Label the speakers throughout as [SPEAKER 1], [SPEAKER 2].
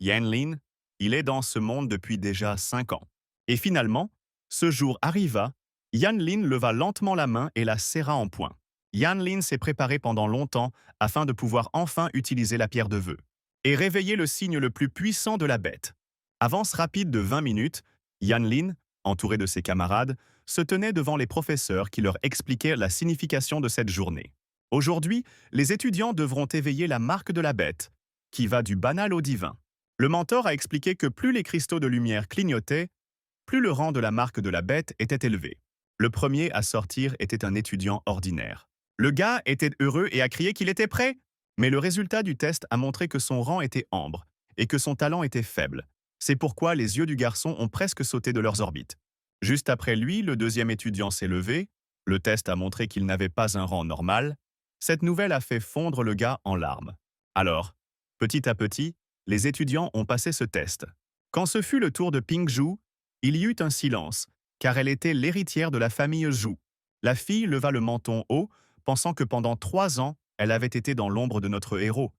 [SPEAKER 1] Yanlin, il est dans ce monde depuis déjà 5 ans. Et finalement, ce jour arriva, Yanlin leva lentement la main et la serra en poing. Yanlin s'est préparé pendant longtemps afin de pouvoir enfin utiliser la pierre de vœu et réveiller le signe le plus puissant de la bête. Avance rapide de 20 minutes, Yanlin, entouré de ses camarades, se tenait devant les professeurs qui leur expliquaient la signification de cette journée. Aujourd'hui, les étudiants devront éveiller la marque de la bête, qui va du banal au divin. Le mentor a expliqué que plus les cristaux de lumière clignotaient, plus le rang de la marque de la bête était élevé. Le premier à sortir était un étudiant ordinaire. Le gars était heureux et a crié qu'il était prêt, mais le résultat du test a montré que son rang était ambre et que son talent était faible. C'est pourquoi les yeux du garçon ont presque sauté de leurs orbites. Juste après lui, le deuxième étudiant s'est levé. Le test a montré qu'il n'avait pas un rang normal. Cette nouvelle a fait fondre le gars en larmes. Alors, petit à petit, les étudiants ont passé ce test. Quand ce fut le tour de Ping Zhu, il y eut un silence, car elle était l'héritière de la famille Zhu. La fille leva le menton haut, pensant que pendant 3 ans, elle avait été dans l'ombre de notre héros.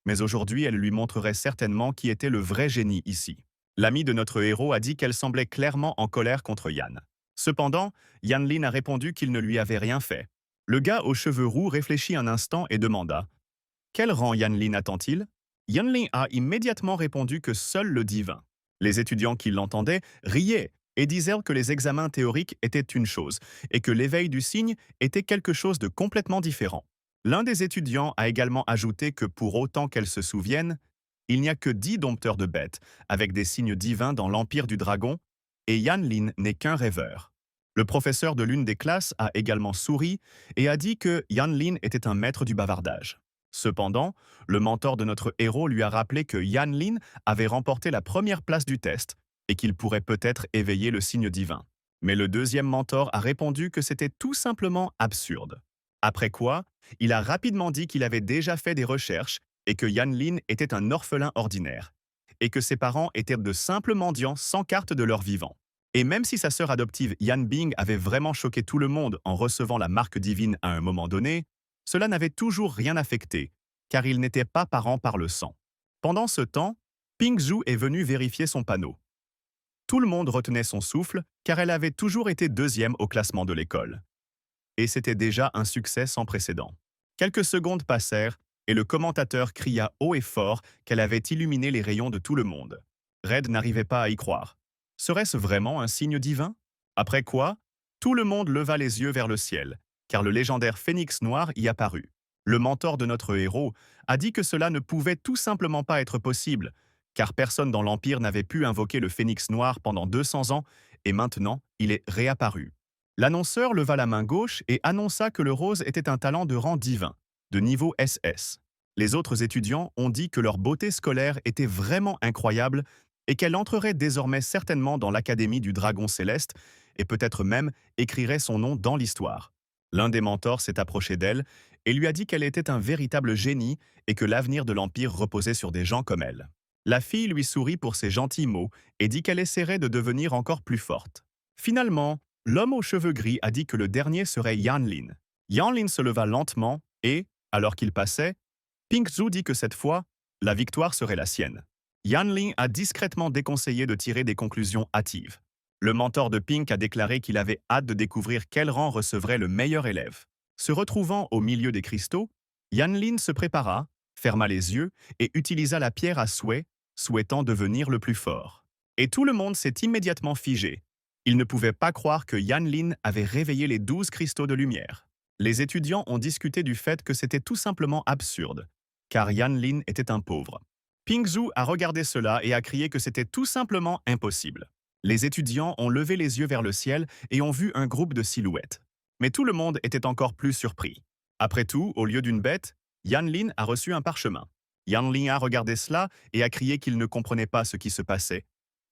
[SPEAKER 1] Mais aujourd'hui, elle lui montrerait certainement qui était le vrai génie ici. L'amie de notre héros a dit qu'elle semblait clairement en colère contre Yan. Cependant, Yanlin a répondu qu'il ne lui avait rien fait. Le gars aux cheveux roux réfléchit un instant et demanda « Quel rang Yanlin attend-il » Yanlin a immédiatement répondu que seul le divin. Les étudiants qui l'entendaient riaient et disaient que les examens théoriques étaient une chose et que l'éveil du signe était quelque chose de complètement différent. L'un des étudiants a également ajouté que pour autant qu'elle se souvienne, il n'y a que 10 dompteurs de bêtes avec des signes divins dans l'Empire du Dragon et Yanlin n'est qu'un rêveur. Le professeur de l'une des classes a également souri et a dit que Yanlin était un maître du bavardage. Cependant, le mentor de notre héros lui a rappelé que Yanlin avait remporté la première place du test et qu'il pourrait peut-être éveiller le signe divin. Mais le deuxième mentor a répondu que c'était tout simplement absurde. Après quoi, il a rapidement dit qu'il avait déjà fait des recherches et que Yanlin était un orphelin ordinaire, et que ses parents étaient de simples mendiants sans carte de leur vivant. Et même si sa sœur adoptive Yan Bing avait vraiment choqué tout le monde en recevant la marque divine à un moment donné, cela n'avait toujours rien affecté, car ils n'étaient pas parents par le sang. Pendant ce temps, Ping Zhu est venue vérifier son panneau. Tout le monde retenait son souffle, car elle avait toujours été deuxième au classement de l'école. Et c'était déjà un succès sans précédent. Quelques secondes passèrent, et le commentateur cria haut et fort qu'elle avait illuminé les rayons de tout le monde. Red n'arrivait pas à y croire. Serait-ce vraiment un signe divin? Après quoi, tout le monde leva les yeux vers le ciel, car le légendaire phénix noir y apparut. Le mentor de notre héros a dit que cela ne pouvait tout simplement pas être possible, car personne dans l'Empire n'avait pu invoquer le phénix noir pendant 200 ans, et maintenant, il est réapparu. L'annonceur leva la main gauche et annonça que le rose était un talent de rang divin, de niveau SS. Les autres étudiants ont dit que leur beauté scolaire était vraiment incroyable et qu'elle entrerait désormais certainement dans l'Académie du Dragon Céleste et peut-être même écrirait son nom dans l'histoire. L'un des mentors s'est approché d'elle et lui a dit qu'elle était un véritable génie et que l'avenir de l'Empire reposait sur des gens comme elle. La fille lui sourit pour ses gentils mots et dit qu'elle essaierait de devenir encore plus forte. Finalement, l'homme aux cheveux gris a dit que le dernier serait Yanlin. Yanlin se leva lentement et, alors qu'il passait, Ping Zhu dit que cette fois, la victoire serait la sienne. Yanlin a discrètement déconseillé de tirer des conclusions hâtives. Le mentor de Pink a déclaré qu'il avait hâte de découvrir quel rang recevrait le meilleur élève. Se retrouvant au milieu des cristaux, Yanlin se prépara, ferma les yeux et utilisa la pierre à souhait, souhaitant devenir le plus fort. Et tout le monde s'est immédiatement figé. Ils ne pouvaient pas croire que Yanlin avait réveillé les 12 cristaux de lumière. Les étudiants ont discuté du fait que c'était tout simplement absurde, car Yanlin était un pauvre. Ping Zhu a regardé cela et a crié que c'était tout simplement impossible. Les étudiants ont levé les yeux vers le ciel et ont vu un groupe de silhouettes. Mais tout le monde était encore plus surpris. Après tout, au lieu d'une bête, Yanlin a reçu un parchemin. Yanlin a regardé cela et a crié qu'il ne comprenait pas ce qui se passait,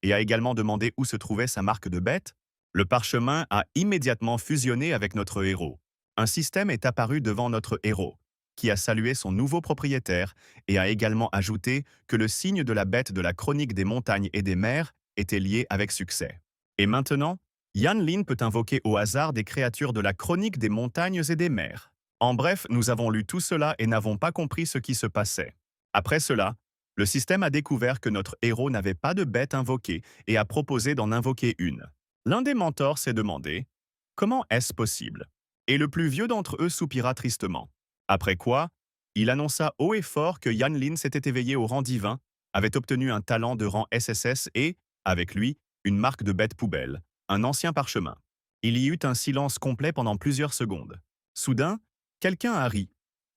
[SPEAKER 1] et a également demandé où se trouvait sa marque de bête. Le parchemin a immédiatement fusionné avec notre héros. Un système est apparu devant notre héros, qui a salué son nouveau propriétaire et a également ajouté que le signe de la bête de la chronique des montagnes et des mers était lié avec succès. Et maintenant, Yanlin peut invoquer au hasard des créatures de la chronique des montagnes et des mers. En bref, nous avons lu tout cela et n'avons pas compris ce qui se passait. Après cela, Le système a découvert que notre héros n'avait pas de bête invoquée et a proposé d'en invoquer une. L'un des mentors s'est demandé « Comment est-ce possible ?» Et le plus vieux d'entre eux soupira tristement. Après quoi, il annonça haut et fort que Yanlin s'était éveillé au rang divin, avait obtenu un talent de rang SSS et, avec lui, une marque de bête poubelle, un ancien parchemin. Il y eut un silence complet pendant plusieurs secondes. Soudain, quelqu'un a ri.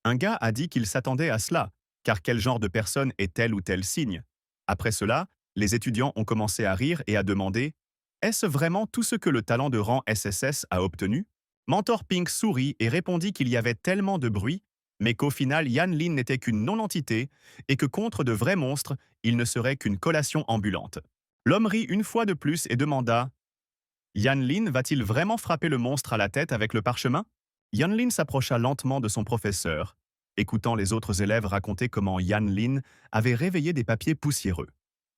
[SPEAKER 1] Un gars a dit qu'il s'attendait à cela, car quel genre de personne est tel ou tel signe? Après cela, les étudiants ont commencé à rire et à demander « Est-ce vraiment tout ce que le talent de rang SSS a obtenu ?» Mentor Pink sourit et répondit qu'il y avait tellement de bruit, mais qu'au final Yanlin n'était qu'une non-entité et que contre de vrais monstres, il ne serait qu'une collation ambulante. L'homme rit une fois de plus et demanda « Yanlin va-t-il vraiment frapper le monstre à la tête avec le parchemin ?» Yanlin s'approcha lentement de son professeur, écoutant les autres élèves raconter comment Yanlin avait réveillé des papiers poussiéreux.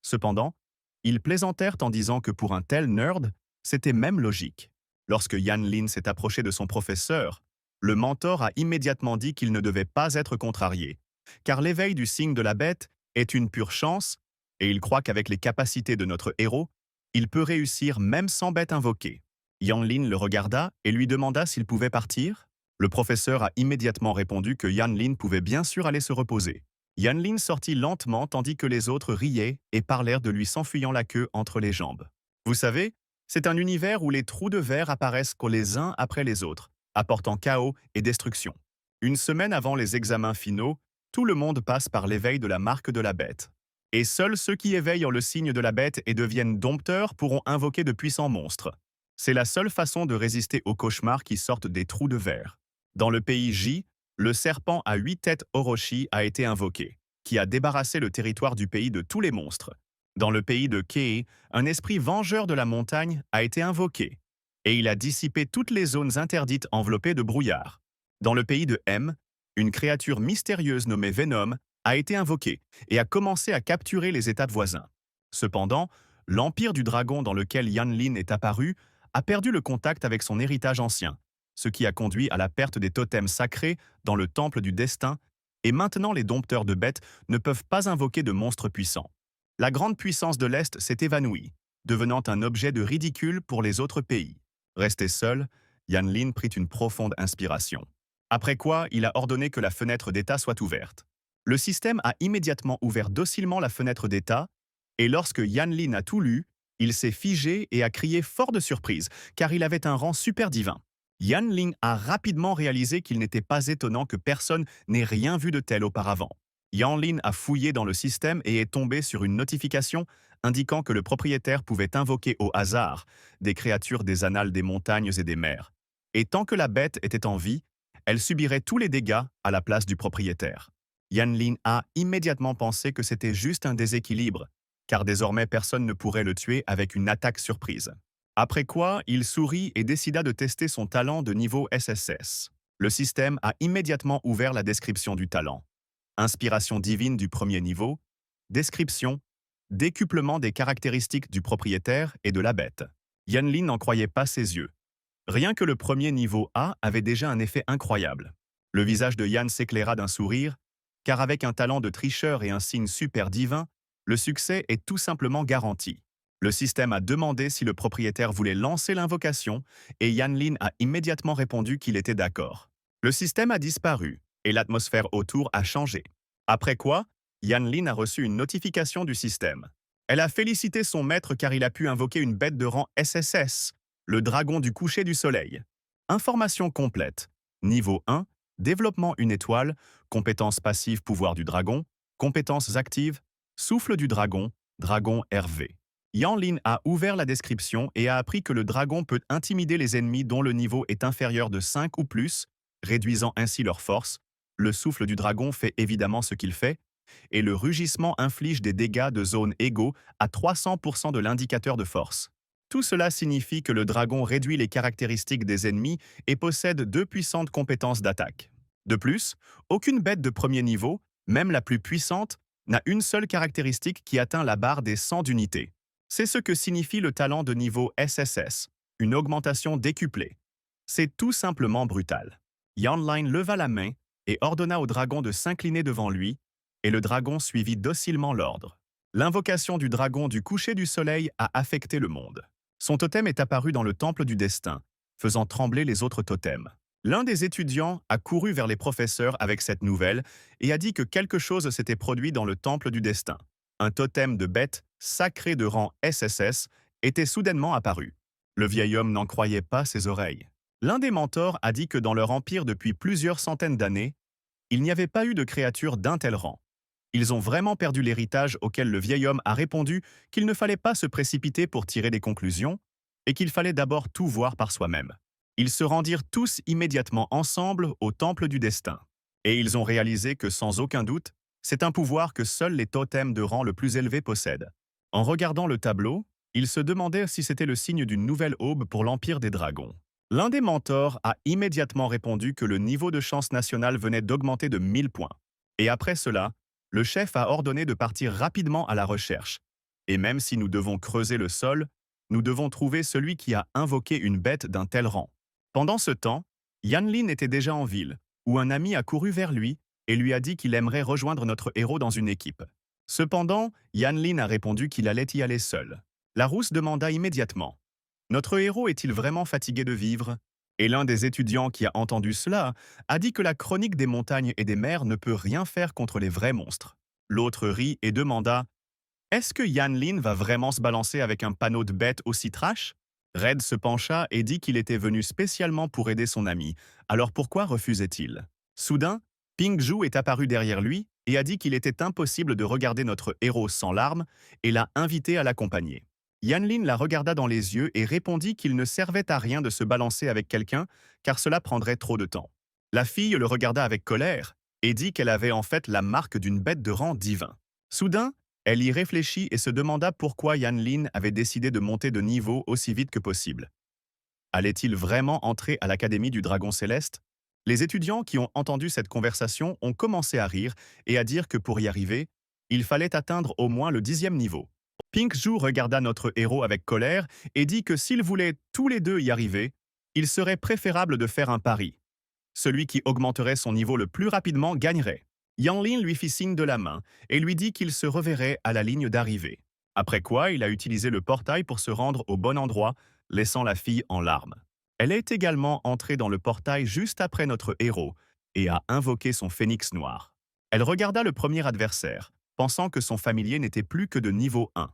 [SPEAKER 1] Cependant, ils plaisantèrent en disant que pour un tel nerd, c'était même logique. Lorsque Yanlin s'est approché de son professeur, le mentor a immédiatement dit qu'il ne devait pas être contrarié, car l'éveil du signe de la bête est une pure chance, et il croit qu'avec les capacités de notre héros, il peut réussir même sans bête invoquée. Yanlin le regarda et lui demanda s'il pouvait partir. Le professeur a immédiatement répondu que Yanlin pouvait bien sûr aller se reposer. Yanlin sortit lentement tandis que les autres riaient et parlèrent de lui s'enfuyant la queue entre les jambes. Vous savez, c'est un univers où les trous de verre apparaissent les uns après les autres, apportant chaos et destruction. Une semaine avant les examens finaux, tout le monde passe par l'éveil de la marque de la bête. Et seuls ceux qui éveillent le signe de la bête et deviennent dompteurs pourront invoquer de puissants monstres. C'est la seule façon de résister aux cauchemars qui sortent des trous de verre. Dans le pays J, le serpent à 8 têtes Orochi a été invoqué, qui a débarrassé le territoire du pays de tous les monstres. Dans le pays de Kei, un esprit vengeur de la montagne a été invoqué, et il a dissipé toutes les zones interdites enveloppées de brouillard. Dans le pays de M, une créature mystérieuse nommée Venom a été invoquée et a commencé à capturer les États voisins. Cependant, l'empire du dragon dans lequel Yanlin est apparu a perdu le contact avec son héritage ancien, ce qui a conduit à la perte des totems sacrés dans le temple du destin, et maintenant les dompteurs de bêtes ne peuvent pas invoquer de monstres puissants. La grande puissance de l'Est s'est évanouie, devenant un objet de ridicule pour les autres pays. Resté seul, Yanlin prit une profonde inspiration. Après quoi, il a ordonné que la fenêtre d'état soit ouverte. Le système a immédiatement ouvert docilement la fenêtre d'état, et lorsque Yanlin a tout lu, il s'est figé et a crié fort de surprise, car il avait un rang super divin. Yanlin a rapidement réalisé qu'il n'était pas étonnant que personne n'ait rien vu de tel auparavant. Yanlin a fouillé dans le système et est tombé sur une notification indiquant que le propriétaire pouvait invoquer au hasard des créatures des annales des montagnes et des mers. Et tant que la bête était en vie, elle subirait tous les dégâts à la place du propriétaire. Yanlin a immédiatement pensé que c'était juste un déséquilibre, car désormais personne ne pourrait le tuer avec une attaque surprise. Après quoi, il sourit et décida de tester son talent de niveau SSS. Le système a immédiatement ouvert la description du talent. Inspiration divine du premier niveau, description, décuplement des caractéristiques du propriétaire et de la bête. Yanlin n'en croyait pas ses yeux. Rien que le premier niveau A avait déjà un effet incroyable. Le visage de Yan s'éclaira d'un sourire, car avec un talent de tricheur et un signe super divin, le succès est tout simplement garanti. Le système a demandé si le propriétaire voulait lancer l'invocation et Yanlin a immédiatement répondu qu'il était d'accord. Le système a disparu et l'atmosphère autour a changé. Après quoi, Yanlin a reçu une notification du système. Elle a félicité son maître car il a pu invoquer une bête de rang SSS, le dragon du coucher du soleil. Information complète. Niveau 1, développement une étoile, compétences passives pouvoir du dragon, compétences actives, souffle du dragon, dragon RV. Yanlin a ouvert la description et a appris que le dragon peut intimider les ennemis dont le niveau est inférieur de 5 ou plus, réduisant ainsi leur force. Le souffle du dragon fait évidemment ce qu'il fait, et le rugissement inflige des dégâts de zone égaux à 300% de l'indicateur de force. Tout cela signifie que le dragon réduit les caractéristiques des ennemis et possède 2 puissantes compétences d'attaque. De plus, aucune bête de premier niveau, même la plus puissante, n'a une seule caractéristique qui atteint la barre des 100 d'unités. C'est ce que signifie le talent de niveau SSS, une augmentation décuplée. C'est tout simplement brutal. Yanlin leva la main et ordonna au dragon de s'incliner devant lui, et le dragon suivit docilement l'ordre. L'invocation du dragon du coucher du soleil a affecté le monde. Son totem est apparu dans le temple du destin, faisant trembler les autres totems. L'un des étudiants a couru vers les professeurs avec cette nouvelle et a dit que quelque chose s'était produit dans le temple du destin. Un totem de bête, sacré de rang SSS, était soudainement apparu. Le vieil homme n'en croyait pas ses oreilles. L'un des mentors a dit que dans leur empire depuis plusieurs centaines d'années, il n'y avait pas eu de créature d'un tel rang. Ils ont vraiment perdu l'héritage auquel le vieil homme a répondu qu'il ne fallait pas se précipiter pour tirer des conclusions et qu'il fallait d'abord tout voir par soi-même. Ils se rendirent tous immédiatement ensemble au temple du destin. Et ils ont réalisé que sans aucun doute, c'est un pouvoir que seuls les totems de rang le plus élevé possèdent. En regardant le tableau, ils se demandaient si c'était le signe d'une nouvelle aube pour l'Empire des Dragons. L'un des mentors a immédiatement répondu que le niveau de chance nationale venait d'augmenter de 1000 points. Et après cela, le chef a ordonné de partir rapidement à la recherche. Et même si nous devons creuser le sol, nous devons trouver celui qui a invoqué une bête d'un tel rang. Pendant ce temps, Yanlin était déjà en ville, où un ami a couru vers lui et lui a dit qu'il aimerait rejoindre notre héros dans une équipe. Cependant, Yanlin a répondu qu'il allait y aller seul. La rousse demanda immédiatement: notre héros est-il vraiment fatigué de vivre? Et l'un des étudiants qui a entendu cela a dit que la chronique des montagnes et des mers ne peut rien faire contre les vrais monstres. L'autre rit et demanda: est-ce que Yanlin va vraiment se balancer avec un panneau de bêtes aussi trash? Red se pencha et dit qu'il était venu spécialement pour aider son ami, alors pourquoi refusait-il? Soudain, Pingju est apparu derrière lui et a dit qu'il était impossible de regarder notre héros sans larmes et l'a invité à l'accompagner. Yanlin la regarda dans les yeux et répondit qu'il ne servait à rien de se balancer avec quelqu'un car cela prendrait trop de temps. La fille le regarda avec colère et dit qu'elle avait en fait la marque d'une bête de rang divin. Soudain, elle y réfléchit et se demanda pourquoi Yanlin avait décidé de monter de niveau aussi vite que possible. Allait-il vraiment entrer à l'Académie du Dragon Céleste? Les étudiants qui ont entendu cette conversation ont commencé à rire et à dire que pour y arriver, il fallait atteindre au moins le 10e niveau. Pinkju regarda notre héros avec colère et dit que s'ils voulaient tous les deux y arriver, il serait préférable de faire un pari. Celui qui augmenterait son niveau le plus rapidement gagnerait. Yanlin lui fit signe de la main et lui dit qu'il se reverrait à la ligne d'arrivée. Après quoi, il a utilisé le portail pour se rendre au bon endroit, laissant la fille en larmes. Elle est également entrée dans le portail juste après notre héros et a invoqué son phénix noir. Elle regarda le premier adversaire, pensant que son familier n'était plus que de niveau 1.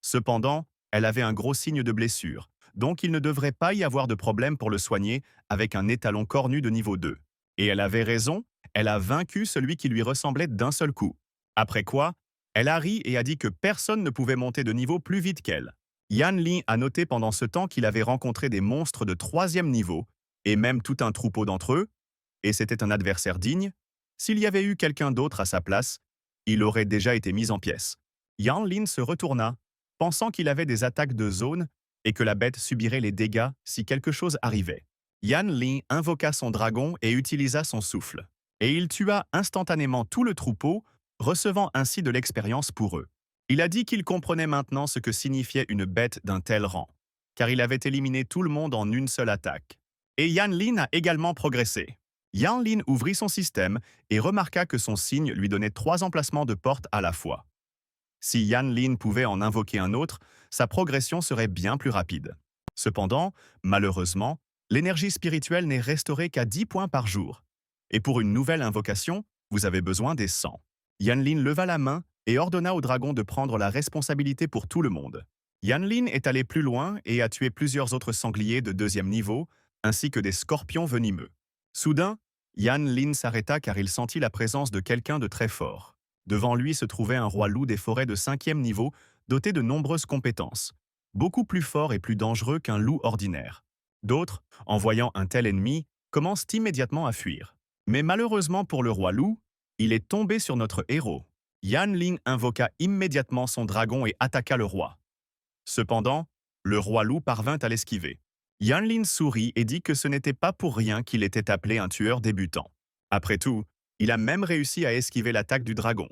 [SPEAKER 1] Cependant, elle avait un gros signe de blessure, donc il ne devrait pas y avoir de problème pour le soigner avec un étalon cornu de niveau 2. Et elle avait raison, elle a vaincu celui qui lui ressemblait d'un seul coup. Après quoi, elle a ri et a dit que personne ne pouvait monter de niveau plus vite qu'elle. Yan Li a noté pendant ce temps qu'il avait rencontré des monstres de 3e niveau, et même tout un troupeau d'entre eux, et c'était un adversaire digne. S'il y avait eu quelqu'un d'autre à sa place, il aurait déjà été mis en pièces. Yan Lin se retourna, pensant qu'il avait des attaques de zone et que la bête subirait les dégâts si quelque chose arrivait. Yan Li invoqua son dragon et utilisa son souffle. Et il tua instantanément tout le troupeau, recevant ainsi de l'expérience pour eux. Il a dit qu'il comprenait maintenant ce que signifiait une bête d'un tel rang, car il avait éliminé tout le monde en une seule attaque. Et Yan Lin a également progressé. Yan Lin ouvrit son système et remarqua que son signe lui donnait 3 emplacements de porte à la fois. Si Yan Lin pouvait en invoquer un autre, sa progression serait bien plus rapide. Cependant, malheureusement, l'énergie spirituelle n'est restaurée qu'à 10 points par jour. Et pour une nouvelle invocation, vous avez besoin des 100. Yanlin leva la main et ordonna au dragon de prendre la responsabilité pour tout le monde. Yanlin est allé plus loin et a tué plusieurs autres sangliers de 2e niveau, ainsi que des scorpions venimeux. Soudain, Yanlin s'arrêta car il sentit la présence de quelqu'un de très fort. Devant lui se trouvait un roi loup des forêts de 5e niveau, doté de nombreuses compétences, beaucoup plus fort et plus dangereux qu'un loup ordinaire. D'autres, en voyant un tel ennemi, commencent immédiatement à fuir. Mais malheureusement pour le roi loup, il est tombé sur notre héros. Yan Ling invoqua immédiatement son dragon et attaqua le roi. Cependant, le roi loup parvint à l'esquiver. Yan Lin sourit et dit que ce n'était pas pour rien qu'il était appelé un tueur débutant. Après tout, il a même réussi à esquiver l'attaque du dragon.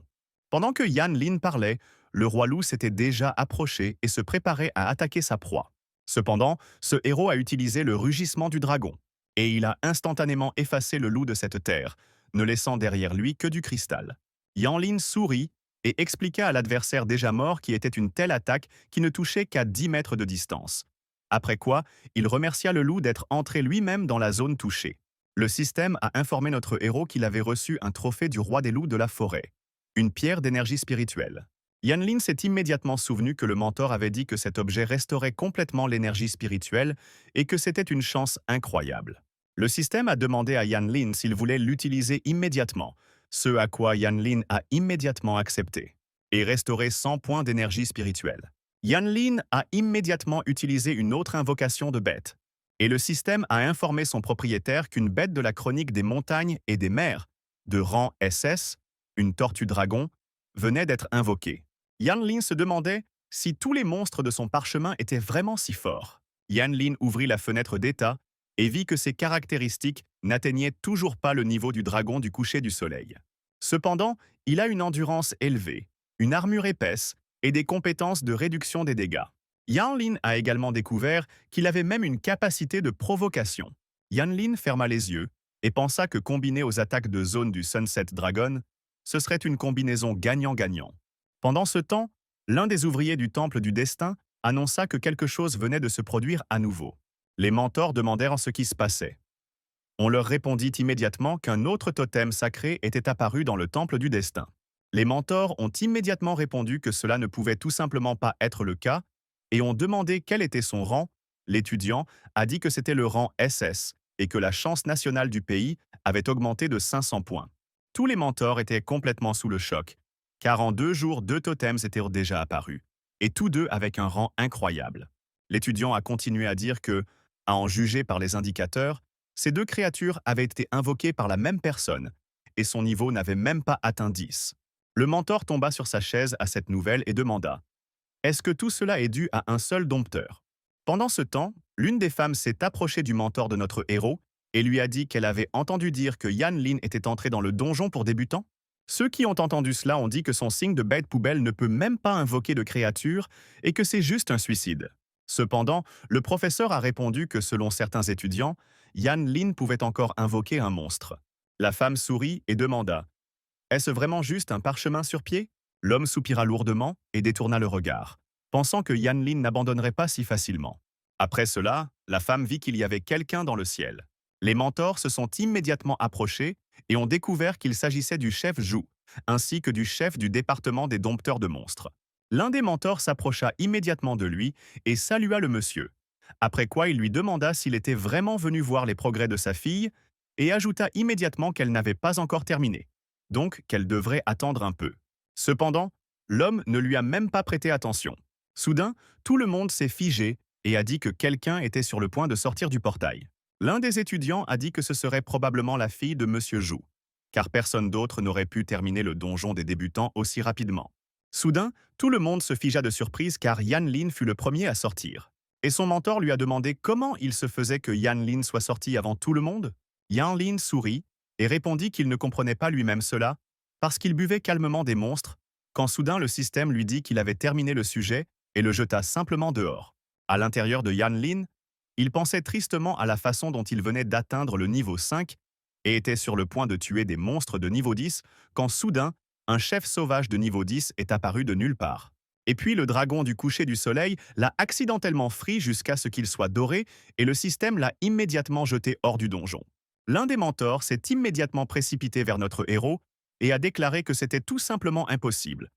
[SPEAKER 1] Pendant que Yan Lin parlait, le roi loup s'était déjà approché et se préparait à attaquer sa proie. Cependant, ce héros a utilisé le rugissement du dragon, et il a instantanément effacé le loup de cette terre, ne laissant derrière lui que du cristal. Yanlin sourit et expliqua à l'adversaire déjà mort qui était une telle attaque qui ne touchait qu'à 10 mètres de distance. Après quoi, il remercia le loup d'être entré lui-même dans la zone touchée. Le système a informé notre héros qu'il avait reçu un trophée du roi des loups de la forêt, une pierre d'énergie spirituelle. Yanlin s'est immédiatement souvenu que le mentor avait dit que cet objet restaurait complètement l'énergie spirituelle et que c'était une chance incroyable. Le système a demandé à Yanlin s'il voulait l'utiliser immédiatement, ce à quoi Yanlin a immédiatement accepté, et restauré 100 points d'énergie spirituelle. Yanlin a immédiatement utilisé une autre invocation de bête, et le système a informé son propriétaire qu'une bête de la chronique des montagnes et des mers, de rang SS, une tortue dragon, venait d'être invoquée. Yanlin se demandait si tous les monstres de son parchemin étaient vraiment si forts. Yanlin ouvrit la fenêtre d'état et vit que ses caractéristiques n'atteignaient toujours pas le niveau du dragon du coucher du soleil. Cependant, il a une endurance élevée, une armure épaisse et des compétences de réduction des dégâts. Yanlin a également découvert qu'il avait même une capacité de provocation. Yanlin ferma les yeux et pensa que combiné aux attaques de zone du Sunset Dragon, ce serait une combinaison gagnant-gagnant. Pendant ce temps, l'un des ouvriers du Temple du Destin annonça que quelque chose venait de se produire à nouveau. Les mentors demandèrent ce qui se passait. On leur répondit immédiatement qu'un autre totem sacré était apparu dans le Temple du Destin. Les mentors ont immédiatement répondu que cela ne pouvait tout simplement pas être le cas et ont demandé quel était son rang. L'étudiant a dit que c'était le rang SS et que la chance nationale du pays avait augmenté de 500 points. Tous les mentors étaient complètement sous le choc, car en 2 jours, 2 totems étaient déjà apparus, et tous deux avec un rang incroyable. L'étudiant a continué à dire que, à en juger par les indicateurs, ces 2 créatures avaient été invoquées par la même personne, et son niveau n'avait même pas atteint 10. Le mentor tomba sur sa chaise à cette nouvelle et demanda « Est-ce que tout cela est dû à un seul dompteur ?» Pendant ce temps, l'une des femmes s'est approchée du mentor de notre héros et lui a dit qu'elle avait entendu dire que Yanlin était entré dans le donjon pour débutants. Ceux qui ont entendu cela ont dit que son signe de bête poubelle ne peut même pas invoquer de créature et que c'est juste un suicide. Cependant, le professeur a répondu que selon certains étudiants, Yanlin pouvait encore invoquer un monstre. La femme sourit et demanda « Est-ce vraiment juste un parchemin sur pied ?» L'homme soupira lourdement et détourna le regard, pensant que Yanlin n'abandonnerait pas si facilement. Après cela, la femme vit qu'il y avait quelqu'un dans le ciel. Les mentors se sont immédiatement approchés et ont découvert qu'il s'agissait du chef Zhu, ainsi que du chef du département des dompteurs de monstres. L'un des mentors s'approcha immédiatement de lui et salua le monsieur, après quoi il lui demanda s'il était vraiment venu voir les progrès de sa fille et ajouta immédiatement qu'elle n'avait pas encore terminé, donc qu'elle devrait attendre un peu. Cependant, l'homme ne lui a même pas prêté attention. Soudain, tout le monde s'est figé et a dit que quelqu'un était sur le point de sortir du portail. L'un des étudiants a dit que ce serait probablement la fille de Monsieur Zhu, car personne d'autre n'aurait pu terminer le donjon des débutants aussi rapidement. Soudain, tout le monde se figea de surprise car Yanlin fut le premier à sortir. Et son mentor lui a demandé comment il se faisait que Yanlin soit sorti avant tout le monde. Yanlin sourit et répondit qu'il ne comprenait pas lui-même cela, parce qu'il buvait calmement des monstres, quand soudain le système lui dit qu'il avait terminé le sujet et le jeta simplement dehors. À l'intérieur de Yanlin, il pensait tristement à la façon dont il venait d'atteindre le niveau 5 et était sur le point de tuer des monstres de niveau 10 quand soudain, un chef sauvage de niveau 10 est apparu de nulle part. Et puis le dragon du coucher du soleil l'a accidentellement frit jusqu'à ce qu'il soit doré et le système l'a immédiatement jeté hors du donjon. L'un des mentors s'est immédiatement précipité vers notre héros et a déclaré que c'était tout simplement impossible,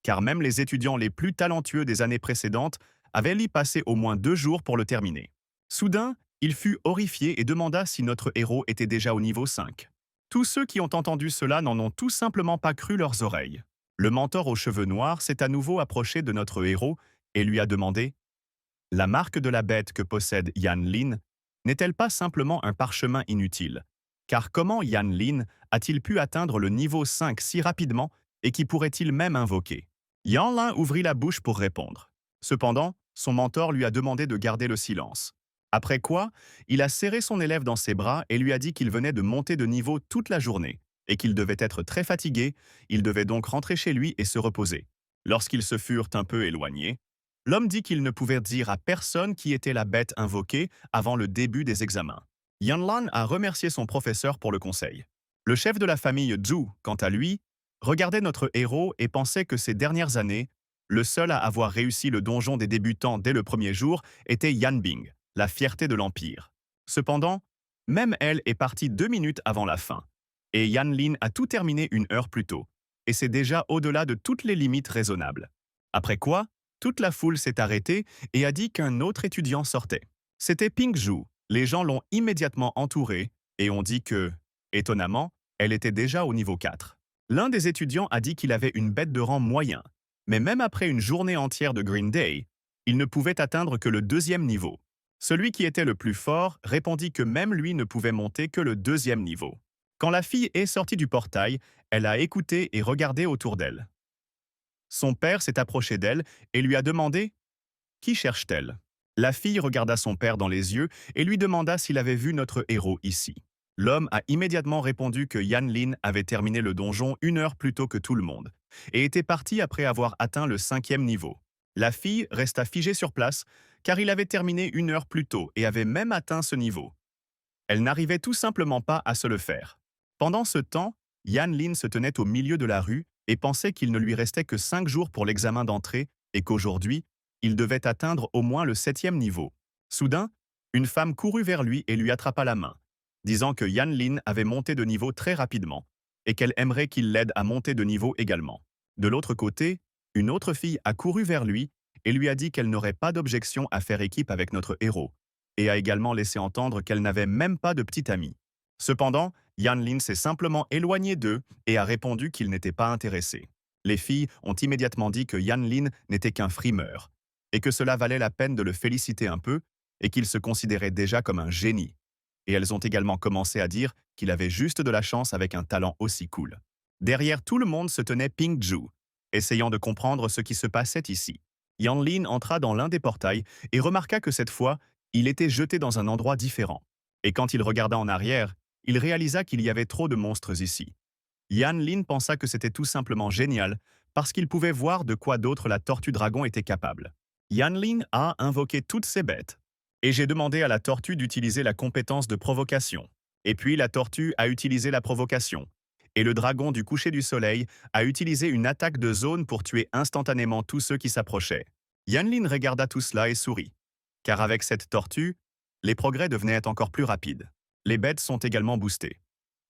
[SPEAKER 1] car même les étudiants les plus talentueux des années précédentes avaient y passé au moins 2 jours pour le terminer. Soudain, il fut horrifié et demanda si notre héros était déjà au niveau 5. Tous ceux qui ont entendu cela n'en ont tout simplement pas cru leurs oreilles. Le mentor aux cheveux noirs s'est à nouveau approché de notre héros et lui a demandé « La marque de la bête que possède Yanlin n'est-elle pas simplement un parchemin inutile? Car comment Yanlin a-t-il pu atteindre le niveau 5 si rapidement et qui pourrait-il même invoquer ?» Yanlin ouvrit la bouche pour répondre. Cependant, son mentor lui a demandé de garder le silence. Après quoi, il a serré son élève dans ses bras et lui a dit qu'il venait de monter de niveau toute la journée et qu'il devait être très fatigué, il devait donc rentrer chez lui et se reposer. Lorsqu'ils se furent un peu éloignés, l'homme dit qu'il ne pouvait dire à personne qui était la bête invoquée avant le début des examens. Yanlan a remercié son professeur pour le conseil. Le chef de la famille Zhu, quant à lui, regardait notre héros et pensait que ces dernières années, le seul à avoir réussi le donjon des débutants dès le premier jour était Yan Bing, la fierté de l'Empire. Cependant, même elle est partie 2 minutes avant la fin. Et Yan Lin a tout terminé 1 heure plus tôt. Et c'est déjà au-delà de toutes les limites raisonnables. Après quoi, toute la foule s'est arrêtée et a dit qu'un autre étudiant sortait. C'était Ping Zhu. Les gens l'ont immédiatement entourée et ont dit que, étonnamment, elle était déjà au niveau 4. L'un des étudiants a dit qu'il avait une bête de rang moyen, mais même après une journée entière de Green Day, il ne pouvait atteindre que le 2e niveau. Celui qui était le plus fort répondit que même lui ne pouvait monter que le 2e niveau. Quand la fille est sortie du portail, elle a écouté et regardé autour d'elle. Son père s'est approché d'elle et lui a demandé « Qui cherche-t-elle » La fille regarda son père dans les yeux et lui demanda s'il avait vu notre héros ici. L'homme a immédiatement répondu que Yan Lin avait terminé le donjon 1 heure plus tôt que tout le monde et était parti après avoir atteint le 5e niveau. La fille resta figée sur place car il avait terminé 1 heure plus tôt et avait même atteint ce niveau. Elle n'arrivait tout simplement pas à se le faire. Pendant ce temps, Yan Lin se tenait au milieu de la rue et pensait qu'il ne lui restait que 5 jours pour l'examen d'entrée et qu'aujourd'hui, il devait atteindre au moins le 7e niveau. Soudain, une femme courut vers lui et lui attrapa la main, disant que Yan Lin avait monté de niveau très rapidement et qu'elle aimerait qu'il l'aide à monter de niveau également. De l'autre côté, une autre fille a couru vers lui et lui a dit qu'elle n'aurait pas d'objection à faire équipe avec notre héros, et a également laissé entendre qu'elle n'avait même pas de petit ami. Cependant, Yan Lin s'est simplement éloigné d'eux et a répondu qu'il n'était pas intéressé. Les filles ont immédiatement dit que Yan Lin n'était qu'un frimeur, et que cela valait la peine de le féliciter un peu, et qu'il se considérait déjà comme un génie. Et elles ont également commencé à dire qu'il avait juste de la chance avec un talent aussi cool. Derrière tout le monde se tenait Ping Zhu, essayant de comprendre ce qui se passait ici. Yan Lin entra dans l'un des portails et remarqua que cette fois, il était jeté dans un endroit différent. Et quand il regarda en arrière, il réalisa qu'il y avait trop de monstres ici. Yan Lin pensa que c'était tout simplement génial parce qu'il pouvait voir de quoi d'autre la tortue dragon était capable. Yan Lin a invoqué toutes ses bêtes. Et j'ai demandé à la tortue d'utiliser la compétence de provocation. Et puis la tortue a utilisé la provocation. Et le dragon du coucher du soleil a utilisé une attaque de zone pour tuer instantanément tous ceux qui s'approchaient. Yan Lin regarda tout cela et sourit. Car avec cette tortue, les progrès devenaient encore plus rapides. Les bêtes sont également boostées.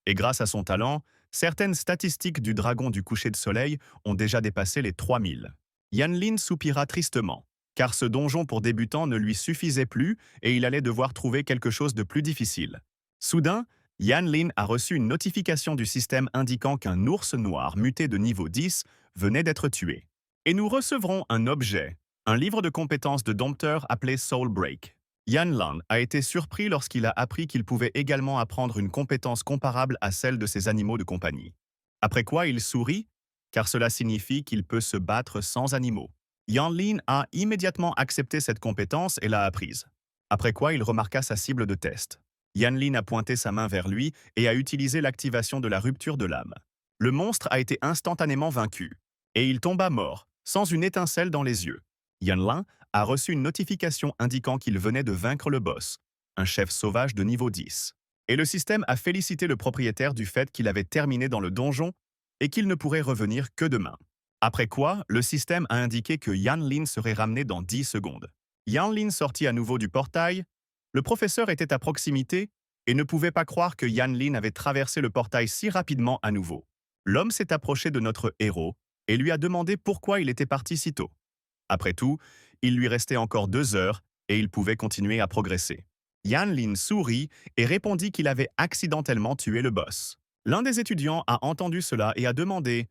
[SPEAKER 1] Et grâce à son talent, certaines statistiques du dragon du coucher de soleil ont déjà dépassé les 3000. Yan Lin soupira tristement, car ce donjon pour débutants ne lui suffisait plus et il allait devoir trouver quelque chose de plus difficile. Soudain, Yan Lin a reçu une notification du système indiquant qu'un ours noir muté de niveau 10 venait d'être tué. Et nous recevrons un objet, un livre de compétences de dompteur appelé Soul Break. Yan Lan a été surpris lorsqu'il a appris qu'il pouvait également apprendre une compétence comparable à celle de ses animaux de compagnie. Après quoi il sourit, car cela signifie qu'il peut se battre sans animaux. Yan Lin a immédiatement accepté cette compétence et l'a apprise. Après quoi il remarqua sa cible de test. Yan Lin a pointé sa main vers lui et a utilisé l'activation de la rupture de l'âme. Le monstre a été instantanément vaincu, et il tomba mort, sans une étincelle dans les yeux. Yan Lin a reçu une notification indiquant qu'il venait de vaincre le boss, un chef sauvage de niveau 10. Et le système a félicité le propriétaire du fait qu'il avait terminé dans le donjon et qu'il ne pourrait revenir que demain. Après quoi, le système a indiqué que Yan Lin serait ramené dans 10 secondes. Yan Lin sortit à nouveau du portail. Le professeur était à proximité et ne pouvait pas croire que Yan Lin avait traversé le portail si rapidement à nouveau. L'homme s'est approché de notre héros et lui a demandé pourquoi il était parti si tôt. Après tout, il lui restait encore 2 heures et il pouvait continuer à progresser. Yan Lin sourit et répondit qu'il avait accidentellement tué le boss. L'un des étudiants a entendu cela et a demandé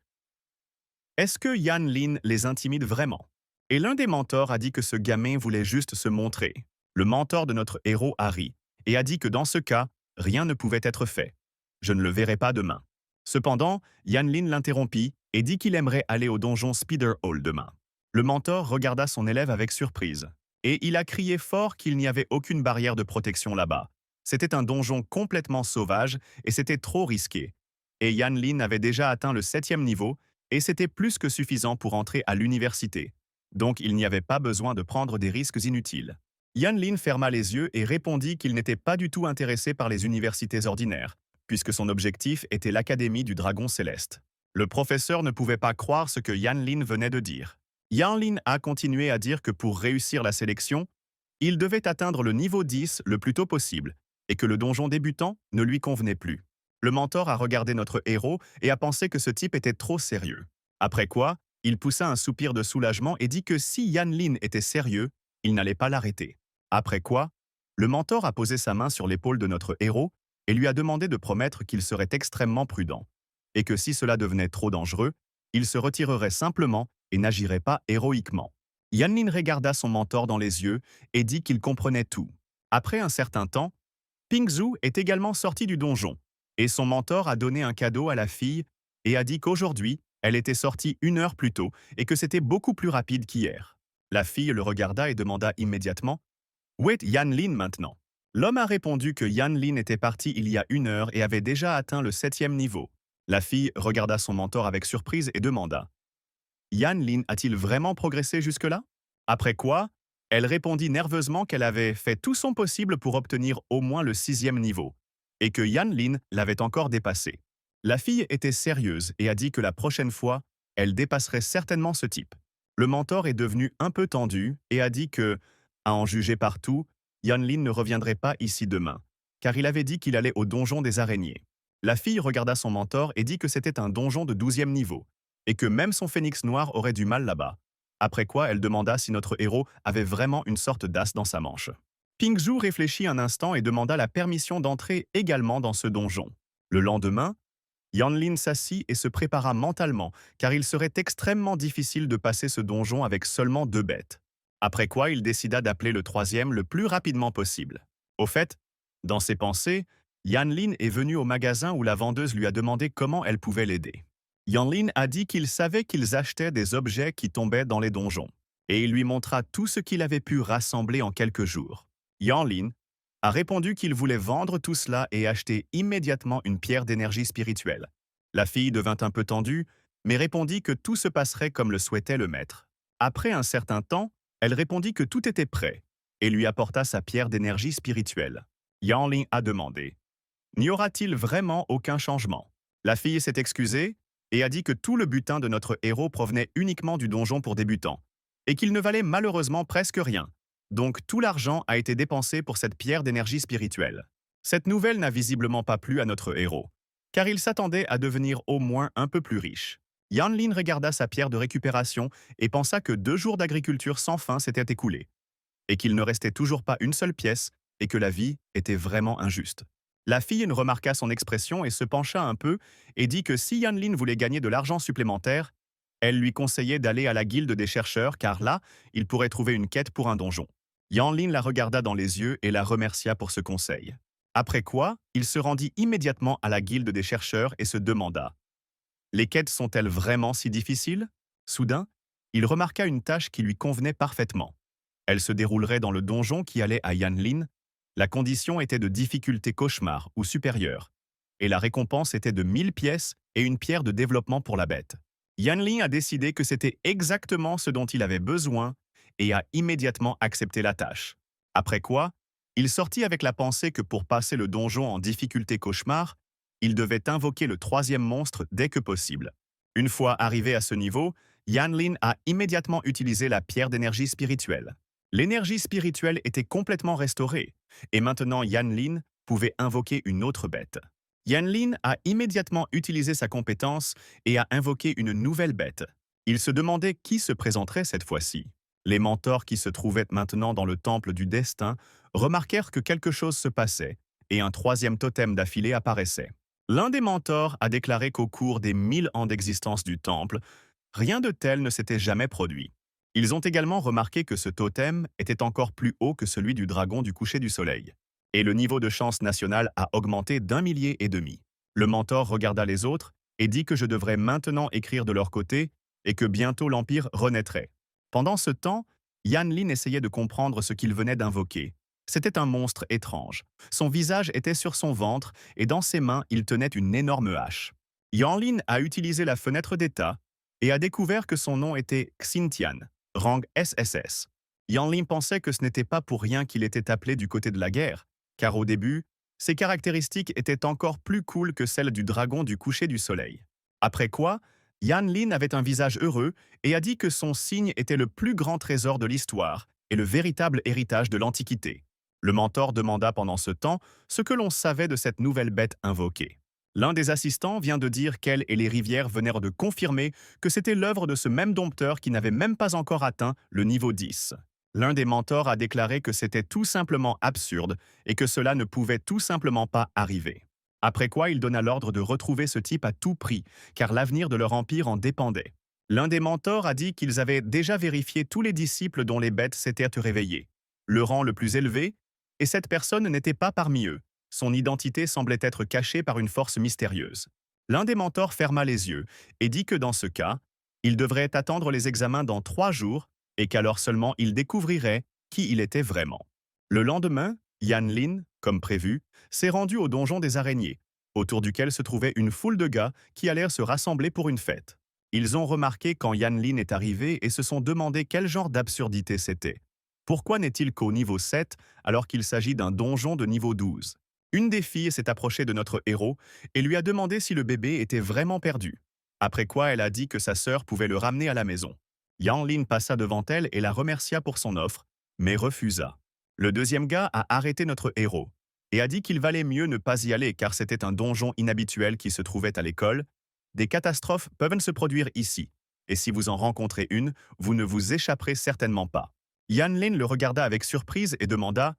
[SPEAKER 1] « Est-ce que Yan Lin les intimide vraiment ?» Et l'un des mentors a dit que ce gamin voulait juste se montrer. Le mentor de notre héros a ri et a dit que dans ce cas, rien ne pouvait être fait. Je ne le verrai pas demain. Cependant, Yan Lin l'interrompit et dit qu'il aimerait aller au donjon Speeder Hall demain. Le mentor regarda son élève avec surprise, et il a crié fort qu'il n'y avait aucune barrière de protection là-bas. C'était un donjon complètement sauvage et c'était trop risqué. Et Yan Lin avait déjà atteint le 7e niveau et c'était plus que suffisant pour entrer à l'université. Donc il n'y avait pas besoin de prendre des risques inutiles. Yan Lin ferma les yeux et répondit qu'il n'était pas du tout intéressé par les universités ordinaires, puisque son objectif était l'Académie du Dragon Céleste. Le professeur ne pouvait pas croire ce que Yan Lin venait de dire. Yan Lin a continué à dire que pour réussir la sélection, il devait atteindre le niveau 10 le plus tôt possible, et que le donjon débutant ne lui convenait plus. Le mentor a regardé notre héros et a pensé que ce type était trop sérieux. Après quoi, il poussa un soupir de soulagement et dit que si Yan Lin était sérieux, il n'allait pas l'arrêter. Après quoi, le mentor a posé sa main sur l'épaule de notre héros et lui a demandé de promettre qu'il serait extrêmement prudent, et que si cela devenait trop dangereux, il se retirerait simplement et n'agirait pas héroïquement. Yanlin regarda son mentor dans les yeux et dit qu'il comprenait tout. Après un certain temps, Pingzhu est également sorti du donjon, et son mentor a donné un cadeau à la fille et a dit qu'aujourd'hui, elle était sortie 1 heure plus tôt et que c'était beaucoup plus rapide qu'hier. La fille le regarda et demanda immédiatement où est Yan Lin maintenant? L'homme a répondu que Yan Lin était parti il y a 1 heure et avait déjà atteint le 7e niveau. La fille regarda son mentor avec surprise et demanda Yan Lin a-t-il vraiment progressé jusque-là? Après quoi, elle répondit nerveusement qu'elle avait fait tout son possible pour obtenir au moins le 6e niveau, et que Yan Lin l'avait encore dépassé. La fille était sérieuse et a dit que la prochaine fois, elle dépasserait certainement ce type. Le mentor est devenu un peu tendu et a dit que, à en juger partout, Yan Lin ne reviendrait pas ici demain, car il avait dit qu'il allait au donjon des araignées. La fille regarda son mentor et dit que c'était un donjon de 12e niveau, et que même son phénix noir aurait du mal là-bas. Après quoi, elle demanda si notre héros avait vraiment une sorte d'as dans sa manche. Pingzhu réfléchit un instant et demanda la permission d'entrer également dans ce donjon. Le lendemain, Yanlin s'assit et se prépara mentalement, car il serait extrêmement difficile de passer ce donjon avec seulement 2 bêtes. Après quoi, il décida d'appeler le 3e le plus rapidement possible. Au fait, dans ses pensées, Yanlin est venu au magasin où la vendeuse lui a demandé comment elle pouvait l'aider. Yanlin a dit qu'il savait qu'ils achetaient des objets qui tombaient dans les donjons, et il lui montra tout ce qu'il avait pu rassembler en quelques jours. Yanlin a répondu qu'il voulait vendre tout cela et acheter immédiatement une pierre d'énergie spirituelle. La fille devint un peu tendue, mais répondit que tout se passerait comme le souhaitait le maître. Après un certain temps, elle répondit que tout était prêt et lui apporta sa pierre d'énergie spirituelle. Yanlin a demandé « N'y aura-t-il vraiment aucun changement ?» La fille s'est excusée et a dit que tout le butin de notre héros provenait uniquement du donjon pour débutants, et qu'il ne valait malheureusement presque rien. Donc tout l'argent a été dépensé pour cette pierre d'énergie spirituelle. Cette nouvelle n'a visiblement pas plu à notre héros, car il s'attendait à devenir au moins un peu plus riche. Yanlin regarda sa pierre de récupération et pensa que 2 jours d'agriculture sans fin s'étaient écoulés, et qu'il ne restait toujours pas une seule pièce et que la vie était vraiment injuste. La fille remarqua son expression et se pencha un peu et dit que si Yanlin voulait gagner de l'argent supplémentaire, elle lui conseillait d'aller à la guilde des chercheurs car là, il pourrait trouver une quête pour un donjon. Yanlin la regarda dans les yeux et la remercia pour ce conseil. Après quoi, il se rendit immédiatement à la guilde des chercheurs et se demanda « Les quêtes sont-elles vraiment si difficiles ?» Soudain, il remarqua une tâche qui lui convenait parfaitement. Elle se déroulerait dans le donjon qui allait à Yanlin. La condition était de difficulté cauchemar ou supérieure, et la récompense était de 1000 pièces et une pierre de développement pour la bête. Yanli a décidé que c'était exactement ce dont il avait besoin et a immédiatement accepté la tâche. Après quoi, il sortit avec la pensée que pour passer le donjon en difficulté cauchemar, il devait invoquer le 3e monstre dès que possible. Une fois arrivé à ce niveau, Yanlin a immédiatement utilisé la pierre d'énergie spirituelle. L'énergie spirituelle était complètement restaurée, et maintenant Yanlin pouvait invoquer une autre bête. Yanlin a immédiatement utilisé sa compétence et a invoqué une nouvelle bête. Il se demandait qui se présenterait cette fois-ci. Les mentors qui se trouvaient maintenant dans le temple du destin remarquèrent que quelque chose se passait et un 3e totem d'affilée apparaissait. L'un des mentors a déclaré qu'au cours des 1000 ans d'existence du temple, rien de tel ne s'était jamais produit. Ils ont également remarqué que ce totem était encore plus haut que celui du dragon du coucher du soleil. Et le niveau de chance national a augmenté d'1,5 millier. Le mentor regarda les autres et dit que je devrais maintenant écrire de leur côté et que bientôt l'Empire renaîtrait. Pendant ce temps, Yanlin essayait de comprendre ce qu'il venait d'invoquer. C'était un monstre étrange. Son visage était sur son ventre et dans ses mains, il tenait une énorme hache. Yanlin a utilisé la fenêtre d'état et a découvert que son nom était Xintian, rang SSS. Yanlin pensait que ce n'était pas pour rien qu'il était appelé du côté de la guerre, car au début, ses caractéristiques étaient encore plus cool que celles du dragon du coucher du soleil. Après quoi, Yan Lin avait un visage heureux et a dit que son signe était le plus grand trésor de l'histoire et le véritable héritage de l'Antiquité. Le mentor demanda pendant ce temps ce que l'on savait de cette nouvelle bête invoquée. L'un des assistants vient de dire qu'elle et les rivières venèrent de confirmer que c'était l'œuvre de ce même dompteur qui n'avait même pas encore atteint le niveau 10. L'un des mentors a déclaré que c'était tout simplement absurde et que cela ne pouvait tout simplement pas arriver. Après quoi, il donna l'ordre de retrouver ce type à tout prix, car l'avenir de leur empire en dépendait. L'un des mentors a dit qu'ils avaient déjà vérifié tous les disciples dont les bêtes s'étaient réveillées. Le rang le plus élevé, et cette personne n'était pas parmi eux. Son identité semblait être cachée par une force mystérieuse. L'un des mentors ferma les yeux et dit que dans ce cas, il devrait attendre les examens dans 3 jours et qu'alors seulement il découvrirait qui il était vraiment. Le lendemain, Yan Lin, comme prévu, s'est rendu au donjon des araignées, autour duquel se trouvait une foule de gars qui allèrent se rassembler pour une fête. Ils ont remarqué quand Yan Lin est arrivé et se sont demandé quel genre d'absurdité c'était. Pourquoi n'est-il qu'au niveau 7 alors qu'il s'agit d'un donjon de niveau 12? Une des filles s'est approchée de notre héros et lui a demandé si le bébé était vraiment perdu. Après quoi, elle a dit que sa sœur pouvait le ramener à la maison. Yan Lin passa devant elle et la remercia pour son offre, mais refusa. Le deuxième gars a arrêté notre héros et a dit qu'il valait mieux ne pas y aller car c'était un donjon inhabituel qui se trouvait à l'école. Des catastrophes peuvent se produire ici, et si vous en rencontrez une, vous ne vous échapperez certainement pas. Yan Lin le regarda avec surprise et demanda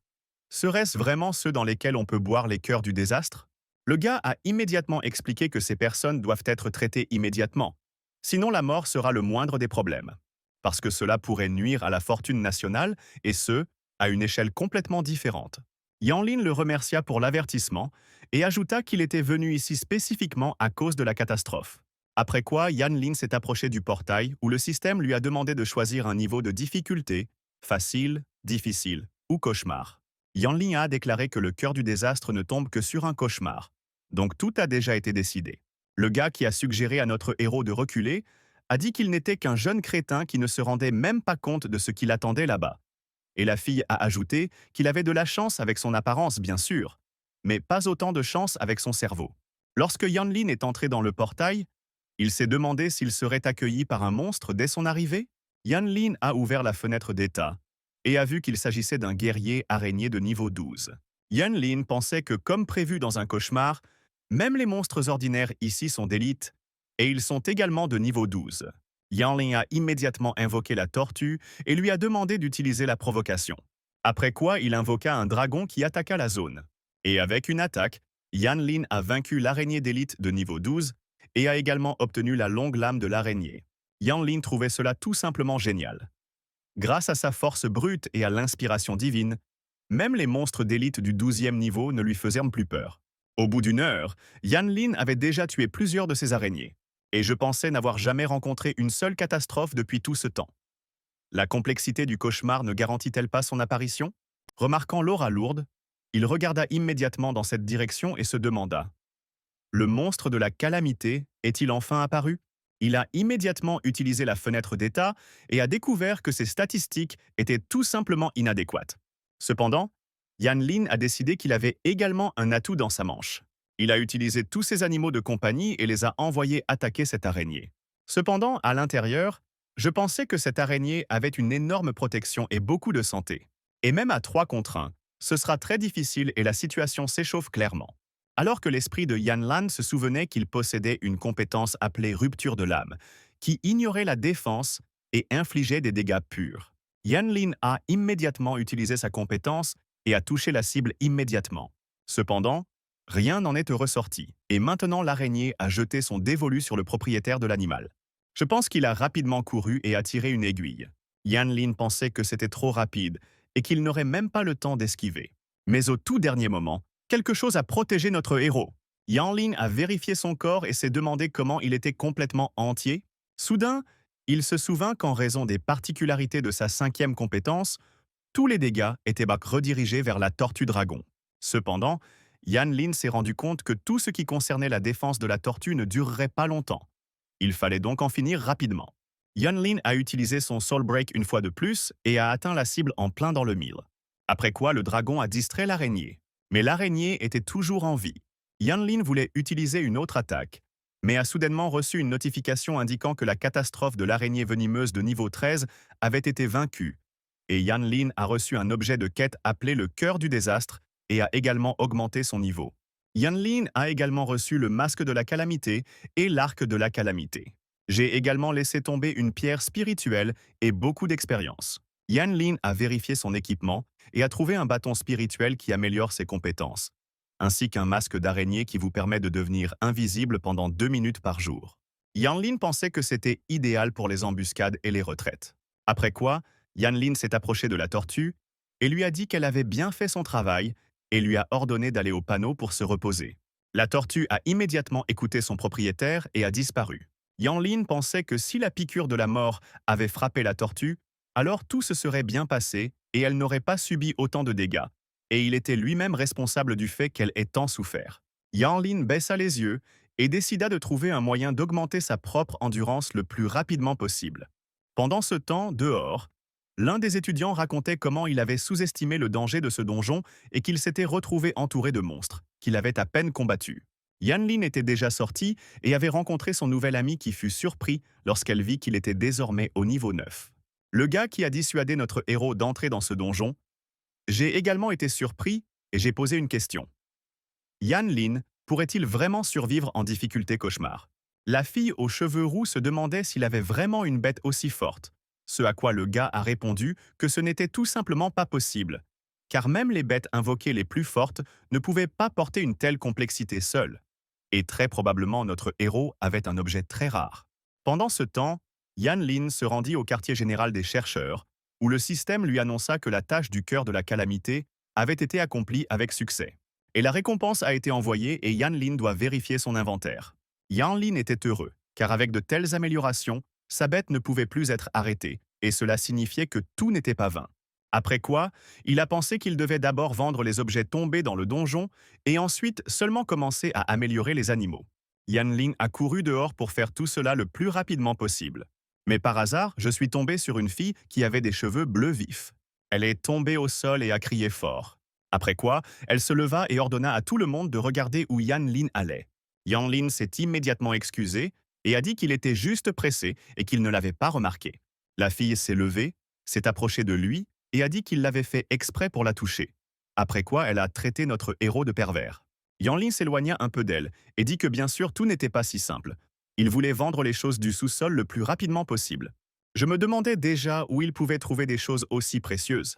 [SPEAKER 1] « Serait-ce vraiment ceux dans lesquels on peut boire les cœurs du désastre ?» Le gars a immédiatement expliqué que ces personnes doivent être traitées immédiatement, sinon la mort sera le moindre des problèmes, parce que cela pourrait nuire à la fortune nationale, et ce, à une échelle complètement différente. Yan Lin le remercia pour l'avertissement et ajouta qu'il était venu ici spécifiquement à cause de la catastrophe. Après quoi, Yan Lin s'est approché du portail où le système lui a demandé de choisir un niveau de difficulté, facile, difficile ou cauchemar. Yan Lin a déclaré que le cœur du désastre ne tombe que sur un cauchemar, donc tout a déjà été décidé. Le gars qui a suggéré à notre héros de reculer a dit qu'il n'était qu'un jeune crétin qui ne se rendait même pas compte de ce qu'il attendait là-bas. Et la fille a ajouté qu'il avait de la chance avec son apparence, bien sûr, mais pas autant de chance avec son cerveau. Lorsque Yan Lin est entré dans le portail, il s'est demandé s'il serait accueilli par un monstre dès son arrivée. Yan Lin a ouvert la fenêtre d'état et a vu qu'il s'agissait d'un guerrier araignée de niveau 12. Yan Lin pensait que, comme prévu dans un cauchemar, même les monstres ordinaires ici sont d'élite, et ils sont également de niveau 12. Yan Lin a immédiatement invoqué la tortue et lui a demandé d'utiliser la provocation. Après quoi, il invoqua un dragon qui attaqua la zone. Et avec une attaque, Yan Lin a vaincu l'araignée d'élite de niveau 12 et a également obtenu la longue lame de l'araignée. Yan Lin trouvait cela tout simplement génial. Grâce à sa force brute et à l'inspiration divine, même les monstres d'élite du 12e niveau ne lui faisaient plus peur. Au bout d'une heure, Yan Lin avait déjà tué plusieurs de ces araignées. Et je pensais n'avoir jamais rencontré une seule catastrophe depuis tout ce temps. La complexité du cauchemar ne garantit-elle pas son apparition? Remarquant l'aura lourde, il regarda immédiatement dans cette direction et se demanda « Le monstre de la calamité est-il enfin apparu ?» Il a immédiatement utilisé la fenêtre d'état et a découvert que ses statistiques étaient tout simplement inadéquates. Cependant, Yan Lin a décidé qu'il avait également un atout dans sa manche. Il a utilisé tous ses animaux de compagnie et les a envoyés attaquer cette araignée. Cependant, à l'intérieur, je pensais que cette araignée avait une énorme protection et beaucoup de santé. Et même à 3 contre 1, ce sera très difficile et la situation s'échauffe clairement. Alors que l'esprit de Yan Lan se souvenait qu'il possédait une compétence appelée rupture de l'âme, qui ignorait la défense et infligeait des dégâts purs. Yan Lin a immédiatement utilisé sa compétence et a touché la cible immédiatement. Cependant, rien n'en est ressorti, et maintenant l'araignée a jeté son dévolu sur le propriétaire de l'animal. Je pense qu'il a rapidement couru et a tiré une aiguille. Yan Lin pensait que c'était trop rapide et qu'il n'aurait même pas le temps d'esquiver. Mais au tout dernier moment, quelque chose a protégé notre héros. Yan Lin a vérifié son corps et s'est demandé comment il était complètement entier. Soudain, il se souvint qu'en raison des particularités de sa 5e compétence, tous les dégâts étaient redirigés vers la tortue dragon. Cependant, Yan Lin s'est rendu compte que tout ce qui concernait la défense de la tortue ne durerait pas longtemps. Il fallait donc en finir rapidement. Yan Lin a utilisé son Soul Break une fois de plus et a atteint la cible en plein dans le mille. Après quoi, le dragon a distrait l'araignée. Mais l'araignée était toujours en vie. Yan Lin voulait utiliser une autre attaque, mais a soudainement reçu une notification indiquant que la catastrophe de l'araignée venimeuse de niveau 13 avait été vaincue, et Yan Lin a reçu un objet de quête appelé le cœur du désastre et a également augmenté son niveau. Yan Lin a également reçu le masque de la calamité et l'arc de la calamité. J'ai également laissé tomber une pierre spirituelle et beaucoup d'expérience. Yan Lin a vérifié son équipement et a trouvé un bâton spirituel qui améliore ses compétences, ainsi qu'un masque d'araignée qui vous permet de devenir invisible pendant 2 minutes par jour. Yan Lin pensait que c'était idéal pour les embuscades et les retraites. Après quoi, Yan Lin s'est approché de la tortue et lui a dit qu'elle avait bien fait son travail et lui a ordonné d'aller au panneau pour se reposer. La tortue a immédiatement écouté son propriétaire et a disparu. Yan Lin pensait que si la piqûre de la mort avait frappé la tortue, alors tout se serait bien passé et elle n'aurait pas subi autant de dégâts, et il était lui-même responsable du fait qu'elle ait tant souffert. Yan Lin baissa les yeux et décida de trouver un moyen d'augmenter sa propre endurance le plus rapidement possible. Pendant ce temps, dehors, l'un des étudiants racontait comment il avait sous-estimé le danger de ce donjon et qu'il s'était retrouvé entouré de monstres, qu'il avait à peine combattus. Yan Lin était déjà sortie et avait rencontré son nouvel ami qui fut surpris lorsqu'elle vit qu'il était désormais au niveau 9. Le gars qui a dissuadé notre héros d'entrer dans ce donjon, j'ai également été surpris et j'ai posé une question. Yan Lin pourrait-il vraiment survivre en difficulté cauchemar? La fille aux cheveux roux se demandait s'il avait vraiment une bête aussi forte, ce à quoi le gars a répondu que ce n'était tout simplement pas possible, car même les bêtes invoquées les plus fortes ne pouvaient pas porter une telle complexité seules. Et très probablement notre héros avait un objet très rare. Pendant ce temps, Yan Lin se rendit au quartier général des chercheurs, où le système lui annonça que la tâche du cœur de la calamité avait été accomplie avec succès. Et la récompense a été envoyée et Yan Lin doit vérifier son inventaire. Yan Lin était heureux, car avec de telles améliorations, sa bête ne pouvait plus être arrêtée, et cela signifiait que tout n'était pas vain. Après quoi, il a pensé qu'il devait d'abord vendre les objets tombés dans le donjon et ensuite seulement commencer à améliorer les animaux. Yan Lin a couru dehors pour faire tout cela le plus rapidement possible. Mais par hasard, je suis tombé sur une fille qui avait des cheveux bleus vifs. Elle est tombée au sol et a crié fort. Après quoi, elle se leva et ordonna à tout le monde de regarder où Yan Lin allait. Yan Lin s'est immédiatement excusé et a dit qu'il était juste pressé et qu'il ne l'avait pas remarqué. La fille s'est levée, s'est approchée de lui et a dit qu'il l'avait fait exprès pour la toucher. Après quoi, elle a traité notre héros de pervers. Yan Lin s'éloigna un peu d'elle et dit que bien sûr tout n'était pas si simple. Il voulait vendre les choses du sous-sol le plus rapidement possible. Je me demandais déjà où il pouvait trouver des choses aussi précieuses.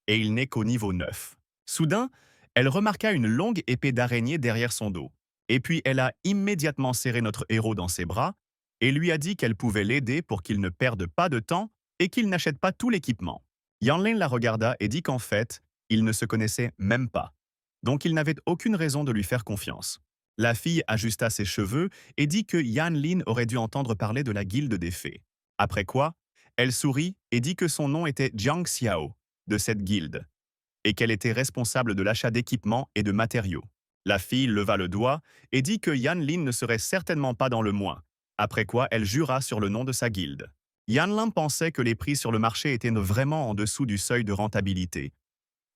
[SPEAKER 1] Et il n'est qu'au niveau 9. Soudain, elle remarqua une longue épée d'araignée derrière son dos. Et puis elle a immédiatement serré notre héros dans ses bras et lui a dit qu'elle pouvait l'aider pour qu'il ne perde pas de temps et qu'il n'achète pas tout l'équipement. Yan Lin la regarda et dit qu'en fait, ils ne se connaissaient même pas. Donc il n'avait aucune raison de lui faire confiance. La fille ajusta ses cheveux et dit que Yan Lin aurait dû entendre parler de la guilde des fées. Après quoi, elle sourit et dit que son nom était Jiang Xiao, de cette guilde, et qu'elle était responsable de l'achat d'équipements et de matériaux. La fille leva le doigt et dit que Yan Lin ne serait certainement pas dans le moins, après quoi elle jura sur le nom de sa guilde. Yan Lin pensait que les prix sur le marché étaient vraiment en dessous du seuil de rentabilité,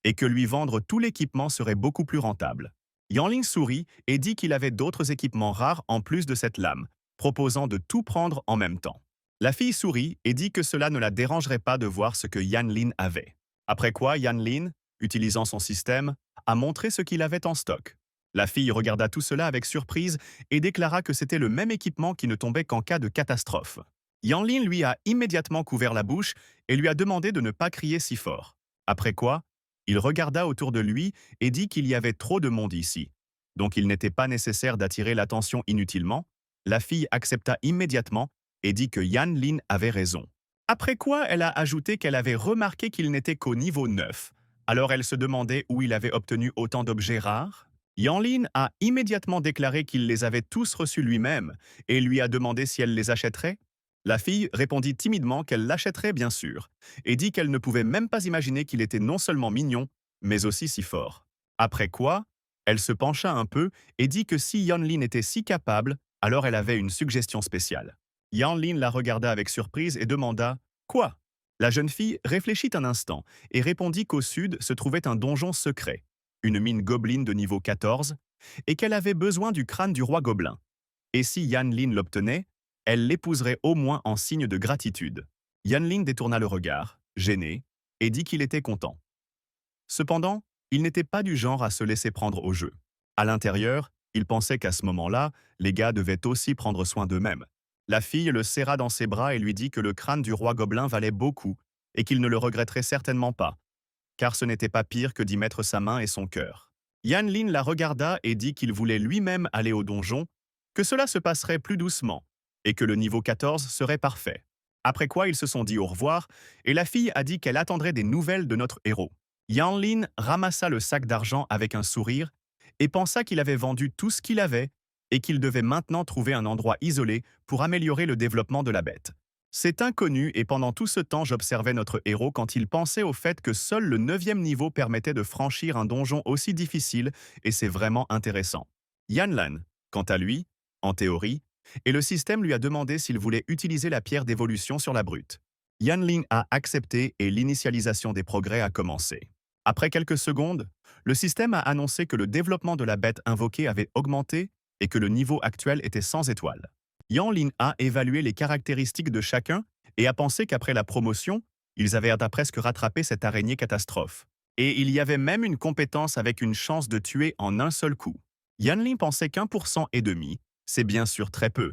[SPEAKER 1] et que lui vendre tout l'équipement serait beaucoup plus rentable. Yan Lin sourit et dit qu'il avait d'autres équipements rares en plus de cette lame, proposant de tout prendre en même temps. La fille sourit et dit que cela ne la dérangerait pas de voir ce que Yan Lin avait. Après quoi, Yan Lin, utilisant son système, a montré ce qu'il avait en stock. La fille regarda tout cela avec surprise et déclara que c'était le même équipement qui ne tombait qu'en cas de catastrophe. Yan Lin lui a immédiatement couvert la bouche et lui a demandé de ne pas crier si fort. Après quoi, il regarda autour de lui et dit qu'il y avait trop de monde ici, donc il n'était pas nécessaire d'attirer l'attention inutilement. La fille accepta immédiatement et dit que Yan Lin avait raison. Après quoi, elle a ajouté qu'elle avait remarqué qu'il n'était qu'au niveau 9. Alors elle se demandait où il avait obtenu autant d'objets rares. Yan Lin a immédiatement déclaré qu'il les avait tous reçus lui-même et lui a demandé si elle les achèterait. La fille répondit timidement qu'elle l'achèterait bien sûr, et dit qu'elle ne pouvait même pas imaginer qu'il était non seulement mignon, mais aussi si fort. Après quoi, elle se pencha un peu et dit que si Yan Lin était si capable, alors elle avait une suggestion spéciale. Yan Lin la regarda avec surprise et demanda « Quoi ?» La jeune fille réfléchit un instant et répondit qu'au sud se trouvait un donjon secret, une mine gobelin de niveau 14, et qu'elle avait besoin du crâne du roi gobelin. Et si Yan Lin l'obtenait, elle l'épouserait au moins en signe de gratitude. Yan Lin détourna le regard, gêné, et dit qu'il était content. Cependant, il n'était pas du genre à se laisser prendre au jeu. À l'intérieur, il pensait qu'à ce moment-là, les gars devaient aussi prendre soin d'eux-mêmes. La fille le serra dans ses bras et lui dit que le crâne du roi gobelin valait beaucoup et qu'il ne le regretterait certainement pas, car ce n'était pas pire que d'y mettre sa main et son cœur. Yan Lin la regarda et dit qu'il voulait lui-même aller au donjon, que cela se passerait plus doucement et que le niveau 14 serait parfait. Après quoi, ils se sont dit au revoir et la fille a dit qu'elle attendrait des nouvelles de notre héros. Yan Lin ramassa le sac d'argent avec un sourire et pensa qu'il avait vendu tout ce qu'il avait et qu'il devait maintenant trouver un endroit isolé pour améliorer le développement de la bête. C'est inconnu et pendant tout ce temps j'observais notre héros quand il pensait au fait que seul le 9e niveau permettait de franchir un donjon aussi difficile et c'est vraiment intéressant. Yan Lan, quant à lui, en théorie, et le système lui a demandé s'il voulait utiliser la pierre d'évolution sur la brute. Yan Ling a accepté et l'initialisation des progrès a commencé. Après quelques secondes, le système a annoncé que le développement de la bête invoquée avait augmenté et que le niveau actuel était sans étoiles. Yan Lin a évalué les caractéristiques de chacun et a pensé qu'après la promotion, ils avaient à presque rattrapé cette araignée catastrophe. Et il y avait même une compétence avec une chance de tuer en un seul coup. Yan Lin pensait qu'1,5%, c'est bien sûr très peu.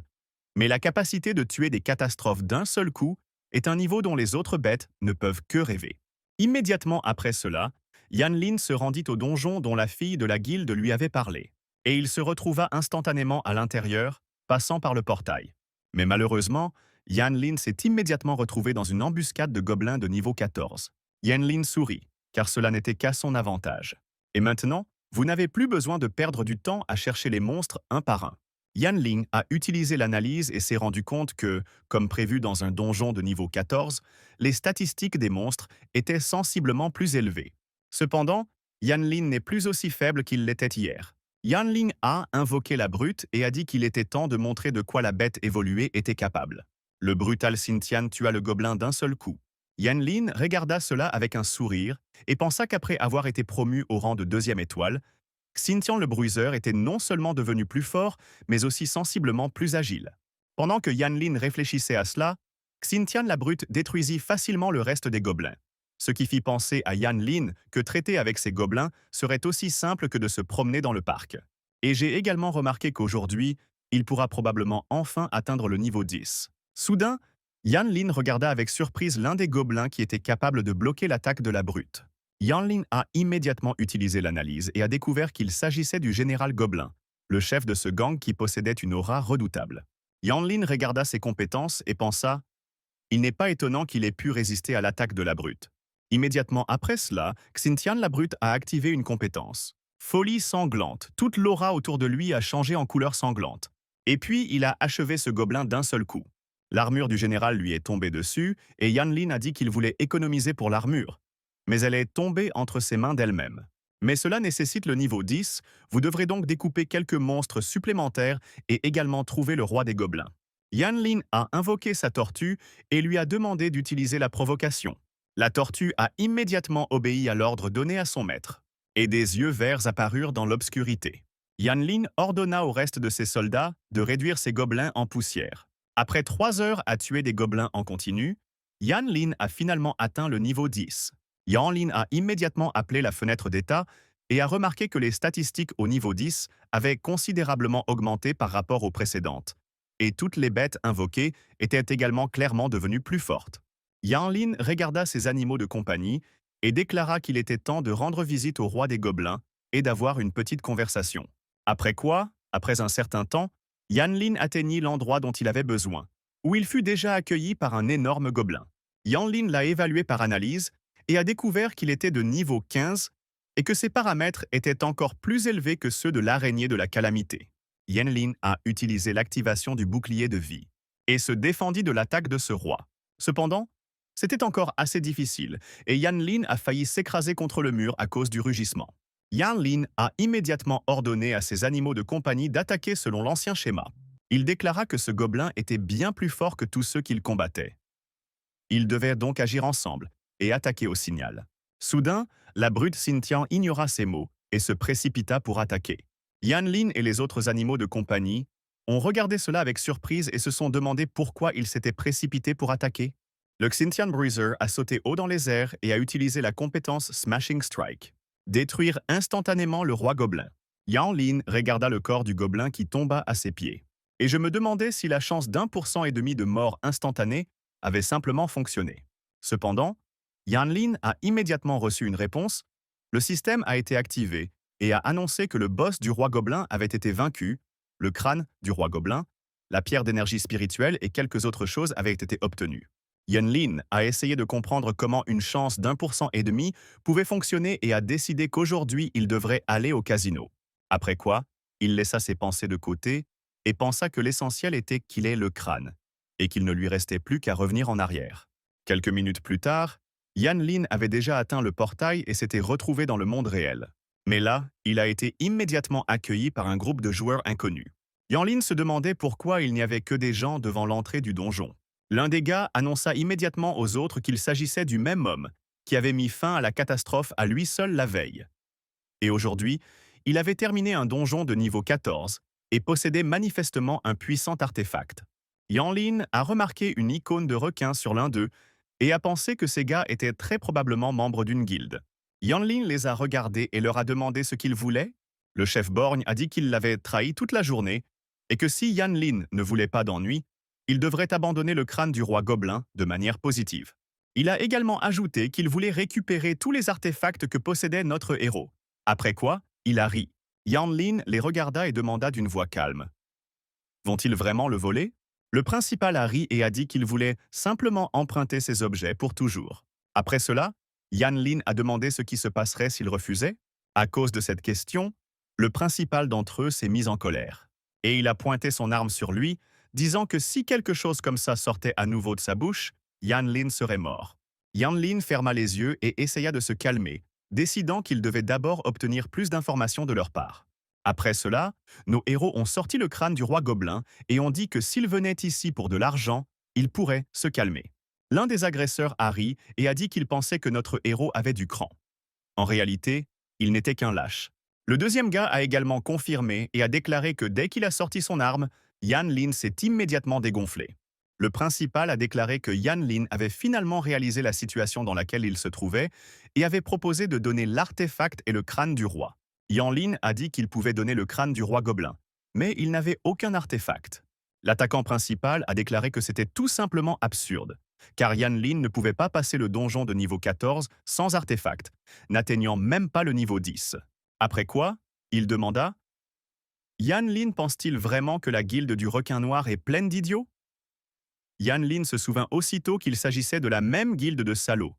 [SPEAKER 1] Mais la capacité de tuer des catastrophes d'un seul coup est un niveau dont les autres bêtes ne peuvent que rêver. Immédiatement après cela, Yan Lin se rendit au donjon dont la fille de la guilde lui avait parlé. Et il se retrouva instantanément à l'intérieur, passant par le portail. Mais malheureusement, Yan Lin s'est immédiatement retrouvé dans une embuscade de gobelins de niveau 14. Yan Lin sourit, car cela n'était qu'à son avantage. Et maintenant, vous n'avez plus besoin de perdre du temps à chercher les monstres un par un. Yan Ling a utilisé l'analyse et s'est rendu compte que, comme prévu dans un donjon de niveau 14, les statistiques des monstres étaient sensiblement plus élevées. Cependant, Yan Lin n'est plus aussi faible qu'il l'était hier. Yan Ling a invoqué la brute et a dit qu'il était temps de montrer de quoi la bête évoluée était capable. Le brutal Xintian tua le gobelin d'un seul coup. Yan Lin regarda cela avec un sourire et pensa qu'après avoir été promu au rang de 2e étoile, Xintian le bruiseur était non seulement devenu plus fort, mais aussi sensiblement plus agile. Pendant que Yan Lin réfléchissait à cela, Xintian la brute détruisit facilement le reste des gobelins. Ce qui fit penser à Yan Lin que traiter avec ces gobelins serait aussi simple que de se promener dans le parc. Et j'ai également remarqué qu'aujourd'hui, il pourra probablement enfin atteindre le niveau 10. Soudain, Yan Lin regarda avec surprise l'un des gobelins qui était capable de bloquer l'attaque de la brute. Yan Lin a immédiatement utilisé l'analyse et a découvert qu'il s'agissait du général Gobelin, le chef de ce gang qui possédait une aura redoutable. Yan Lin regarda ses compétences et pensa « Il n'est pas étonnant qu'il ait pu résister à l'attaque de la brute. » Immédiatement après cela, Xintian la brute a activé une compétence. Folie sanglante, toute l'aura autour de lui a changé en couleur sanglante. Et puis, il a achevé ce gobelin d'un seul coup. L'armure du général lui est tombée dessus et Yan Lin a dit qu'il voulait économiser pour l'armure. Mais elle est tombée entre ses mains d'elle-même. Mais cela nécessite le niveau 10, vous devrez donc découper quelques monstres supplémentaires et également trouver le roi des gobelins. Yan Lin a invoqué sa tortue et lui a demandé d'utiliser la provocation. La tortue a immédiatement obéi à l'ordre donné à son maître. Et des yeux verts apparurent dans l'obscurité. Yan Lin ordonna au reste de ses soldats de réduire ses gobelins en poussière. Après 3 heures à tuer des gobelins en continu, Yan Lin a finalement atteint le niveau 10. Yan Lin a immédiatement appelé la fenêtre d'état et a remarqué que les statistiques au niveau 10 avaient considérablement augmenté par rapport aux précédentes. Et toutes les bêtes invoquées étaient également clairement devenues plus fortes. Yan Lin regarda ses animaux de compagnie et déclara qu'il était temps de rendre visite au roi des gobelins et d'avoir une petite conversation. Après quoi, après un certain temps, Yan Lin atteignit l'endroit dont il avait besoin, où il fut déjà accueilli par un énorme gobelin. Yan Lin l'a évalué par analyse et a découvert qu'il était de niveau 15 et que ses paramètres étaient encore plus élevés que ceux de l'araignée de la calamité. Yan Lin a utilisé l'activation du bouclier de vie et se défendit de l'attaque de ce roi. Cependant, c'était encore assez difficile et Yan Lin a failli s'écraser contre le mur à cause du rugissement. Yan Lin a immédiatement ordonné à ses animaux de compagnie d'attaquer selon l'ancien schéma. Il déclara que ce gobelin était bien plus fort que tous ceux qu'il combattait. Ils devaient donc agir ensemble et attaquer au signal. Soudain, la brute Xintian ignora ces mots et se précipita pour attaquer. Yan Lin et les autres animaux de compagnie ont regardé cela avec surprise et se sont demandé pourquoi ils s'étaient précipités pour attaquer. Le Xintian Bruiser a sauté haut dans les airs et a utilisé la compétence Smashing Strike. Détruire instantanément le roi gobelin. Yan Lin regarda le corps du gobelin qui tomba à ses pieds. Et je me demandais si la chance d'1,5% de mort instantanée avait simplement fonctionné. Cependant, Yan Lin a immédiatement reçu une réponse. Le système a été activé et a annoncé que le boss du roi gobelin avait été vaincu, le crâne du roi gobelin, la pierre d'énergie spirituelle et quelques autres choses avaient été obtenues. Yan Lin a essayé de comprendre comment une chance d'1,5% pouvait fonctionner et a décidé qu'aujourd'hui il devrait aller au casino. Après quoi, il laissa ses pensées de côté et pensa que l'essentiel était qu'il ait le crâne et qu'il ne lui restait plus qu'à revenir en arrière. Quelques minutes plus tard, Yan Lin avait déjà atteint le portail et s'était retrouvé dans le monde réel. Mais là, il a été immédiatement accueilli par un groupe de joueurs inconnus. Yan Lin se demandait pourquoi il n'y avait que des gens devant l'entrée du donjon. L'un des gars annonça immédiatement aux autres qu'il s'agissait du même homme qui avait mis fin à la catastrophe à lui seul la veille. Et aujourd'hui, il avait terminé un donjon de niveau 14 et possédait manifestement un puissant artefact. Yan Lin a remarqué une icône de requin sur l'un d'eux et a pensé que ces gars étaient très probablement membres d'une guilde. Yan Lin les a regardés et leur a demandé ce qu'ils voulaient. Le chef borgne a dit qu'il l'avait trahi toute la journée et que si Yan Lin ne voulait pas d'ennui, il devrait abandonner le crâne du roi gobelin de manière positive. Il a également ajouté qu'il voulait récupérer tous les artefacts que possédait notre héros. Après quoi, il a ri. Yan Lin les regarda et demanda d'une voix calme. Vont-ils vraiment le voler? Le principal a ri et a dit qu'il voulait simplement emprunter ces objets pour toujours. Après cela, Yan Lin a demandé ce qui se passerait s'il refusait. À cause de cette question, le principal d'entre eux s'est mis en colère. Et il a pointé son arme sur lui, disant que si quelque chose comme ça sortait à nouveau de sa bouche, Yan Lin serait mort. Yan Lin ferma les yeux et essaya de se calmer, décidant qu'il devait d'abord obtenir plus d'informations de leur part. Après cela, nos héros ont sorti le crâne du roi gobelin et ont dit que s'ils venaient ici pour de l'argent, ils pourraient se calmer. L'un des agresseurs a ri et a dit qu'il pensait que notre héros avait du cran. En réalité, il n'était qu'un lâche. Le deuxième gars a également confirmé et a déclaré que dès qu'il a sorti son arme, Yan Lin s'est immédiatement dégonflé. Le principal a déclaré que Yan Lin avait finalement réalisé la situation dans laquelle il se trouvait et avait proposé de donner l'artefact et le crâne du roi. Yan Lin a dit qu'il pouvait donner le crâne du roi gobelin, mais il n'avait aucun artefact. L'attaquant principal a déclaré que c'était tout simplement absurde, car Yan Lin ne pouvait pas passer le donjon de niveau 14 sans artefact, n'atteignant même pas le niveau 10. Après quoi, il demanda « Yan Lin pense-t-il vraiment que la guilde du requin noir est pleine d'idiots ?» Yan Lin se souvint aussitôt qu'il s'agissait de la même guilde de salauds,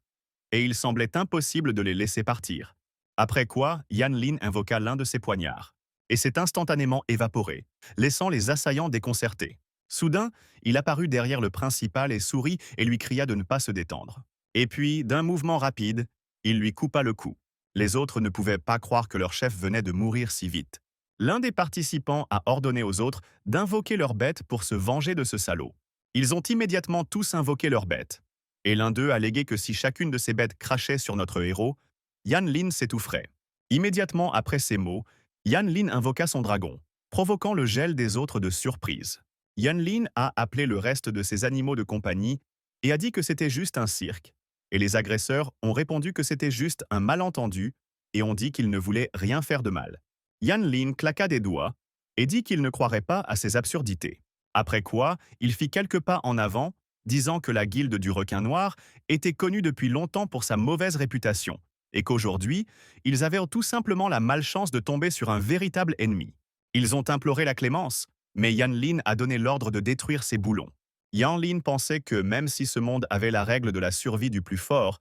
[SPEAKER 1] et il semblait impossible de les laisser partir. Après quoi, Yan Lin invoqua l'un de ses poignards, et s'est instantanément évaporé, laissant les assaillants déconcertés. Soudain, il apparut derrière le principal et sourit et lui cria de ne pas se détendre. Et puis, d'un mouvement rapide, il lui coupa le cou. Les autres ne pouvaient pas croire que leur chef venait de mourir si vite. L'un des participants a ordonné aux autres d'invoquer leur bête pour se venger de ce salaud. Ils ont immédiatement tous invoqué leur bête. Et l'un d'eux a légué que si chacune de ces bêtes crachait sur notre héros, Yan Lin s'étoufferait. Immédiatement après ces mots, Yan Lin invoqua son dragon, provoquant le gel des autres de surprise. Yan Lin a appelé le reste de ses animaux de compagnie et a dit que c'était juste un cirque. Et les agresseurs ont répondu que c'était juste un malentendu et ont dit qu'ils ne voulaient rien faire de mal. Yan Lin claqua des doigts et dit qu'il ne croirait pas à ces absurdités. Après quoi, il fit quelques pas en avant, disant que la guilde du requin noir était connue depuis longtemps pour sa mauvaise réputation, et qu'aujourd'hui, ils avaient tout simplement la malchance de tomber sur un véritable ennemi. Ils ont imploré la clémence, mais Yan Lin a donné l'ordre de détruire ces boulons. Yan Lin pensait que même si ce monde avait la règle de la survie du plus fort,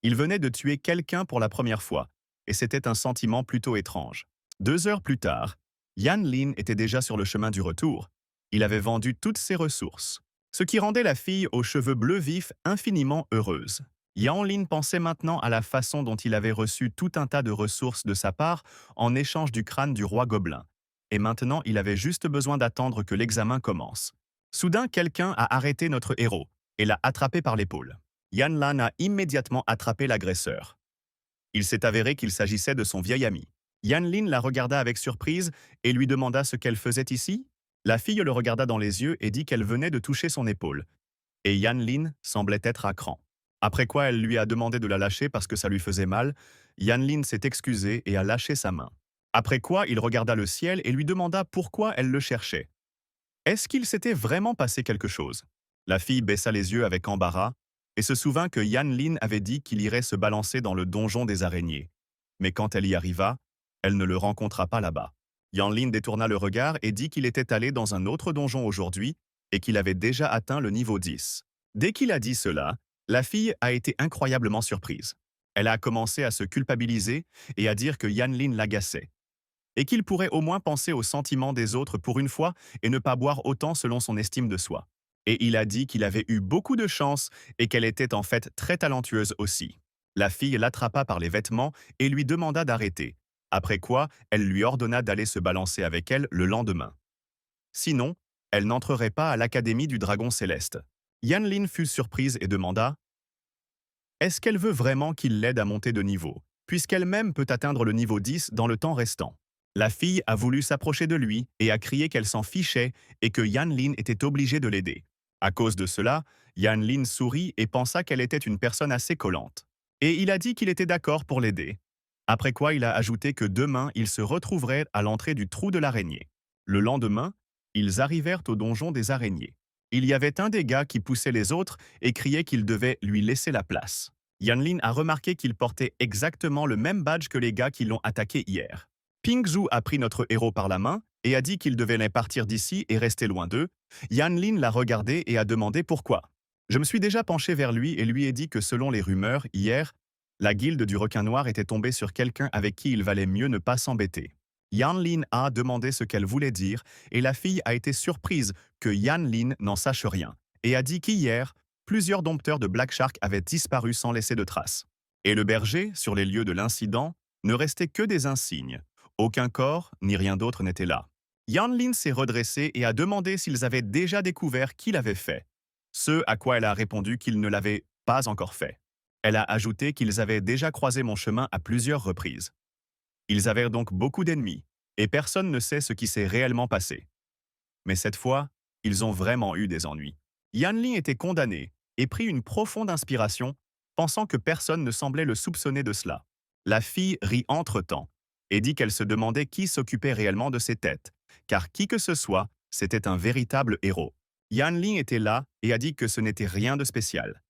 [SPEAKER 1] il venait de tuer quelqu'un pour la première fois, et c'était un sentiment plutôt étrange. 2 heures plus tard, Yan Lin était déjà sur le chemin du retour. Il avait vendu toutes ses ressources, ce qui rendait la fille aux cheveux bleus vifs infiniment heureuse. Yan Lin pensait maintenant à la façon dont il avait reçu tout un tas de ressources de sa part en échange du crâne du roi gobelin. Et maintenant, il avait juste besoin d'attendre que l'examen commence. Soudain, quelqu'un a arrêté notre héros et l'a attrapé par l'épaule. Yan Lan a immédiatement attrapé l'agresseur. Il s'est avéré qu'il s'agissait de son vieil ami. Yan Lin la regarda avec surprise et lui demanda ce qu'elle faisait ici. La fille le regarda dans les yeux et dit qu'elle venait de toucher son épaule. Et Yan Lin semblait être à cran. Après quoi, elle lui a demandé de la lâcher parce que ça lui faisait mal. Yan Lin s'est excusé et a lâché sa main. Après quoi, il regarda le ciel et lui demanda pourquoi elle le cherchait. Est-ce qu'il s'était vraiment passé quelque chose? La fille baissa les yeux avec embarras et se souvint que Yan Lin avait dit qu'il irait se balancer dans le donjon des araignées. Mais quand elle y arriva, elle ne le rencontra pas là-bas. Yan Lin détourna le regard et dit qu'il était allé dans un autre donjon aujourd'hui et qu'il avait déjà atteint le niveau 10. Dès qu'il a dit cela, la fille a été incroyablement surprise. Elle a commencé à se culpabiliser et à dire que Yan Lin l'agaçait et qu'il pourrait au moins penser aux sentiments des autres pour une fois et ne pas boire autant selon son estime de soi. Et il a dit qu'il avait eu beaucoup de chance et qu'elle était en fait très talentueuse aussi. La fille l'attrapa par les vêtements et lui demanda d'arrêter, après quoi elle lui ordonna d'aller se balancer avec elle le lendemain. Sinon, elle n'entrerait pas à l'Académie du Dragon Céleste. Yan Lin fut surprise et demanda « Est-ce qu'elle veut vraiment qu'il l'aide à monter de niveau, puisqu'elle-même peut atteindre le niveau 10 dans le temps restant ?» La fille a voulu s'approcher de lui et a crié qu'elle s'en fichait et que Yan Lin était obligé de l'aider. À cause de cela, Yan Lin sourit et pensa qu'elle était une personne assez collante. Et il a dit qu'il était d'accord pour l'aider. Après quoi, il a ajouté que demain, ils se retrouveraient à l'entrée du trou de l'araignée. Le lendemain, ils arrivèrent au donjon des araignées. Il y avait un des gars qui poussait les autres et criait qu'il devait lui laisser la place. Yan Lin a remarqué qu'il portait exactement le même badge que les gars qui l'ont attaqué hier. Ping Zhu a pris notre héros par la main et a dit qu'il devait les partir d'ici et rester loin d'eux. Yan Lin l'a regardé et a demandé pourquoi. Je me suis déjà penché vers lui et lui ai dit que selon les rumeurs, hier, la guilde du requin noir était tombée sur quelqu'un avec qui il valait mieux ne pas s'embêter. Yan Lin a demandé ce qu'elle voulait dire et la fille a été surprise que Yan Lin n'en sache rien et a dit qu'hier, plusieurs dompteurs de Black Shark avaient disparu sans laisser de traces. Et le berger, sur les lieux de l'incident, ne restait que des insignes. Aucun corps, ni rien d'autre n'était là. Yan Lin s'est redressée et a demandé s'ils avaient déjà découvert qui l'avait fait. Ce à quoi elle a répondu qu'ils ne l'avaient pas encore fait. Elle a ajouté qu'ils avaient déjà croisé mon chemin à plusieurs reprises. Ils avaient donc beaucoup d'ennemis, et personne ne sait ce qui s'est réellement passé. Mais cette fois, ils ont vraiment eu des ennuis. Yan Lin était condamné et prit une profonde inspiration, pensant que personne ne semblait le soupçonner de cela. La fille rit entre-temps et dit qu'elle se demandait qui s'occupait réellement de ses têtes, car qui que ce soit, c'était un véritable héros. Yan Lin était là et a dit que ce n'était rien de spécial.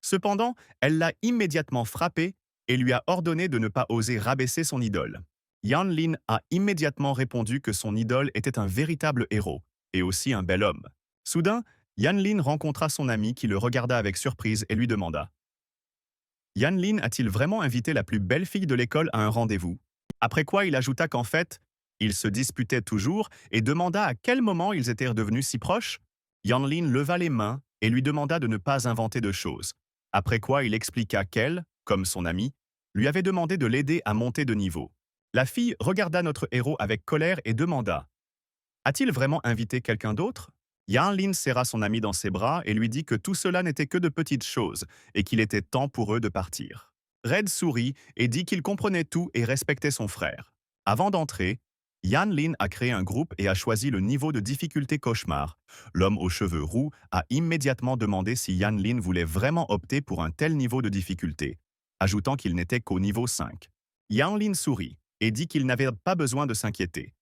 [SPEAKER 1] Cependant, elle l'a immédiatement frappé et lui a ordonné de ne pas oser rabaisser son idole. Yan Lin a immédiatement répondu que son idole était un véritable héros et aussi un bel homme. Soudain, Yan Lin rencontra son ami qui le regarda avec surprise et lui demanda « Yan Lin a-t-il vraiment invité la plus belle fille de l'école à un rendez-vous ?» Après quoi, il ajouta qu'en fait, ils se disputaient toujours et demanda à quel moment ils étaient devenus si proches. Yan Lin leva les mains et lui demanda de ne pas inventer de choses. Après quoi, il expliqua qu'elle, comme son amie, lui avait demandé de l'aider à monter de niveau. La fille regarda notre héros avec colère et demanda « A-t-il vraiment invité quelqu'un d'autre ?» Yan Lin serra son ami dans ses bras et lui dit que tout cela n'était que de petites choses et qu'il était temps pour eux de partir. Red sourit et dit qu'il comprenait tout et respectait son frère. Avant d'entrer, Yan Lin a créé un groupe et a choisi le niveau de difficulté cauchemar. L'homme aux cheveux roux a immédiatement demandé si Yan Lin voulait vraiment opter pour un tel niveau de difficulté, ajoutant qu'il n'était qu'au niveau 5. Yan Lin sourit et dit qu'il n'avait pas besoin de s'inquiéter,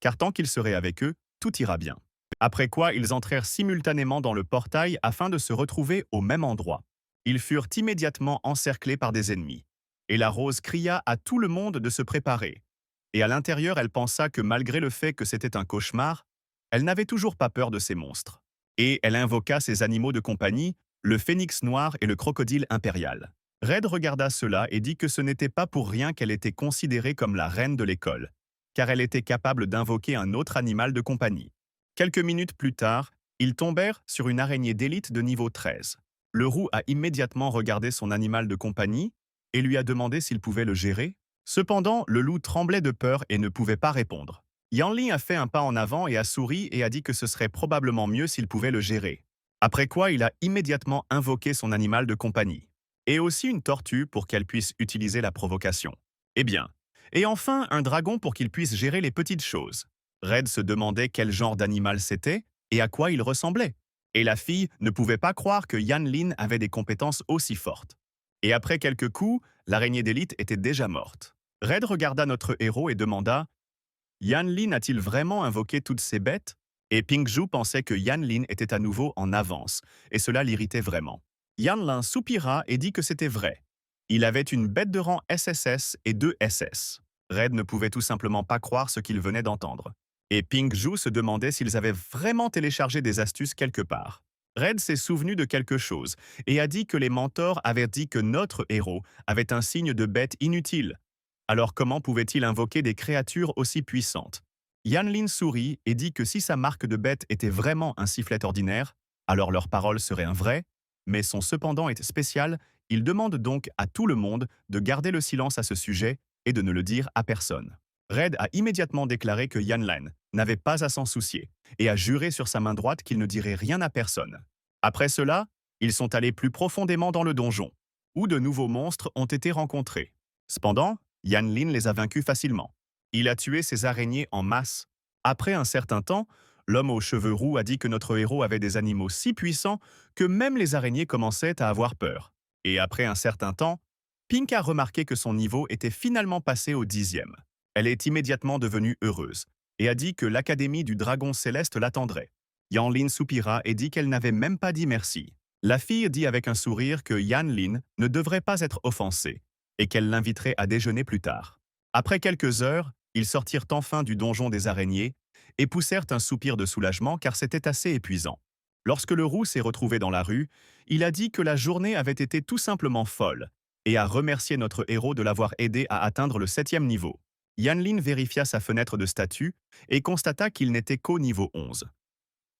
[SPEAKER 1] car tant qu'il serait avec eux, tout ira bien. Après quoi, ils entrèrent simultanément dans le portail afin de se retrouver au même endroit. Ils furent immédiatement encerclés par des ennemis. Et la rose cria à tout le monde de se préparer. Et à l'intérieur, elle pensa que malgré le fait que c'était un cauchemar, elle n'avait toujours pas peur de ces monstres. Et elle invoqua ses animaux de compagnie, le phénix noir et le crocodile impérial. Red regarda cela et dit que ce n'était pas pour rien qu'elle était considérée comme la reine de l'école, car elle était capable d'invoquer un autre animal de compagnie. Quelques minutes plus tard, ils tombèrent sur une araignée d'élite de niveau 13. Le roux a immédiatement regardé son animal de compagnie et lui a demandé s'il pouvait le gérer. Cependant, le loup tremblait de peur et ne pouvait pas répondre. Yan Lin a fait un pas en avant et a souri et a dit que ce serait probablement mieux s'il pouvait le gérer. Après quoi, il a immédiatement invoqué son animal de compagnie. Et aussi une tortue pour qu'elle puisse utiliser la provocation. Eh bien. Et enfin, un dragon pour qu'il puisse gérer les petites choses. Red se demandait quel genre d'animal c'était et à quoi il ressemblait. Et la fille ne pouvait pas croire que Yan Lin avait des compétences aussi fortes. Et après quelques coups, l'araignée d'élite était déjà morte. Red regarda notre héros et demanda Yan Lin a-t-il vraiment invoqué toutes ces bêtes? Et Pingju pensait que Yan Lin était à nouveau en avance, et cela l'irritait vraiment. Yan Lin soupira et dit que c'était vrai. Il avait une bête de rang SSS et 2 SS. Red ne pouvait tout simplement pas croire ce qu'il venait d'entendre. Et Pingju se demandait s'ils avaient vraiment téléchargé des astuces quelque part. Red s'est souvenu de quelque chose et a dit que les mentors avaient dit que notre héros avait un signe de bête inutile. Alors comment pouvait-il invoquer des créatures aussi puissantes? Yan Lin sourit et dit que si sa marque de bête était vraiment un sifflet ordinaire, alors leur parole serait un vrai, mais son cependant est spécial, il demande donc à tout le monde de garder le silence à ce sujet et de ne le dire à personne. Red a immédiatement déclaré que Yan Lan n'avait pas à s'en soucier et a juré sur sa main droite qu'il ne dirait rien à personne. Après cela, ils sont allés plus profondément dans le donjon, où de nouveaux monstres ont été rencontrés. Cependant, Yan Lin les a vaincus facilement. Il a tué ces araignées en masse. Après un certain temps, l'homme aux cheveux roux a dit que notre héros avait des animaux si puissants que même les araignées commençaient à avoir peur. Et après un certain temps, Pink a remarqué que son niveau était finalement passé au 10e. Elle est immédiatement devenue heureuse et a dit que l'Académie du Dragon Céleste l'attendrait. Yan Lin soupira et dit qu'elle n'avait même pas dit merci. La fille dit avec un sourire que Yan Lin ne devrait pas être offensée et qu'elle l'inviterait à déjeuner plus tard. Après quelques heures, ils sortirent enfin du donjon des araignées et poussèrent un soupir de soulagement car c'était assez épuisant. Lorsque le roux s'est retrouvé dans la rue, il a dit que la journée avait été tout simplement folle et a remercié notre héros de l'avoir aidé à atteindre le 7e niveau. Yan Lin vérifia sa fenêtre de statut et constata qu'il n'était qu'au niveau 11.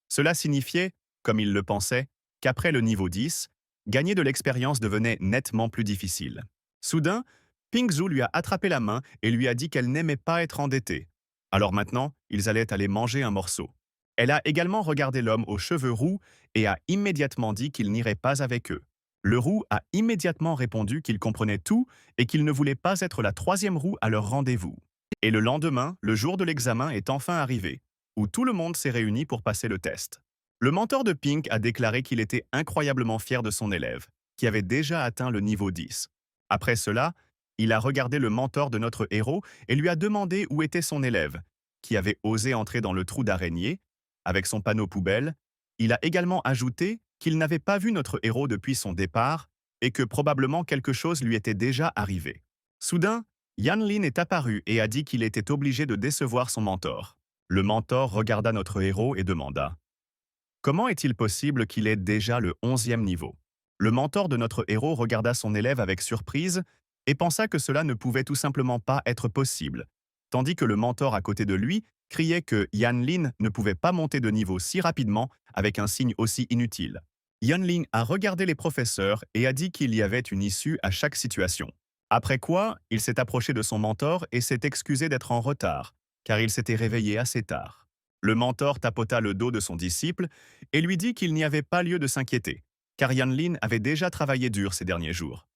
[SPEAKER 1] Cela signifiait, comme il le pensait, qu'après le niveau 10, gagner de l'expérience devenait nettement plus difficile. Soudain, Pingzhu lui a attrapé la main et lui a dit qu'elle n'aimait pas être endettée. Alors maintenant, ils allaient aller manger un morceau. Elle a également regardé l'homme aux cheveux roux et a immédiatement dit qu'il n'irait pas avec eux. Le roux a immédiatement répondu qu'il comprenait tout et qu'il ne voulait pas être la troisième roue à leur rendez-vous. Et le lendemain, le jour de l'examen est enfin arrivé, où tout le monde s'est réuni pour passer le test. Le mentor de Pink a déclaré qu'il était incroyablement fier de son élève, qui avait déjà atteint le niveau 10. Après cela, il a regardé le mentor de notre héros et lui a demandé où était son élève, qui avait osé entrer dans le trou d'araignée, avec son panneau poubelle. Il a également ajouté qu'il n'avait pas vu notre héros depuis son départ et que probablement quelque chose lui était déjà arrivé. Soudain, Yan Lin est apparu et a dit qu'il était obligé de décevoir son mentor. Le mentor regarda notre héros et demanda « Comment est-il possible qu'il ait déjà le 11e niveau ?» Le mentor de notre héros regarda son élève avec surprise et pensa que cela ne pouvait tout simplement pas être possible, tandis que le mentor à côté de lui criait que Yan Lin ne pouvait pas monter de niveau si rapidement avec un signe aussi inutile. Yan Lin a regardé les professeurs et a dit qu'il y avait une issue à chaque situation. Après quoi, il s'est approché de son mentor et s'est excusé d'être en retard, car il s'était réveillé assez tard. Le mentor tapota le dos de son disciple et lui dit qu'il n'y avait pas lieu de s'inquiéter, car Yan Lin avait déjà travaillé dur ces derniers jours.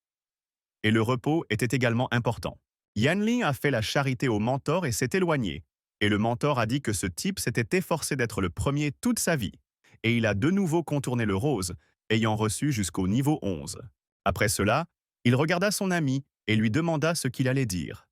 [SPEAKER 1] Et le repos était également important. Yan Lin a fait la charité au mentor et s'est éloigné, et le mentor a dit que ce type s'était efforcé d'être le premier toute sa vie, et il a de nouveau contourné le rose, ayant reçu jusqu'au niveau 11. Après cela, il regarda son ami et lui demanda ce qu'il allait dire.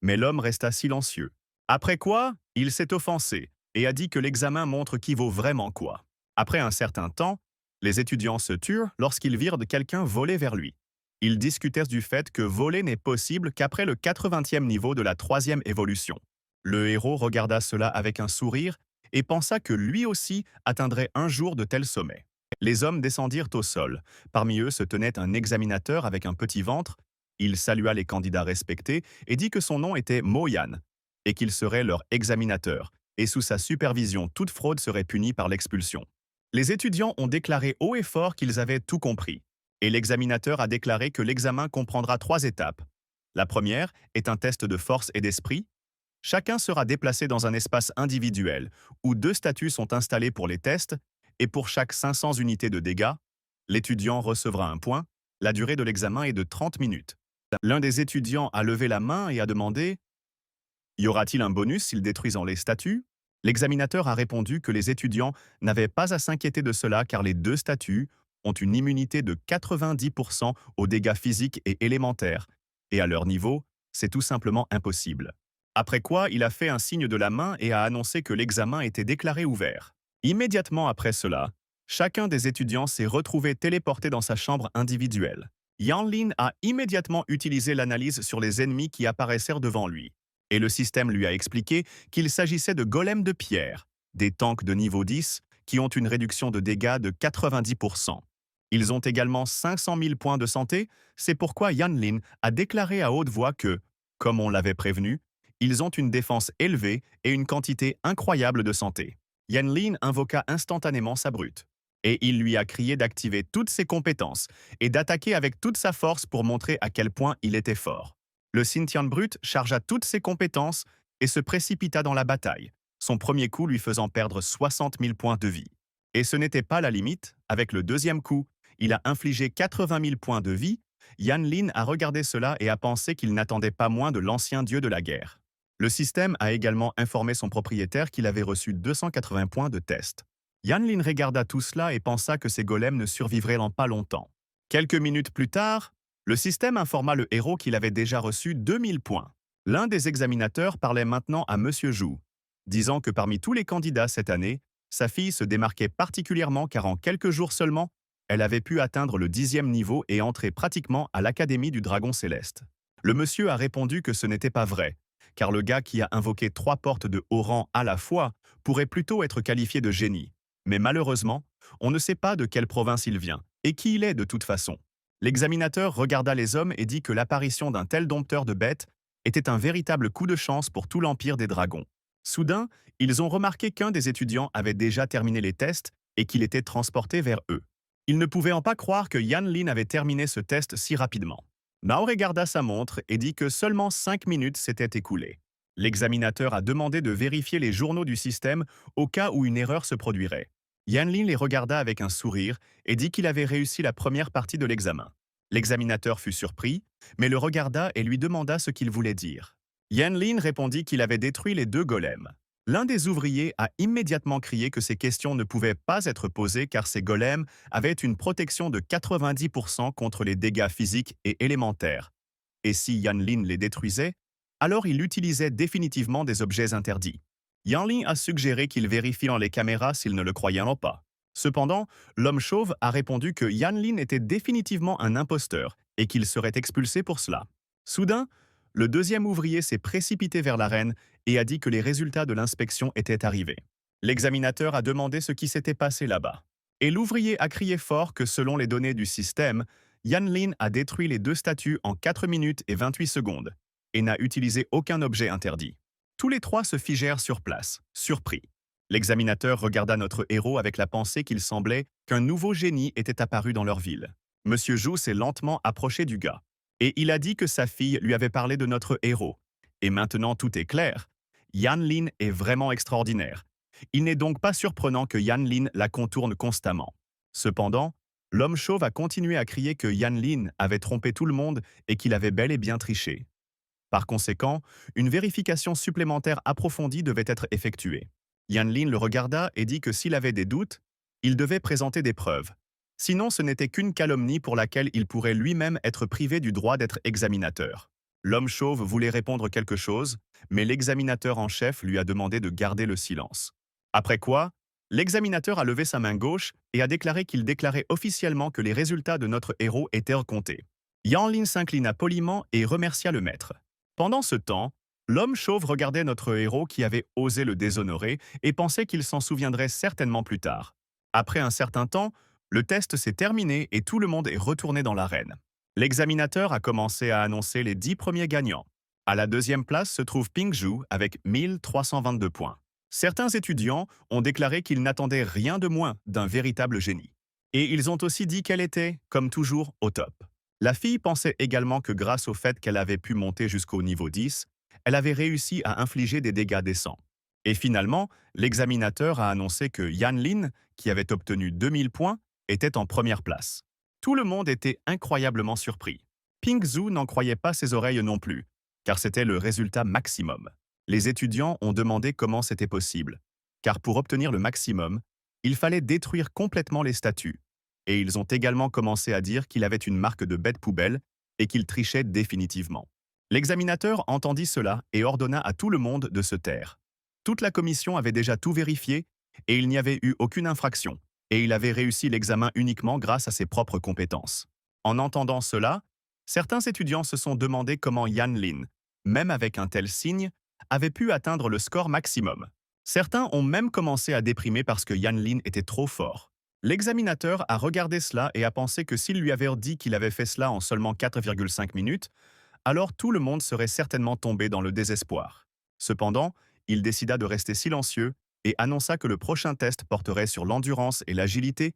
[SPEAKER 1] Mais l'homme resta silencieux. Après quoi, il s'est offensé et a dit que l'examen montre qui vaut vraiment quoi. Après un certain temps, les étudiants se turent lorsqu'ils virent de quelqu'un voler vers lui. Ils discutèrent du fait que voler n'est possible qu'après le 80e niveau de la 3e évolution. Le héros regarda cela avec un sourire et pensa que lui aussi atteindrait un jour de tels sommets. Les hommes descendirent au sol. Parmi eux se tenait un examinateur avec un petit ventre. Il salua les candidats respectés et dit que son nom était Mo-Yan et qu'il serait leur examinateur, et sous sa supervision, toute fraude serait punie par l'expulsion. Les étudiants ont déclaré haut et fort qu'ils avaient tout compris, et l'examinateur a déclaré que l'examen comprendra 3 étapes. La première est un test de force et d'esprit. Chacun sera déplacé dans un espace individuel, où 2 statues sont installées pour les tests, et pour chaque 500 unités de dégâts, l'étudiant recevra un point. La durée de l'examen est de 30 minutes. L'un des étudiants a levé la main et a demandé Y aura-t-il un bonus s'ils détruisent les statues? L'examinateur a répondu que les étudiants n'avaient pas à s'inquiéter de cela car les deux statues ont une immunité de 90% aux dégâts physiques et élémentaires, et à leur niveau, c'est tout simplement impossible. Après quoi, il a fait un signe de la main et a annoncé que l'examen était déclaré ouvert. Immédiatement après cela, chacun des étudiants s'est retrouvé téléporté dans sa chambre individuelle. Yanlin a immédiatement utilisé l'analyse sur les ennemis qui apparaissèrent devant lui. Et le système lui a expliqué qu'il s'agissait de golems de pierre, des tanks de niveau 10 qui ont une réduction de dégâts de 90%. Ils ont également 500 000 points de santé, c'est pourquoi Yanlin a déclaré à haute voix que, comme on l'avait prévenu, ils ont une défense élevée et une quantité incroyable de santé. Yanlin invoqua instantanément sa brute. Et il lui a crié d'activer toutes ses compétences et d'attaquer avec toute sa force pour montrer à quel point il était fort. Le Cynthian brut chargea toutes ses compétences et se précipita dans la bataille, son premier coup lui faisant perdre 60 000 points de vie. Et ce n'était pas la limite, avec le deuxième coup, il a infligé 80 000 points de vie. Yanlin a regardé cela et a pensé qu'il n'attendait pas moins de l'ancien dieu de la guerre. Le système a également informé son propriétaire qu'il avait reçu 280 points de test. Yanlin regarda tout cela et pensa que ses golems ne survivraient pas longtemps. Quelques minutes plus tard, le système informa le héros qu'il avait déjà reçu 2000 points. L'un des examinateurs parlait maintenant à Monsieur Jou, disant que parmi tous les candidats cette année, sa fille se démarquait particulièrement car en quelques jours seulement, elle avait pu atteindre le 10e niveau et entrer pratiquement à l'Académie du Dragon Céleste. Le monsieur a répondu que ce n'était pas vrai, car le gars qui a invoqué 3 portes de haut rang à la fois pourrait plutôt être qualifié de génie. Mais malheureusement, on ne sait pas de quelle province il vient, et qui il est de toute façon. L'examinateur regarda les hommes et dit que l'apparition d'un tel dompteur de bêtes était un véritable coup de chance pour tout l'Empire des Dragons. Soudain, ils ont remarqué qu'un des étudiants avait déjà terminé les tests et qu'il était transporté vers eux. Ils ne pouvaient en pas croire que Yanlin avait terminé ce test si rapidement. Nao regarda sa montre et dit que seulement 5 minutes s'étaient écoulées. L'examinateur a demandé de vérifier les journaux du système au cas où une erreur se produirait. Yanlin les regarda avec un sourire et dit qu'il avait réussi la première partie de l'examen. L'examinateur fut surpris, mais le regarda et lui demanda ce qu'il voulait dire. Yanlin répondit qu'il avait détruit les 2 golems. L'un des ouvriers a immédiatement crié que ces questions ne pouvaient pas être posées car ces golems avaient une protection de 90% contre les dégâts physiques et élémentaires. Et si Yanlin les détruisait, alors il utilisait définitivement des objets interdits. Yanlin a suggéré qu'il vérifie dans les caméras s'il ne le croyait pas. Cependant, l'homme chauve a répondu que Yanlin était définitivement un imposteur et qu'il serait expulsé pour cela. Soudain, le deuxième ouvrier s'est précipité vers l'arène et a dit que les résultats de l'inspection étaient arrivés. L'examinateur a demandé ce qui s'était passé là-bas. Et l'ouvrier a crié fort que selon les données du système, Yanlin a détruit les 2 statues en 4 minutes et 28 secondes et n'a utilisé aucun objet interdit. Tous les 3 se figèrent sur place, surpris. L'examinateur regarda notre héros avec la pensée qu'il semblait qu'un nouveau génie était apparu dans leur ville. Monsieur Jou s'est lentement approché du gars. Et il a dit que sa fille lui avait parlé de notre héros. Et maintenant tout est clair. Yanlin est vraiment extraordinaire. Il n'est donc pas surprenant que Yanlin la contourne constamment. Cependant, l'homme chauve a continué à crier que Yanlin avait trompé tout le monde et qu'il avait bel et bien triché. Par conséquent, une vérification supplémentaire approfondie devait être effectuée. Yanlin le regarda et dit que s'il avait des doutes, il devait présenter des preuves. Sinon, ce n'était qu'une calomnie pour laquelle il pourrait lui-même être privé du droit d'être examinateur. L'homme chauve voulait répondre quelque chose, mais l'examinateur en chef lui a demandé de garder le silence. Après quoi, l'examinateur a levé sa main gauche et a déclaré qu'il déclarait officiellement que les résultats de notre héros étaient recomptés. Yanlin s'inclina poliment et remercia le maître. Pendant ce temps, l'homme chauve regardait notre héros qui avait osé le déshonorer et pensait qu'il s'en souviendrait certainement plus tard. Après un certain temps, le test s'est terminé et tout le monde est retourné dans l'arène. L'examinateur a commencé à annoncer les 10 premiers gagnants. À la 2e place se trouve Pingju avec 1322 points. Certains étudiants ont déclaré qu'ils n'attendaient rien de moins d'un véritable génie. Et ils ont aussi dit qu'elle était, comme toujours, au top. La fille pensait également que grâce au fait qu'elle avait pu monter jusqu'au niveau 10, elle avait réussi à infliger des dégâts décents. Et finalement, l'examinateur a annoncé que Yanlin, qui avait obtenu 2000 points, était en première place. Tout le monde était incroyablement surpris. Pingzu n'en croyait pas ses oreilles non plus, car c'était le résultat maximum. Les étudiants ont demandé comment c'était possible, car pour obtenir le maximum, il fallait détruire complètement les statues. Et ils ont également commencé à dire qu'il avait une marque de bête poubelle et qu'il trichait définitivement. L'examinateur entendit cela et ordonna à tout le monde de se taire. Toute la commission avait déjà tout vérifié et il n'y avait eu aucune infraction, et il avait réussi l'examen uniquement grâce à ses propres compétences. En entendant cela, certains étudiants se sont demandé comment Yan Lin, même avec un tel signe, avait pu atteindre le score maximum. Certains ont même commencé à déprimer parce que Yan Lin était trop fort. L'examinateur a regardé cela et a pensé que s'il lui avait dit qu'il avait fait cela en seulement 4,5 minutes, alors tout le monde serait certainement tombé dans le désespoir. Cependant, il décida de rester silencieux et annonça que le prochain test porterait sur l'endurance et l'agilité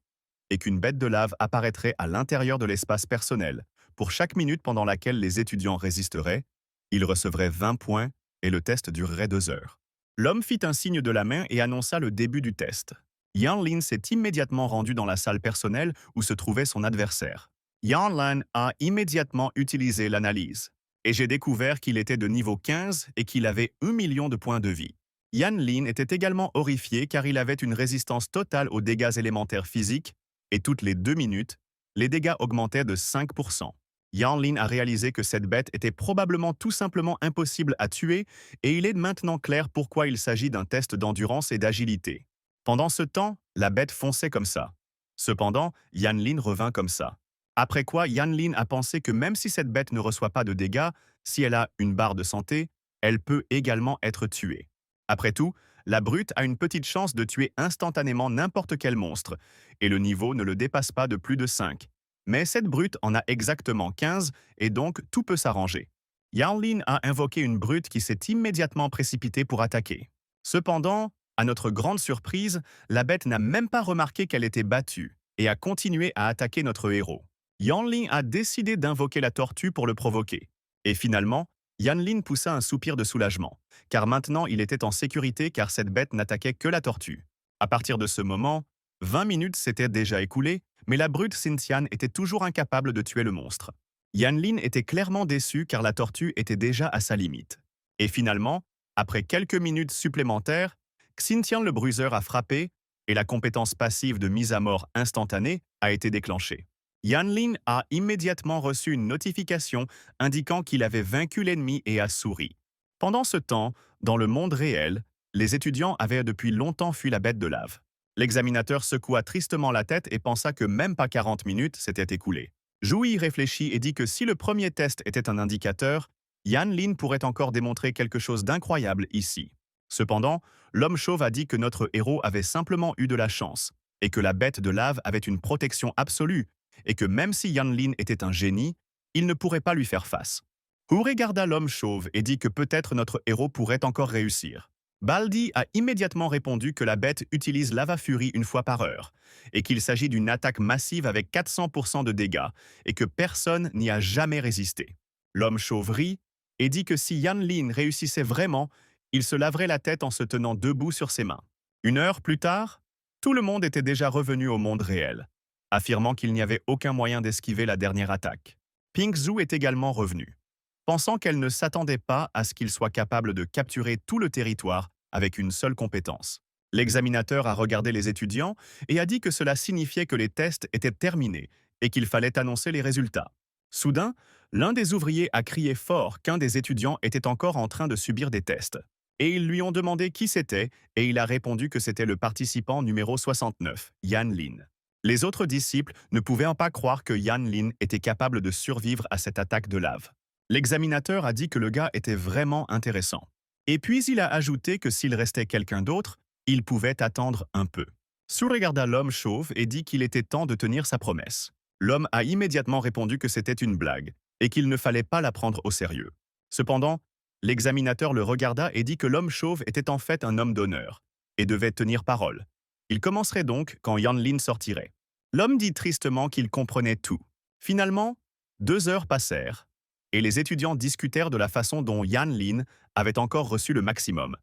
[SPEAKER 1] et qu'une bête de lave apparaîtrait à l'intérieur de l'espace personnel. Pour chaque minute pendant laquelle les étudiants résisteraient, ils recevraient 20 points et le test durerait 2 heures. L'homme fit un signe de la main et annonça le début du test. Yan Lin s'est immédiatement rendu dans la salle personnelle où se trouvait son adversaire. Yan Lin a immédiatement utilisé l'analyse. Et j'ai découvert qu'il était de niveau 15 et qu'il avait 1 million de points de vie. Yan Lin était également horrifié car il avait une résistance totale aux dégâts élémentaires physiques et toutes les 2 minutes, les dégâts augmentaient de 5%. Yan Lin a réalisé que cette bête était probablement tout simplement impossible à tuer et il est maintenant clair pourquoi il s'agit d'un test d'endurance et d'agilité. Pendant ce temps, la bête fonçait comme ça. Cependant, Yan Lin revint comme ça. Après quoi, Yan Lin a pensé que même si cette bête ne reçoit pas de dégâts, si elle a une barre de santé, elle peut également être tuée. Après tout, la brute a une petite chance de tuer instantanément n'importe quel monstre, et le niveau ne le dépasse pas de plus de 5. Mais cette brute en a exactement 15, et donc tout peut s'arranger. Yan Lin a invoqué une brute qui s'est immédiatement précipitée pour attaquer. Cependant, à notre grande surprise, la bête n'a même pas remarqué qu'elle était battue, et a continué à attaquer notre héros. Yan Lin a décidé d'invoquer la tortue pour le provoquer. Et finalement, Yan Lin poussa un soupir de soulagement, car maintenant il était en sécurité car cette bête n'attaquait que la tortue. À partir de ce moment, 20 minutes s'étaient déjà écoulées, mais la brute Xintian était toujours incapable de tuer le monstre. Yan Lin était clairement déçu car la tortue était déjà à sa limite. Et finalement, après quelques minutes supplémentaires, Xintian le bruiseur a frappé et la compétence passive de mise à mort instantanée a été déclenchée. Yan Lin a immédiatement reçu une notification indiquant qu'il avait vaincu l'ennemi et a souri. Pendant ce temps, dans le monde réel, les étudiants avaient depuis longtemps fui la bête de lave. L'examinateur secoua tristement la tête et pensa que même pas 40 minutes s'étaient écoulées. Zhu réfléchit et dit que si le premier test était un indicateur, Yan Lin pourrait encore démontrer quelque chose d'incroyable ici. Cependant, l'homme chauve a dit que notre héros avait simplement eu de la chance, et que la bête de lave avait une protection absolue, et que même si Yan Lin était un génie, il ne pourrait pas lui faire face. Hu regarda l'homme chauve et dit que peut-être notre héros pourrait encore réussir. Baldi a immédiatement répondu que la bête utilise Lava Fury une fois par heure, et qu'il s'agit d'une attaque massive avec 400% de dégâts, et que personne n'y a jamais résisté. L'homme chauve rit et dit que si Yan Lin réussissait vraiment, il se laverait la tête en se tenant debout sur ses mains. Une heure plus tard, tout le monde était déjà revenu au monde réel, affirmant qu'il n'y avait aucun moyen d'esquiver la dernière attaque. Ping Zhu est également revenue, pensant qu'elle ne s'attendait pas à ce qu'il soit capable de capturer tout le territoire avec une seule compétence. L'examinateur a regardé les étudiants et a dit que cela signifiait que les tests étaient terminés et qu'il fallait annoncer les résultats. Soudain, l'un des ouvriers a crié fort qu'un des étudiants était encore en train de subir des tests. Et ils lui ont demandé qui c'était et il a répondu que c'était le participant numéro 69, Yan Lin. Les autres disciples ne pouvaient pas croire que Yan Lin était capable de survivre à cette attaque de lave. L'examinateur a dit que le gars était vraiment intéressant. Et puis il a ajouté que s'il restait quelqu'un d'autre, il pouvait attendre un peu. Su regarda l'homme chauve et dit qu'il était temps de tenir sa promesse. L'homme a immédiatement répondu que c'était une blague et qu'il ne fallait pas la prendre au sérieux. Cependant, l'examinateur le regarda et dit que l'homme chauve était en fait un homme d'honneur et devait tenir parole. Il commencerait donc quand Yan Lin sortirait. L'homme dit tristement qu'il comprenait tout. Finalement, 2 heures passèrent et les étudiants discutèrent de la façon dont Yan Lin avait encore reçu le maximum.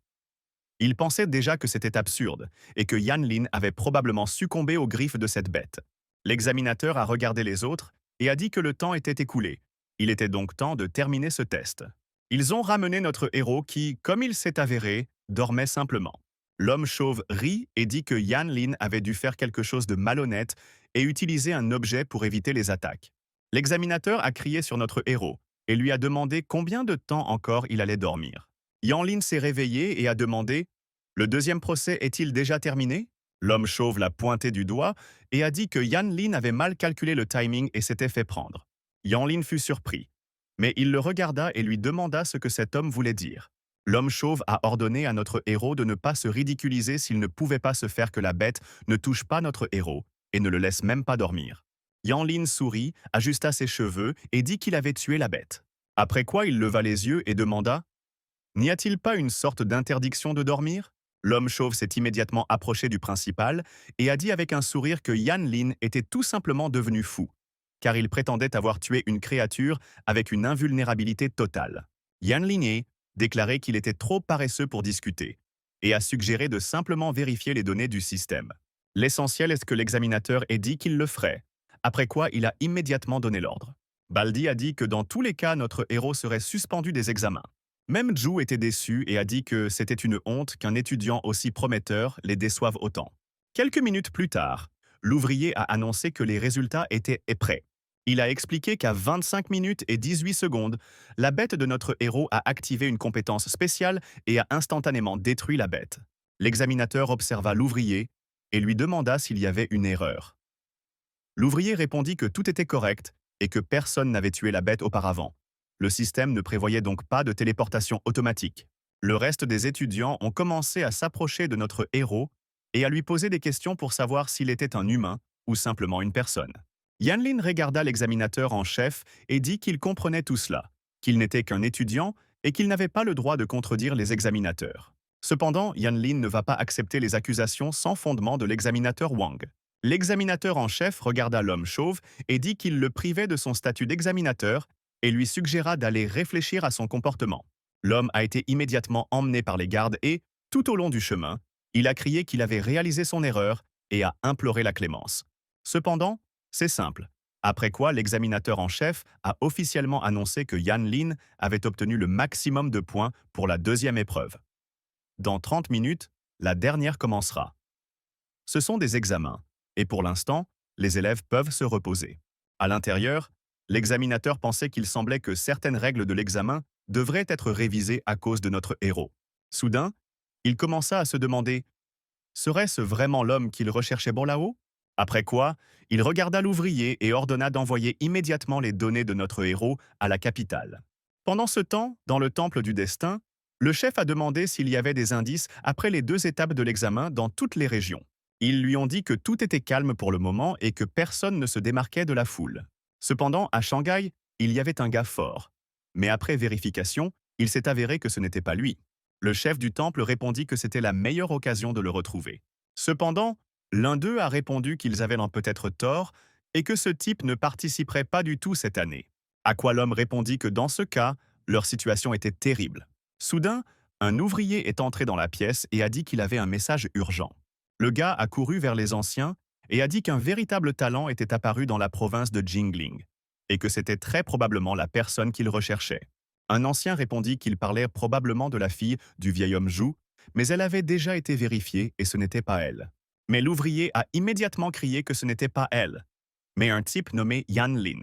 [SPEAKER 1] Ils pensaient déjà que c'était absurde et que Yan Lin avait probablement succombé aux griffes de cette bête. L'examinateur a regardé les autres et a dit que le temps était écoulé. Il était donc temps de terminer ce test. Ils ont ramené notre héros qui, comme il s'est avéré, dormait simplement. L'homme chauve rit et dit que Yan Lin avait dû faire quelque chose de malhonnête et utiliser un objet pour éviter les attaques. L'examinateur a crié sur notre héros et lui a demandé combien de temps encore il allait dormir. Yan Lin s'est réveillé et a demandé Le deuxième procès est-il déjà terminé? L'homme chauve l'a pointé du doigt et a dit que Yan Lin avait mal calculé le timing et s'était fait prendre. Yan Lin fut surpris. Mais il le regarda et lui demanda ce que cet homme voulait dire. L'homme chauve a ordonné à notre héros de ne pas se ridiculiser s'il ne pouvait pas se faire que la bête ne touche pas notre héros et ne le laisse même pas dormir. Yan Lin sourit, ajusta ses cheveux et dit qu'il avait tué la bête. Après quoi il leva les yeux et demanda « N'y a-t-il pas une sorte d'interdiction de dormir ?» L'homme chauve s'est immédiatement approché du principal et a dit avec un sourire que Yan Lin était tout simplement devenu fou, car il prétendait avoir tué une créature avec une invulnérabilité totale. Yan Lin déclaré qu'il était trop paresseux pour discuter et a suggéré de simplement vérifier les données du système. L'essentiel est que l'examinateur ait dit qu'il le ferait, après quoi il a immédiatement donné l'ordre. Baldi a dit que dans tous les cas, notre héros serait suspendu des examens. Même Zhu était déçu et a dit que c'était une honte qu'un étudiant aussi prometteur les déçoive autant. Quelques minutes plus tard, l'ouvrier a annoncé que les résultats étaient prêts. Il a expliqué qu'à 25 minutes et 18 secondes, la bête de notre héros a activé une compétence spéciale et a instantanément détruit la bête. L'examinateur observa l'ouvrier et lui demanda s'il y avait une erreur. L'ouvrier répondit que tout était correct et que personne n'avait tué la bête auparavant. Le système ne prévoyait donc pas de téléportation automatique. Le reste des étudiants ont commencé à s'approcher de notre héros et à lui poser des questions pour savoir s'il était un humain ou simplement une personne. Yan Lin regarda l'examinateur en chef et dit qu'il comprenait tout cela, qu'il n'était qu'un étudiant et qu'il n'avait pas le droit de contredire les examinateurs. Cependant, Yan Lin ne va pas accepter les accusations sans fondement de l'examinateur Wang. L'examinateur en chef regarda l'homme chauve et dit qu'il le privait de son statut d'examinateur et lui suggéra d'aller réfléchir à son comportement. L'homme a été immédiatement emmené par les gardes et, tout au long du chemin, il a crié qu'il avait réalisé son erreur et a imploré la clémence. Cependant, c'est simple. Après quoi, l'examinateur en chef a officiellement annoncé que Yan Lin avait obtenu le maximum de points pour la deuxième épreuve. Dans 30 minutes, la dernière commencera. Ce sont des examens, et pour l'instant, les élèves peuvent se reposer. À l'intérieur, l'examinateur pensait qu'il semblait que certaines règles de l'examen devraient être révisées à cause de notre héros. Soudain, il commença à se demander « Serait-ce vraiment l'homme qu'il recherchait bon là-haut ?» Après quoi, il regarda l'ouvrier et ordonna d'envoyer immédiatement les données de notre héros à la capitale. Pendant ce temps, dans le temple du destin, le chef a demandé s'il y avait des indices après les 2 étapes de l'examen dans toutes les régions. Ils lui ont dit que tout était calme pour le moment et que personne ne se démarquait de la foule. Cependant, à Shanghai, il y avait un gars fort. Mais après vérification, il s'est avéré que ce n'était pas lui. Le chef du temple répondit que c'était la meilleure occasion de le retrouver. Cependant, l'un d'eux a répondu qu'ils avaient peut-être tort et que ce type ne participerait pas du tout cette année. À quoi l'homme répondit que dans ce cas, leur situation était terrible. Soudain, un ouvrier est entré dans la pièce et a dit qu'il avait un message urgent. Le gars a couru vers les anciens et a dit qu'un véritable talent était apparu dans la province de Jingling et que c'était très probablement la personne qu'il recherchait. Un ancien répondit qu'il parlait probablement de la fille du vieil homme Zhu, mais elle avait déjà été vérifiée et ce n'était pas elle. Mais l'ouvrier a immédiatement crié que ce n'était pas elle, mais un type nommé Yan Lin.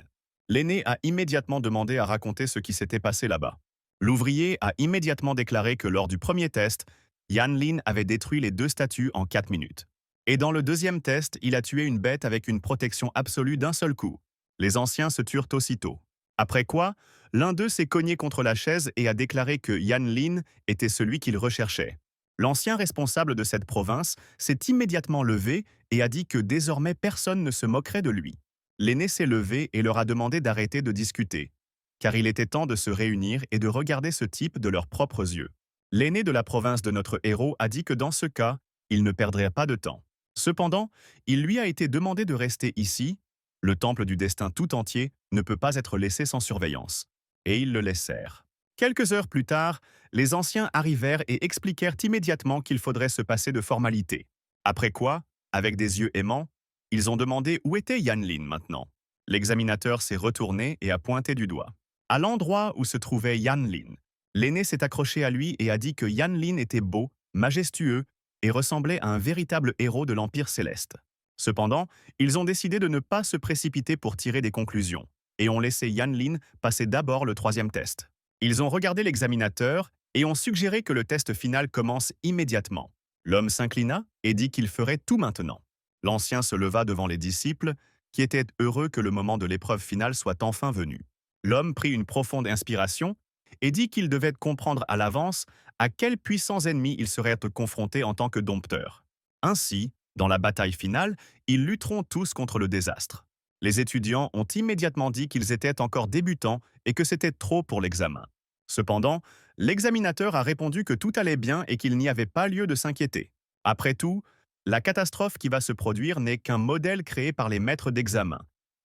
[SPEAKER 1] L'aîné a immédiatement demandé à raconter ce qui s'était passé là-bas. L'ouvrier a immédiatement déclaré que lors du premier test, Yan Lin avait détruit les 2 statues en 4 minutes. Et dans le deuxième test, il a tué une bête avec une protection absolue d'un seul coup. Les anciens se turent aussitôt. Après quoi, l'un d'eux s'est cogné contre la chaise et a déclaré que Yan Lin était celui qu'il recherchait. L'ancien responsable de cette province s'est immédiatement levé et a dit que désormais personne ne se moquerait de lui. L'aîné s'est levé et leur a demandé d'arrêter de discuter, car il était temps de se réunir et de regarder ce type de leurs propres yeux. L'aîné de la province de notre héros a dit que dans ce cas, il ne perdrait pas de temps. Cependant, il lui a été demandé de rester ici. Le temple du destin tout entier ne peut pas être laissé sans surveillance. Et ils le laissèrent. Quelques heures plus tard, les anciens arrivèrent et expliquèrent immédiatement qu'il faudrait se passer de formalités. Après quoi, avec des yeux aimants, ils ont demandé où était Yan Lin maintenant. L'examinateur s'est retourné et a pointé du doigt. À l'endroit où se trouvait Yan Lin, L'aîné s'est accroché à lui et a dit que Yan Lin était beau, majestueux et ressemblait à un véritable héros de l'Empire céleste. Cependant, ils ont décidé de ne pas se précipiter pour tirer des conclusions et ont laissé Yan Lin passer d'abord le troisième test. Ils ont regardé l'examinateur et ont suggéré que le test final commence immédiatement. L'homme s'inclina et dit qu'il ferait tout maintenant. L'ancien se leva devant les disciples, qui étaient heureux que le moment de l'épreuve finale soit enfin venu. L'homme prit une profonde inspiration et dit qu'il devait comprendre à l'avance à quels puissants ennemis il serait confronté en tant que dompteur. Ainsi, dans la bataille finale, ils lutteront tous contre le désastre. Les étudiants ont immédiatement dit qu'ils étaient encore débutants et que c'était trop pour l'examen. Cependant, l'examinateur a répondu que tout allait bien et qu'il n'y avait pas lieu de s'inquiéter. Après tout, la catastrophe qui va se produire n'est qu'un modèle créé par les maîtres d'examen.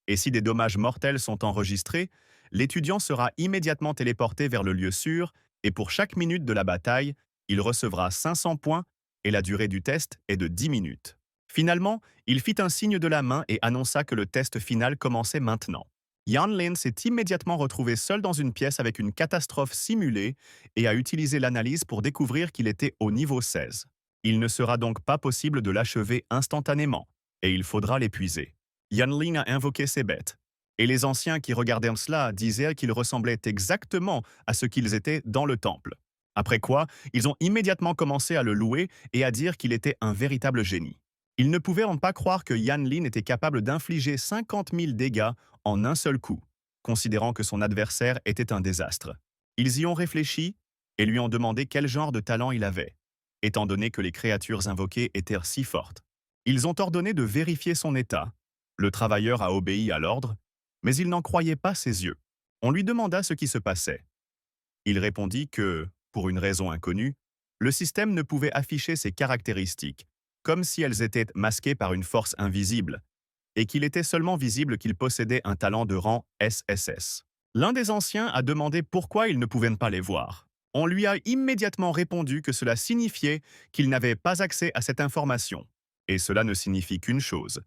[SPEAKER 1] Et si des dommages mortels sont enregistrés, l'étudiant sera immédiatement téléporté vers le lieu sûr et pour chaque minute de la bataille, il recevra 500 points et la durée du test est de 10 minutes. Finalement, il fit un signe de la main et annonça que le test final commençait maintenant. Yan Lin s'est immédiatement retrouvé seul dans une pièce avec une catastrophe simulée et a utilisé l'analyse pour découvrir qu'il était au niveau 16. Il ne sera donc pas possible de l'achever instantanément, et il faudra l'épuiser. Yan Lin a invoqué ses bêtes, et les anciens qui regardaient cela disaient qu'ils ressemblaient exactement à ce qu'ils étaient dans le temple. Après quoi, ils ont immédiatement commencé à le louer et à dire qu'il était un véritable génie. Ils ne pouvaient pas croire que Yan Lin était capable d'infliger 50 000 dégâts en un seul coup, considérant que son adversaire était un désastre. Ils y ont réfléchi et lui ont demandé quel genre de talent il avait, étant donné que les créatures invoquées étaient si fortes. Ils ont ordonné de vérifier son état. Le travailleur a obéi à l'ordre, mais il n'en croyait pas ses yeux. On lui demanda ce qui se passait. Il répondit que, pour une raison inconnue, le système ne pouvait afficher ses caractéristiques, comme si elles étaient masquées par une force invisible, et qu'il était seulement visible qu'il possédait un talent de rang SSS. L'un des anciens a demandé pourquoi il ne pouvait pas les voir. On lui a immédiatement répondu que cela signifiait qu'il n'avait pas accès à cette information. Et cela ne signifie qu'une chose.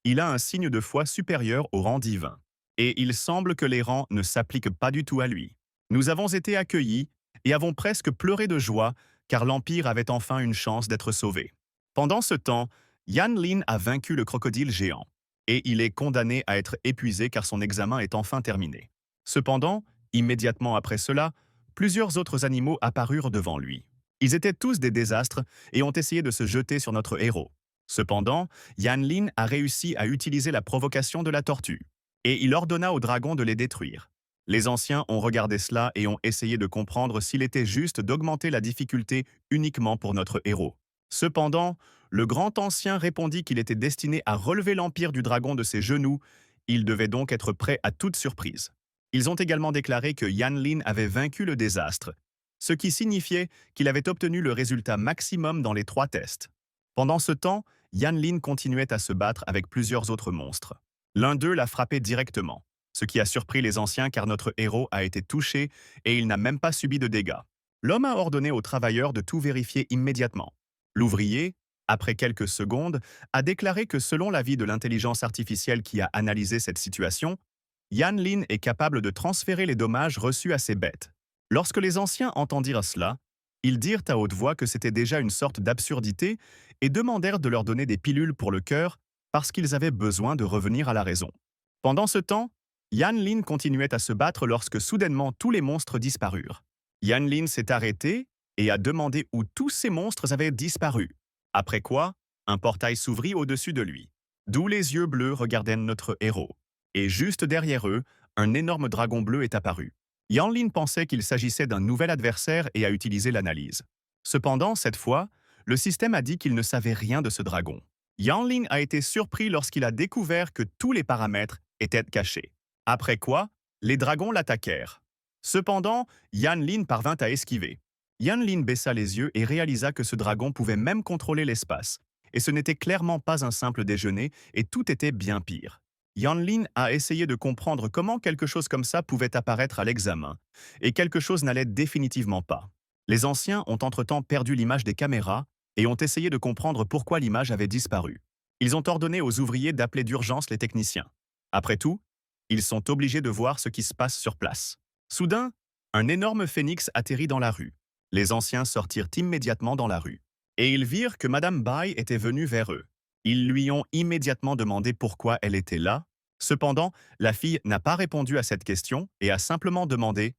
[SPEAKER 1] Il a un signe de foi supérieur au rang divin. Et il semble que les rangs ne s'appliquent pas du tout à lui. Nous avons été accueillis et avons presque pleuré de joie car l'Empire avait enfin une chance d'être sauvé. Pendant ce temps, Yan Lin a vaincu le crocodile géant et il est condamné à être épuisé car son examen est enfin terminé. Cependant, immédiatement après cela, plusieurs autres animaux apparurent devant lui. Ils étaient tous des désastres et ont essayé de se jeter sur notre héros. Cependant, Yan Lin a réussi à utiliser la provocation de la tortue et il ordonna aux dragons de les détruire. Les anciens ont regardé cela et ont essayé de comprendre s'il était juste d'augmenter la difficulté uniquement pour notre héros. Cependant, le grand ancien répondit qu'il était destiné à relever l'empire du dragon de ses genoux, il devait donc être prêt à toute surprise. Ils ont également déclaré que Yan Lin avait vaincu le désastre, ce qui signifiait qu'il avait obtenu le résultat maximum dans les 3 tests. Pendant ce temps, Yan Lin continuait à se battre avec plusieurs autres monstres. L'un d'eux l'a frappé directement, ce qui a surpris les anciens car notre héros a été touché et il n'a même pas subi de dégâts. L'homme a ordonné aux travailleurs de tout vérifier immédiatement. L'ouvrier, après quelques secondes, a déclaré que selon l'avis de l'intelligence artificielle qui a analysé cette situation, Yan Lin est capable de transférer les dommages reçus à ses bêtes. Lorsque les anciens entendirent cela, ils dirent à haute voix que c'était déjà une sorte d'absurdité et demandèrent de leur donner des pilules pour le cœur parce qu'ils avaient besoin de revenir à la raison. Pendant ce temps, Yan Lin continuait à se battre lorsque soudainement tous les monstres disparurent. Yan Lin s'est arrêté et a demandé où tous ces monstres avaient disparu. Après quoi, un portail s'ouvrit au-dessus de lui, d'où les yeux bleus regardaient notre héros. Et juste derrière eux, un énorme dragon bleu est apparu. Yan Lin pensait qu'il s'agissait d'un nouvel adversaire et a utilisé l'analyse. Cependant, cette fois, le système a dit qu'il ne savait rien de ce dragon. Yan Lin a été surpris lorsqu'il a découvert que tous les paramètres étaient cachés. Après quoi, les dragons l'attaquèrent. Cependant, Yan Lin parvint à esquiver. Yan Lin baissa les yeux et réalisa que ce dragon pouvait même contrôler l'espace. Et ce n'était clairement pas un simple déjeuner, et tout était bien pire. Yan Lin a essayé de comprendre comment quelque chose comme ça pouvait apparaître à l'examen, et quelque chose n'allait définitivement pas. Les anciens ont entre-temps perdu l'image des caméras et ont essayé de comprendre pourquoi l'image avait disparu. Ils ont ordonné aux ouvriers d'appeler d'urgence les techniciens. Après tout, ils sont obligés de voir ce qui se passe sur place. Soudain, Un énorme phénix atterrit dans la rue. Les anciens sortirent immédiatement dans la rue. Et ils virent que Madame Bai était venue vers eux. Ils lui ont immédiatement demandé pourquoi elle était là. Cependant, la fille n'a pas répondu à cette question et a simplement demandé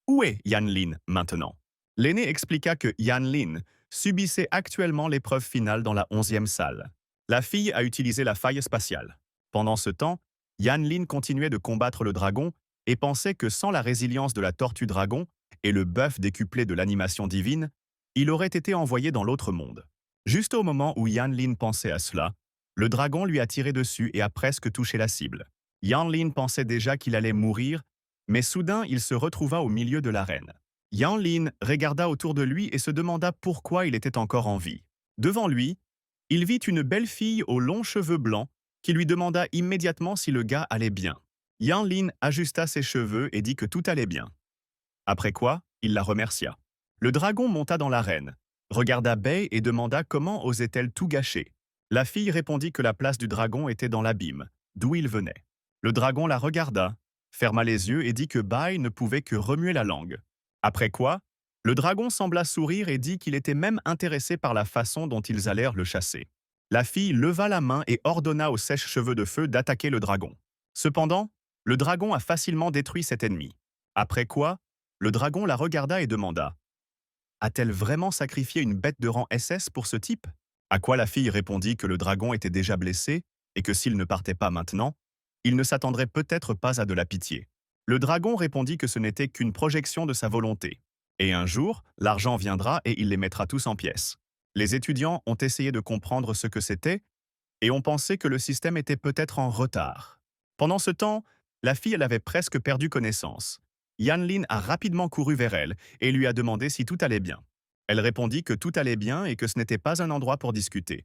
[SPEAKER 1] où est Yan Lin maintenant? L'aîné expliqua que Yan Lin subissait actuellement l'épreuve finale dans la 11e salle. La fille a utilisé la faille spatiale. Pendant ce temps, Yan Lin continuait de combattre le dragon et pensait que sans la résilience de la tortue dragon et le buff décuplé de l'animation divine, il aurait été envoyé dans l'autre monde. Juste au moment où Yan Lin pensait à cela, le dragon lui a tiré dessus et a presque touché la cible. Yan Lin pensait déjà qu'il allait mourir, mais soudain il se retrouva au milieu de l'arène. Yan Lin regarda autour de lui et se demanda pourquoi il était encore en vie. Devant lui, il vit une belle fille aux longs cheveux blancs qui lui demanda immédiatement si le gars allait bien. Yan Lin ajusta ses cheveux et dit que tout allait bien. Après quoi, il la remercia. Le dragon monta dans l'arène, regarda Bei et demanda comment osait-elle tout gâcher. La fille répondit que la place du dragon était dans l'abîme, d'où il venait. Le dragon la regarda, ferma les yeux et dit que Bai ne pouvait que remuer la langue. Après quoi, le dragon sembla sourire et dit qu'il était même intéressé par la façon dont ils allèrent le chasser. La fille leva la main et ordonna aux sèche-cheveux de feu d'attaquer le dragon. Cependant, le dragon a facilement détruit cet ennemi. Après quoi, le dragon la regarda et demanda « A-t-elle vraiment sacrifié une bête de rang SS pour ce type ?» À quoi la fille répondit que le dragon était déjà blessé et que s'il ne partait pas maintenant, il ne s'attendrait peut-être pas à de la pitié. Le dragon répondit que ce n'était qu'une projection de sa volonté. Et un jour, l'argent viendra et il les mettra tous en pièces. Les étudiants ont essayé de comprendre ce que c'était et ont pensé que le système était peut-être en retard. Pendant ce temps, la fille elle avait presque perdu connaissance. Yan Lin a rapidement couru vers elle et lui a demandé si tout allait bien. Elle répondit que tout allait bien et que ce n'était pas un endroit pour discuter.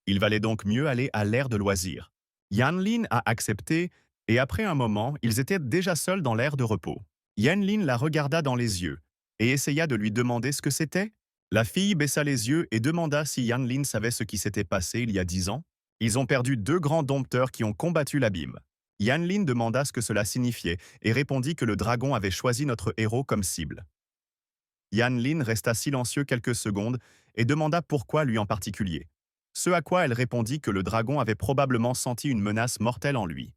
[SPEAKER 1] Il valait donc mieux aller à l'aire de loisirs. Yan Lin a accepté et après un moment, ils étaient déjà seuls dans l'aire de repos. Yan Lin la regarda dans les yeux et essaya de lui demander ce que c'était. La fille baissa les yeux et demanda si Yan Lin savait ce qui s'était passé il y a 10 ans. Ils ont perdu 2 grands dompteurs qui ont combattu l'abîme. Yan Lin demanda ce que cela signifiait et répondit que le dragon avait choisi notre héros comme cible. Yan Lin resta silencieux quelques secondes et demanda pourquoi lui en particulier. Ce à quoi elle répondit que le dragon avait probablement senti une menace mortelle en lui.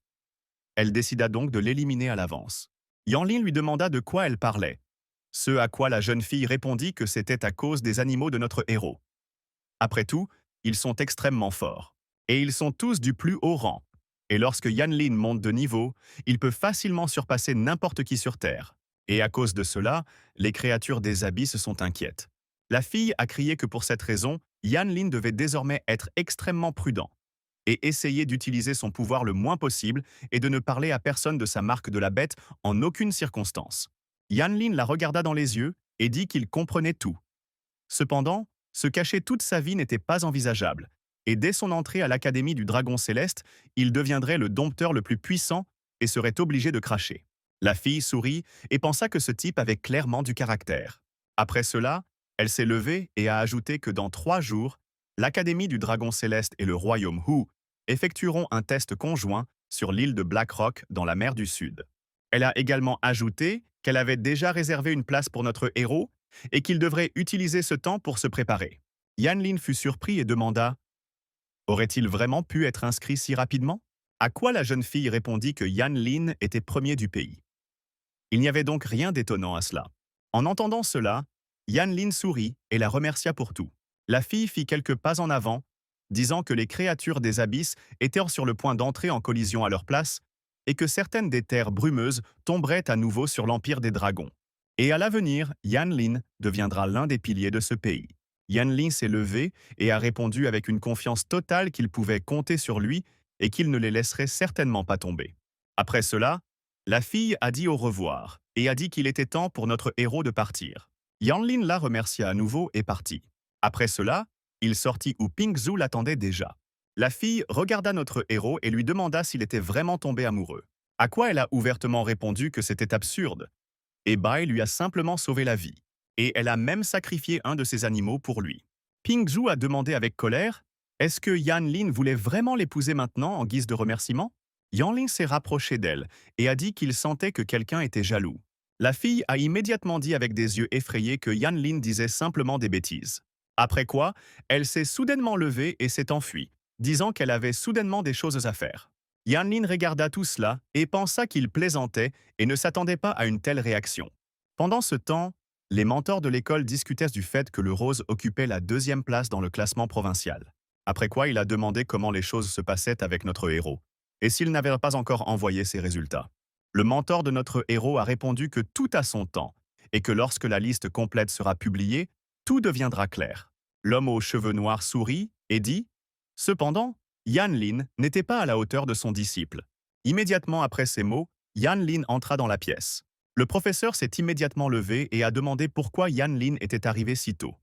[SPEAKER 1] Elle décida donc de l'éliminer à l'avance. Yan Lin lui demanda de quoi elle parlait. Ce à quoi la jeune fille répondit que c'était à cause des animaux de notre héros. Après tout, ils sont extrêmement forts. Et ils sont tous du plus haut rang. Et lorsque Yan Lin monte de niveau, il peut facilement surpasser n'importe qui sur Terre. Et à cause de cela, les créatures des abysses sont inquiètes. La fille a crié que pour cette raison, Yan Lin devait désormais être extrêmement prudent et essayer d'utiliser son pouvoir le moins possible et de ne parler à personne de sa marque de la bête en aucune circonstance. Yan Lin la regarda dans les yeux et dit qu'il comprenait tout. Cependant, se cacher toute sa vie n'était pas envisageable, et dès son entrée à l'Académie du Dragon Céleste, il deviendrait le dompteur le plus puissant et serait obligé de cracher. La fille sourit et pensa que ce type avait clairement du caractère. Après cela, elle s'est levée et a ajouté que dans 3 jours, l'Académie du Dragon Céleste et le Royaume Hu effectueront un test conjoint sur l'île de Black Rock dans la mer du Sud. Elle a également ajouté qu'elle avait déjà réservé une place pour notre héros et qu'il devrait utiliser ce temps pour se préparer. Yan Lin fut surpris et demanda « Aurait-il vraiment pu être inscrit si rapidement ?» À quoi la jeune fille répondit que Yan Lin était premier du pays. Il n'y avait donc rien d'étonnant à cela. En entendant cela, Yan Lin sourit et la remercia pour tout. La fille fit quelques pas en avant, disant que les créatures des abysses étaient sur le point d'entrer en collision à leur place et que certaines des terres brumeuses tomberaient à nouveau sur l'empire des dragons. Et à l'avenir, Yan Lin deviendra l'un des piliers de ce pays. Yan Lin s'est levé et a répondu avec une confiance totale qu'il pouvait compter sur lui et qu'il ne les laisserait certainement pas tomber. Après cela, la fille a dit au revoir et a dit qu'il était temps pour notre héros de partir. Yan Lin la remercia à nouveau et partit. Après cela, il sortit où Ping Zhu l'attendait déjà. La fille regarda notre héros et lui demanda s'il était vraiment tombé amoureux. À quoi elle a ouvertement répondu que c'était absurde. Et Bai lui a simplement sauvé la vie. Et elle a même sacrifié un de ses animaux pour lui. Ping Zhu a demandé avec colère « Est-ce que Yan Lin voulait vraiment l'épouser maintenant en guise de remerciement ?» Yan Lin s'est rapproché d'elle et a dit qu'il sentait que quelqu'un était jaloux. La fille a immédiatement dit avec des yeux effrayés que Yan Lin disait simplement des bêtises. Après quoi, elle s'est soudainement levée et s'est enfuie, disant qu'elle avait soudainement des choses à faire. Yan Lin regarda tout cela et pensa qu'il plaisantait et ne s'attendait pas à une telle réaction. Pendant ce temps, les mentors de l'école discutaient du fait que le Rose occupait la deuxième place dans le classement provincial. Après quoi, il a demandé comment les choses se passaient avec notre héros, et s'il n'avait pas encore envoyé ses résultats. Le mentor de notre héros a répondu que tout a son temps, et que lorsque la liste complète sera publiée, tout deviendra clair. L'homme aux cheveux noirs sourit et dit « Cependant, Yan Lin n'était pas à la hauteur de son disciple. » Immédiatement après ces mots, Yan Lin entra dans la pièce. Le professeur s'est immédiatement levé et a demandé pourquoi Yan Lin était arrivé si tôt.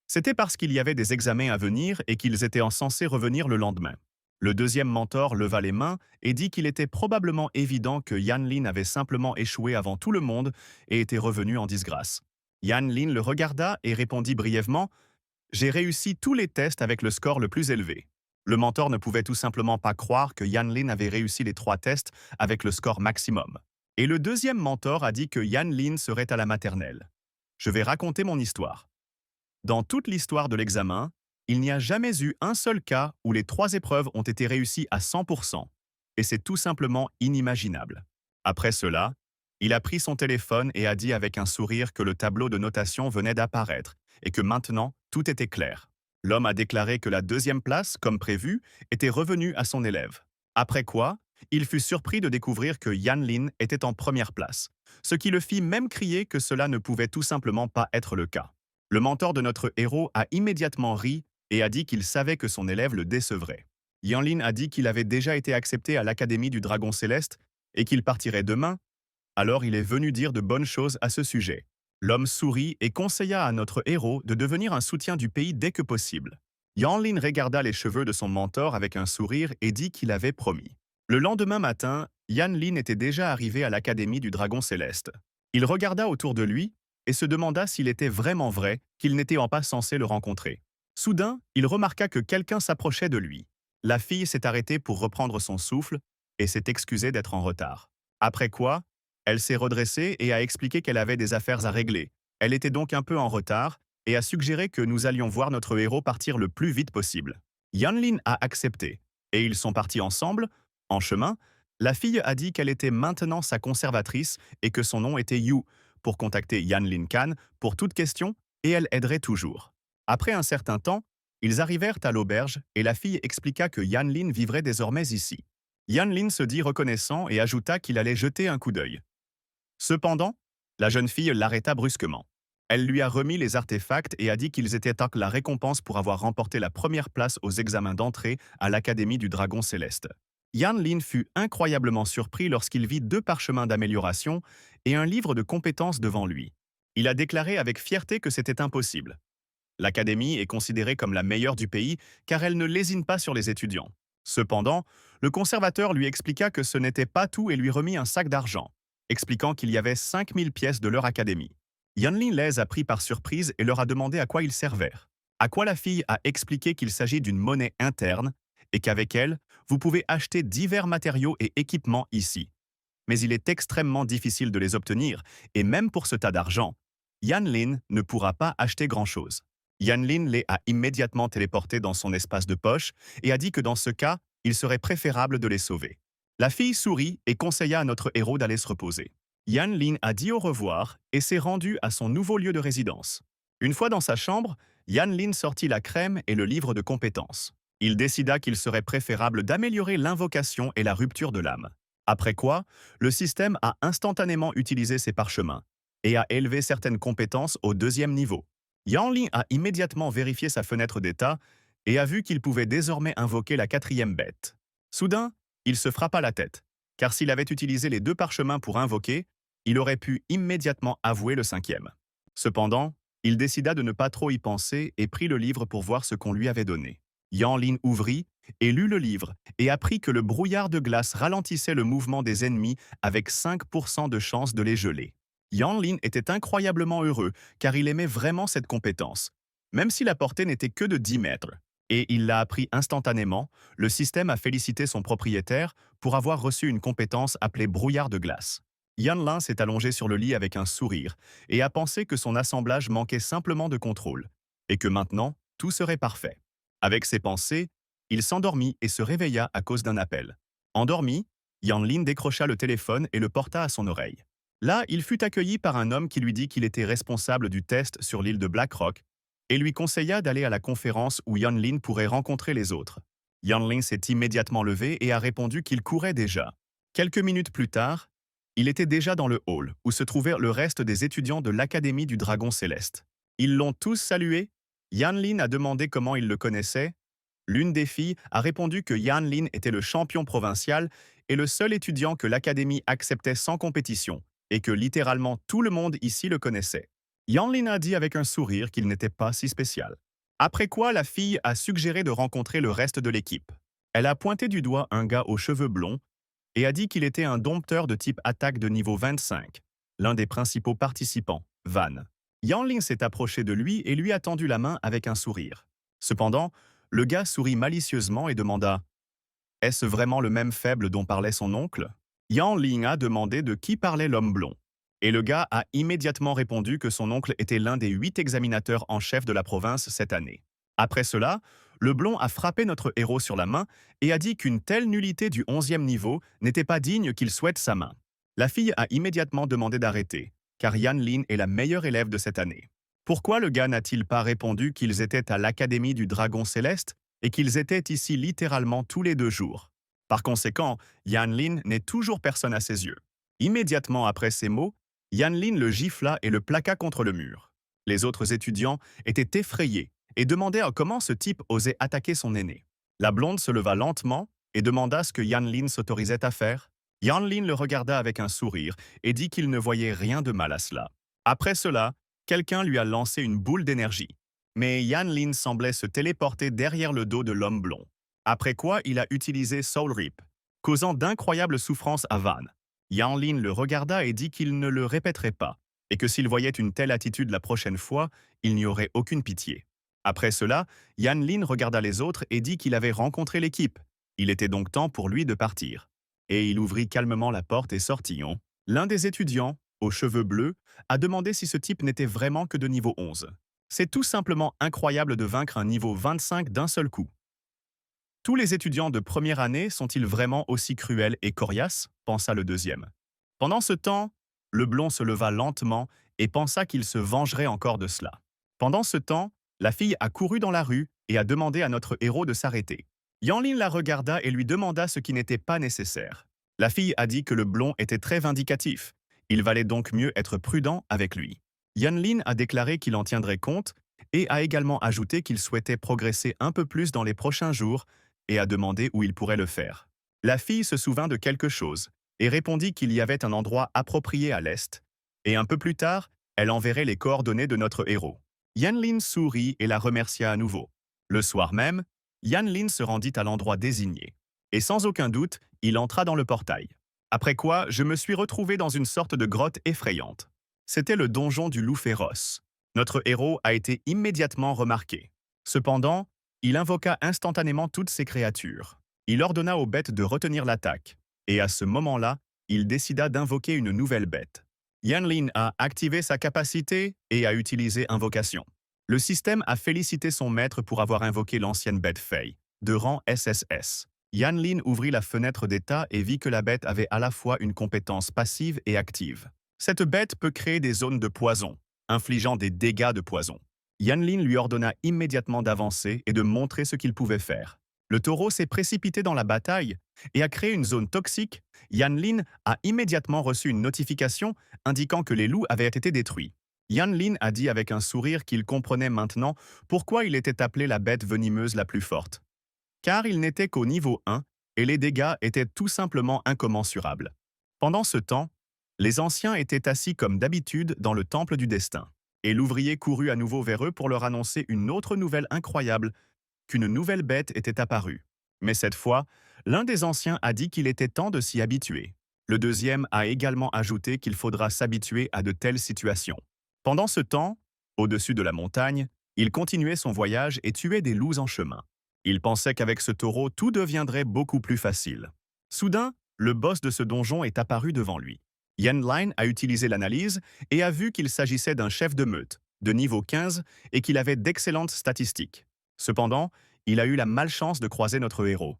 [SPEAKER 1] C'était parce qu'il y avait des examens à venir et qu'ils étaient censés revenir le lendemain. Le deuxième mentor leva les mains et dit qu'il était probablement évident que Yan Lin avait simplement échoué avant tout le monde et était revenu en disgrâce. Yan Lin le regarda et répondit brièvement « J'ai réussi tous les tests avec le score le plus élevé. » Le mentor ne pouvait tout simplement pas croire que Yan Lin avait réussi les 3 tests avec le score maximum. Et le deuxième mentor a dit que Yan Lin serait à la maternelle. Je vais raconter mon histoire. Dans toute l'histoire de l'examen, il n'y a jamais eu un seul cas où les 3 épreuves ont été réussies à 100%, et c'est tout simplement inimaginable. Après cela, il a pris son téléphone et a dit avec un sourire que le tableau de notation venait d'apparaître et que maintenant, tout était clair. L'homme a déclaré que la deuxième place, comme prévu, était revenue à son élève. Après quoi, il fut surpris de découvrir que Yan Lin était en première place, ce qui le fit même crier que cela ne pouvait tout simplement pas être le cas. Le mentor de notre héros a immédiatement ri et a dit qu'il savait que son élève le décevrait. Yan Lin a dit qu'il avait déjà été accepté à l'Académie du Dragon Céleste et qu'il partirait demain, alors il est venu dire de bonnes choses à ce sujet. L'homme sourit et conseilla à notre héros de devenir un soutien du pays dès que possible. Yan Lin regarda les cheveux de son mentor avec un sourire et dit qu'il avait promis. Le lendemain matin, Yan Lin était déjà arrivé à l'Académie du Dragon Céleste. Il regarda autour de lui et se demanda s'il était vraiment vrai qu'il n'était pas censé le rencontrer. Soudain, il remarqua que quelqu'un s'approchait de lui. La fille s'est arrêtée pour reprendre son souffle et s'est excusée d'être en retard. Après quoi, elle s'est redressée et a expliqué qu'elle avait des affaires à régler. Elle était donc un peu en retard et a suggéré que nous allions voir notre héros partir le plus vite possible. Yan Lin a accepté et ils sont partis ensemble. En chemin, la fille a dit qu'elle était maintenant sa conservatrice et que son nom était Yu, pour contacter Yan Lin Kan pour toute question et elle aiderait toujours. Après un certain temps, ils arrivèrent à l'auberge et la fille expliqua que Yan Lin vivrait désormais ici. Yan Lin se dit reconnaissant et ajouta qu'il allait jeter un coup d'œil. Cependant, la jeune fille l'arrêta brusquement. Elle lui a remis les artefacts et a dit qu'ils étaient la récompense pour avoir remporté la première place aux examens d'entrée à l'Académie du Dragon Céleste. Yan Lin fut incroyablement surpris lorsqu'il vit 2 parchemins d'amélioration et un livre de compétences devant lui. Il a déclaré avec fierté que c'était impossible. L'Académie est considérée comme la meilleure du pays car elle ne lésine pas sur les étudiants. Cependant, le conservateur lui expliqua que ce n'était pas tout et lui remit un sac d'argent, expliquant qu'il y avait 5000 pièces de leur académie. Yan Lin les a pris par surprise et leur a demandé à quoi ils servaient. À quoi la fille a expliqué qu'il s'agit d'une monnaie interne et qu'avec elle, vous pouvez acheter divers matériaux et équipements ici. Mais il est extrêmement difficile de les obtenir et même pour ce tas d'argent, Yan Lin ne pourra pas acheter grand-chose. Yan Lin les a immédiatement téléportés dans son espace de poche et a dit que dans ce cas, il serait préférable de les sauver. La fille sourit et conseilla à notre héros d'aller se reposer. Yan Lin a dit au revoir et s'est rendu à son nouveau lieu de résidence. Une fois dans sa chambre, Yan Lin sortit la crème et le livre de compétences. Il décida qu'il serait préférable d'améliorer l'invocation et la rupture de l'âme. Après quoi, le système a instantanément utilisé ses parchemins et a élevé certaines compétences au 2e niveau. Yan Lin a immédiatement vérifié sa fenêtre d'état et a vu qu'il pouvait désormais invoquer la 4e bête. Soudain, il se frappa la tête, car s'il avait utilisé les 2 parchemins pour invoquer, il aurait pu immédiatement avouer le 5e. Cependant, il décida de ne pas trop y penser et prit le livre pour voir ce qu'on lui avait donné. Yan Lin ouvrit et lut le livre et apprit que le brouillard de glace ralentissait le mouvement des ennemis avec 5% de chance de les geler. Yan Lin était incroyablement heureux car il aimait vraiment cette compétence, même si la portée n'était que de 10 mètres. Et il l'a appris instantanément, le système a félicité son propriétaire pour avoir reçu une compétence appelée brouillard de glace. Yanlin s'est allongé sur le lit avec un sourire et a pensé que son assemblage manquait simplement de contrôle, et que maintenant, tout serait parfait. Avec ces pensées, il s'endormit et se réveilla à cause d'un appel. Endormi, Yanlin décrocha le téléphone et le porta à son oreille. Là, il fut accueilli par un homme qui lui dit qu'il était responsable du test sur l'île de Black Rock et lui conseilla d'aller à la conférence où Yanlin pourrait rencontrer les autres. Yanlin s'est immédiatement levé et a répondu qu'il courait déjà. Quelques minutes plus tard, il était déjà dans le hall, où se trouvait le reste des étudiants de l'Académie du Dragon Céleste. Ils l'ont tous salué. Yanlin a demandé comment il le connaissait. L'une des filles a répondu que Yanlin était le champion provincial et le seul étudiant que l'Académie acceptait sans compétition, et que littéralement tout le monde ici le connaissait. Yanlin a dit avec un sourire qu'il n'était pas si spécial. Après quoi, la fille a suggéré de rencontrer le reste de l'équipe. Elle a pointé du doigt un gars aux cheveux blonds et a dit qu'il était un dompteur de type attaque de niveau 25, l'un des principaux participants, Van. Yanling s'est approché de lui et lui a tendu la main avec un sourire. Cependant, le gars sourit malicieusement et demanda « Est-ce vraiment le même faible dont parlait son oncle ?» Yanling a demandé de qui parlait l'homme blond. Et le gars a immédiatement répondu que son oncle était l'un des 8 examinateurs en chef de la province cette année. Après cela, le blond a frappé notre héros sur la main et a dit qu'une telle nullité du 11e niveau n'était pas digne qu'il souhaite sa main. La fille a immédiatement demandé d'arrêter, car Yanlin est la meilleure élève de cette année. Pourquoi le gars n'a-t-il pas répondu qu'ils étaient à l'Académie du Dragon Céleste et qu'ils étaient ici littéralement tous les 2 jours? Par conséquent, Yanlin n'est toujours personne à ses yeux. Immédiatement après ces mots, Yanlin le gifla et le plaqua contre le mur. Les autres étudiants étaient effrayés et demandèrent comment ce type osait attaquer son aîné. La blonde se leva lentement et demanda ce que Yanlin s'autorisait à faire. Yanlin le regarda avec un sourire et dit qu'il ne voyait rien de mal à cela. Après cela, quelqu'un lui a lancé une boule d'énergie. Mais Yanlin semblait se téléporter derrière le dos de l'homme blond. Après quoi, il a utilisé Soul Rip, causant d'incroyables souffrances à Van. Yanlin le regarda et dit qu'il ne le répéterait pas, et que s'il voyait une telle attitude la prochaine fois, il n'y aurait aucune pitié. Après cela, Yanlin regarda les autres et dit qu'il avait rencontré l'équipe. Il était donc temps pour lui de partir. Et il ouvrit calmement la porte et sortit. L'un des étudiants, aux cheveux bleus, a demandé si ce type n'était vraiment que de niveau 11. C'est tout simplement incroyable de vaincre un niveau 25 d'un seul coup. Tous les étudiants de première année sont-ils vraiment aussi cruels et coriaces pensa le deuxième. Pendant ce temps, le blond se leva lentement et pensa qu'il se vengerait encore de cela. Pendant ce temps, la fille a couru dans la rue et a demandé à notre héros de s'arrêter. Yanlin la regarda et lui demanda ce qui n'était pas nécessaire. La fille a dit que le blond était très vindicatif. Il valait donc mieux être prudent avec lui. Yanlin a déclaré qu'il en tiendrait compte et a également ajouté qu'il souhaitait progresser un peu plus dans les prochains jours et a demandé où il pourrait le faire. La fille se souvint de quelque chose et répondit qu'il y avait un endroit approprié à l'est, et un peu plus tard, elle enverrait les coordonnées de notre héros. Yanlin sourit et la remercia à nouveau. Le soir même, Yanlin se rendit à l'endroit désigné, et sans aucun doute, il entra dans le portail. Après quoi, je me suis retrouvé dans une sorte de grotte effrayante. C'était le donjon du loup féroce. Notre héros a été immédiatement remarqué. Cependant, il invoqua instantanément toutes ces créatures. Il ordonna aux bêtes de retenir l'attaque, et à ce moment-là, il décida d'invoquer une nouvelle bête. Yanlin a activé sa capacité et a utilisé Invocation. Le système a félicité son maître pour avoir invoqué l'ancienne bête Fey, de rang SSS. Yanlin ouvrit la fenêtre d'état et vit que la bête avait à la fois une compétence passive et active. Cette bête peut créer des zones de poison, infligeant des dégâts de poison. Yanlin lui ordonna immédiatement d'avancer et de montrer ce qu'il pouvait faire. Le taureau s'est précipité dans la bataille et a créé une zone toxique. Yanlin a immédiatement reçu une notification indiquant que les loups avaient été détruits. Yanlin a dit avec un sourire qu'il comprenait maintenant pourquoi il était appelé la bête venimeuse la plus forte. Car il n'était qu'au niveau 1 et les dégâts étaient tout simplement incommensurables. Pendant ce temps, les anciens étaient assis comme d'habitude dans le temple du destin. Et l'ouvrier courut à nouveau vers eux pour leur annoncer une autre nouvelle incroyable, qu'une nouvelle bête était apparue. Mais cette fois, l'un des anciens a dit qu'il était temps de s'y habituer. Le deuxième a également ajouté qu'il faudra s'habituer à de telles situations. Pendant ce temps, au-dessus de la montagne, il continuait son voyage et tuait des loups en chemin. Il pensait qu'avec ce taureau, tout deviendrait beaucoup plus facile. Soudain, le boss de ce donjon est apparu devant lui. Yan Lin a utilisé l'analyse et a vu qu'il s'agissait d'un chef de meute, de niveau 15, et qu'il avait d'excellentes statistiques. Cependant, il a eu la malchance de croiser notre héros.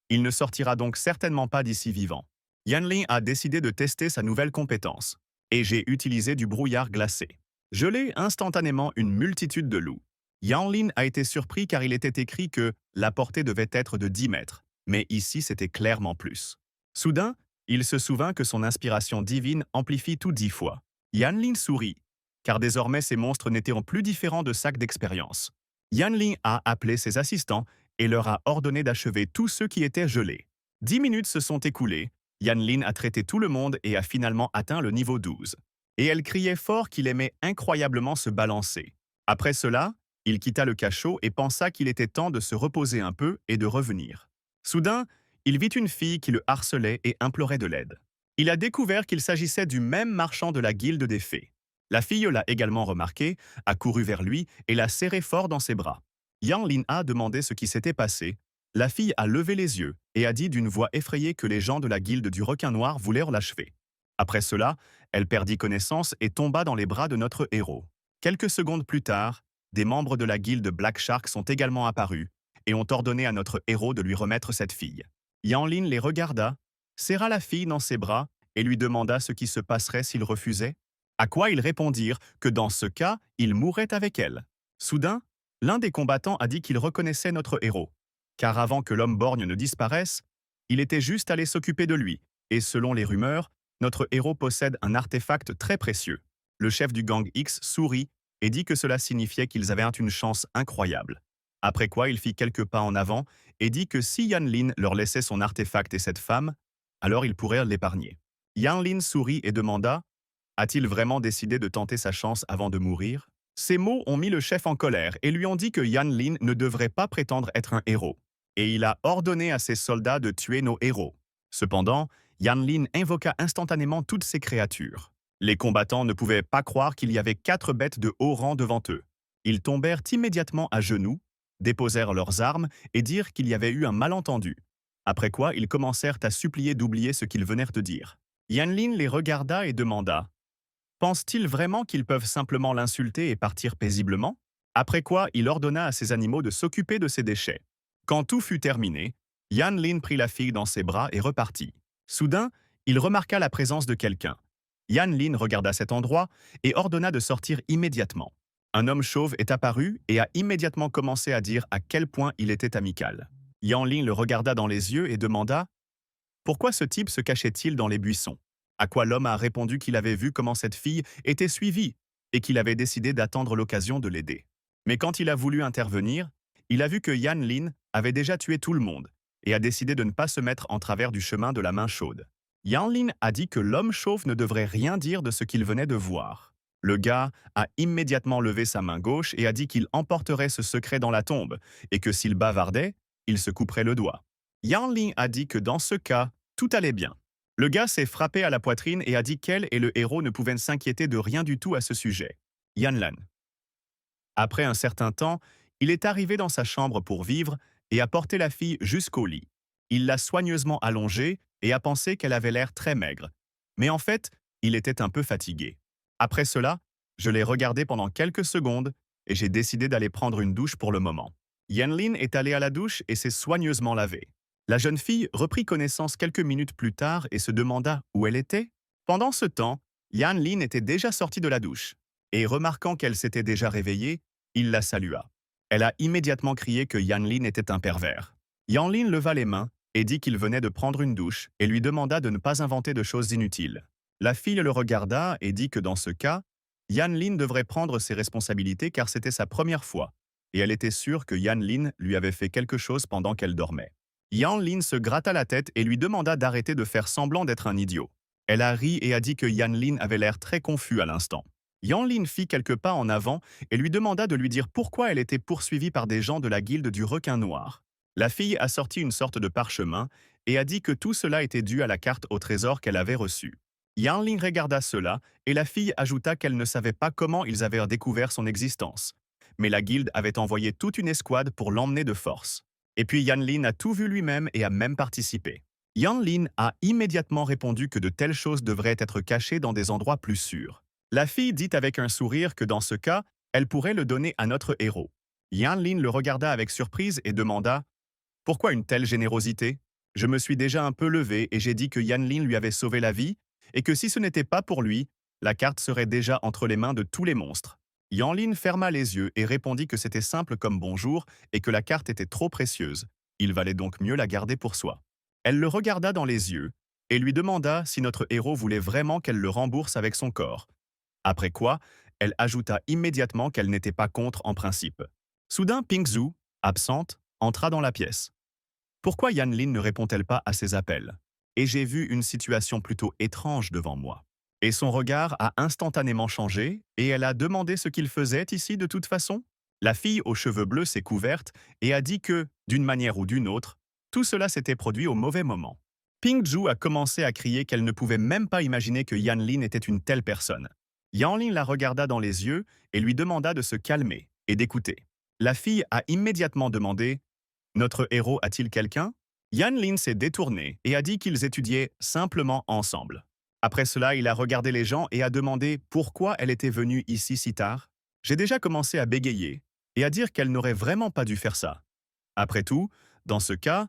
[SPEAKER 1] Il ne sortira donc certainement pas d'ici vivant. Yan Lin a décidé de tester sa nouvelle compétence, et j'ai utilisé du brouillard glacé. Je l'ai instantanément une multitude de loups. Yan Lin a été surpris car il était écrit que la portée devait être de 10 mètres, mais ici c'était clairement plus. Soudain, il se souvint que son inspiration divine amplifie tout 10 fois. Yan Lin sourit, car désormais ces monstres n'étaient plus différents de sacs d'expérience. Yan Lin a appelé ses assistants et leur a ordonné d'achever tous ceux qui étaient gelés. 10 minutes se sont écoulées, Yan Lin a traité tout le monde et a finalement atteint le niveau 12. Et elle criait fort qu'il aimait incroyablement se balancer. Après cela, il quitta le cachot et pensa qu'il était temps de se reposer un peu et de revenir. Soudain, il vit une fille qui le harcelait et implorait de l'aide. Il a découvert qu'il s'agissait du même marchand de la guilde des fées. La fille l'a également remarqué, a couru vers lui et l'a serré fort dans ses bras. Yan Lin a demandé ce qui s'était passé. La fille a levé les yeux et a dit d'une voix effrayée que les gens de la guilde du requin noir voulaient l'achever. Après cela, elle perdit connaissance et tomba dans les bras de notre héros. Quelques secondes plus tard, des membres de la guilde Black Shark sont également apparus et ont ordonné à notre héros de lui remettre cette fille. Yan Lin les regarda, serra la fille dans ses bras et lui demanda ce qui se passerait s'il refusait, à quoi ils répondirent que dans ce cas, il mourrait avec elle. Soudain, l'un des combattants a dit qu'il reconnaissait notre héros, car avant que l'homme borgne ne disparaisse, il était juste allé s'occuper de lui, et selon les rumeurs, notre héros possède un artefact très précieux. Le chef du gang X sourit et dit que cela signifiait qu'ils avaient une chance incroyable. Après quoi, il fit quelques pas en avant et dit que si Yan Lin leur laissait son artefact et cette femme, alors ils pourraient l'épargner. Yan Lin sourit et demanda « A-t-il vraiment décidé de tenter sa chance avant de mourir ?» Ces mots ont mis le chef en colère et lui ont dit que Yan Lin ne devrait pas prétendre être un héros. Et il a ordonné à ses soldats de tuer nos héros. Cependant, Yan Lin invoqua instantanément toutes ces créatures. Les combattants ne pouvaient pas croire qu'il y avait 4 bêtes de haut rang devant eux. Ils tombèrent immédiatement à genoux, déposèrent leurs armes et dirent qu'il y avait eu un malentendu. Après quoi, ils commencèrent à supplier d'oublier ce qu'ils venèrent de dire. Yan Lin les regarda et demanda « Pensent-ils vraiment qu'ils peuvent simplement l'insulter et partir paisiblement ?» Après quoi, il ordonna à ses animaux de s'occuper de ses déchets. Quand tout fut terminé, Yan Lin prit la fille dans ses bras et repartit. Soudain, il remarqua la présence de quelqu'un. Yan Lin regarda cet endroit et ordonna de sortir immédiatement. Un homme chauve est apparu et a immédiatement commencé à dire à quel point il était amical. Yan Lin le regarda dans les yeux et demanda « Pourquoi ce type se cachait-il dans les buissons ?» À quoi l'homme a répondu qu'il avait vu comment cette fille était suivie et qu'il avait décidé d'attendre l'occasion de l'aider. Mais quand il a voulu intervenir, il a vu que Yan Lin avait déjà tué tout le monde et a décidé de ne pas se mettre en travers du chemin de la main chaude. Yan Lin a dit que l'homme chauve ne devrait rien dire de ce qu'il venait de voir. Le gars a immédiatement levé sa main gauche et a dit qu'il emporterait ce secret dans la tombe et que s'il bavardait, il se couperait le doigt. Yan Lin a dit que dans ce cas, tout allait bien. Le gars s'est frappé à la poitrine et a dit qu'elle et le héros ne pouvaient s'inquiéter de rien du tout à ce sujet. Yan Lan. Après un certain temps, il est arrivé dans sa chambre pour vivre et a porté la fille jusqu'au lit. Il l'a soigneusement allongée et a pensé qu'elle avait l'air très maigre. Mais en fait, il était un peu fatigué. Après cela, je l'ai regardé pendant quelques secondes et j'ai décidé d'aller prendre une douche pour le moment. Yan Lin est allée à la douche et s'est soigneusement lavée. La jeune fille reprit connaissance quelques minutes plus tard et se demanda où elle était. Pendant ce temps, Yan Lin était déjà sortie de la douche. Et remarquant qu'elle s'était déjà réveillée, il la salua. Elle a immédiatement crié que Yan Lin était un pervers. Yan Lin leva les mains et dit qu'il venait de prendre une douche et lui demanda de ne pas inventer de choses inutiles. La fille le regarda et dit que dans ce cas, Yan Lin devrait prendre ses responsabilités car c'était sa première fois, et elle était sûre que Yan Lin lui avait fait quelque chose pendant qu'elle dormait. Yan Lin se gratta la tête et lui demanda d'arrêter de faire semblant d'être un idiot. Elle a ri et a dit que Yan Lin avait l'air très confus à l'instant. Yan Lin fit quelques pas en avant et lui demanda de lui dire pourquoi elle était poursuivie par des gens de la guilde du requin noir. La fille a sorti une sorte de parchemin et a dit que tout cela était dû à la carte au trésor qu'elle avait reçue. Yan Lin regarda cela et la fille ajouta qu'elle ne savait pas comment ils avaient découvert son existence. Mais la guilde avait envoyé toute une escouade pour l'emmener de force. Et puis Yan Lin a tout vu lui-même et a même participé. Yan Lin a immédiatement répondu que de telles choses devraient être cachées dans des endroits plus sûrs. La fille dit avec un sourire que dans ce cas, elle pourrait le donner à notre héros. Yan Lin le regarda avec surprise et demanda « Pourquoi une telle générosité ?» Je me suis déjà un peu levé et j'ai dit que Yan Lin lui avait sauvé la vie et que si ce n'était pas pour lui, la carte serait déjà entre les mains de tous les monstres. Yan Lin ferma les yeux et répondit que c'était simple comme bonjour et que la carte était trop précieuse. Il valait donc mieux la garder pour soi. Elle le regarda dans les yeux et lui demanda si notre héros voulait vraiment qu'elle le rembourse avec son corps. Après quoi, elle ajouta immédiatement qu'elle n'était pas contre en principe. Soudain, Pingzhu, absente, entra dans la pièce. Pourquoi Yan Lin ne répond-elle pas à ses appels? Et j'ai vu une situation plutôt étrange devant moi. Et son regard a instantanément changé, et elle a demandé ce qu'il faisait ici de toute façon. La fille aux cheveux bleus s'est couverte et a dit que, d'une manière ou d'une autre, tout cela s'était produit au mauvais moment. Ping Zhu a commencé à crier qu'elle ne pouvait même pas imaginer que Yan Lin était une telle personne. Yan Lin la regarda dans les yeux et lui demanda de se calmer et d'écouter. La fille a immédiatement demandé « Notre héros a-t-il quelqu'un ?» Yan Lin s'est détourné et a dit qu'ils étudiaient simplement ensemble. Après cela, il a regardé les gens et a demandé pourquoi elle était venue ici si tard. J'ai déjà commencé à bégayer et à dire qu'elle n'aurait vraiment pas dû faire ça. Après tout, dans ce cas,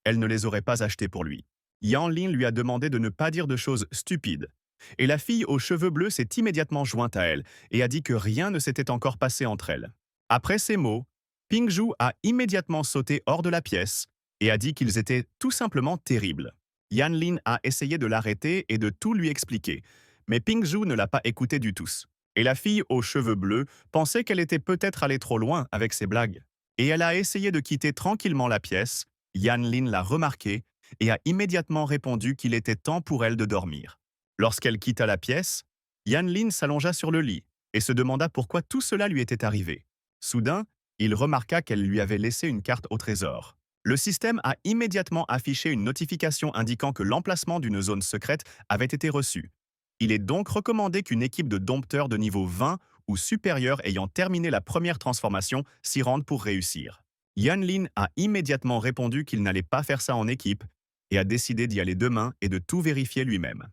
[SPEAKER 1] elle ne les aurait pas achetés pour lui. Yan Lin lui a demandé de ne pas dire de choses stupides. Et la fille aux cheveux bleus s'est immédiatement jointe à elle et a dit que rien ne s'était encore passé entre elles. Après ces mots, Pingzhu a immédiatement sauté hors de la pièce et a dit qu'ils étaient tout simplement terribles. Yan Lin a essayé de l'arrêter et de tout lui expliquer, mais Pingzhu ne l'a pas écouté du tout. Et la fille aux cheveux bleus pensait qu'elle était peut-être allée trop loin avec ses blagues. Et elle a essayé de quitter tranquillement la pièce. Yan Lin l'a remarqué et a immédiatement répondu qu'il était temps pour elle de dormir. Lorsqu'elle quitta la pièce, Yan Lin s'allongea sur le lit et se demanda pourquoi tout cela lui était arrivé. Soudain, il remarqua qu'elle lui avait laissé une carte au trésor. Le système a immédiatement affiché une notification indiquant que l'emplacement d'une zone secrète avait été reçu. Il est donc recommandé qu'une équipe de dompteurs de niveau 20 ou supérieur ayant terminé la première transformation s'y rende pour réussir. Yan Lin a immédiatement répondu qu'il n'allait pas faire ça en équipe et a décidé d'y aller demain et de tout vérifier lui-même.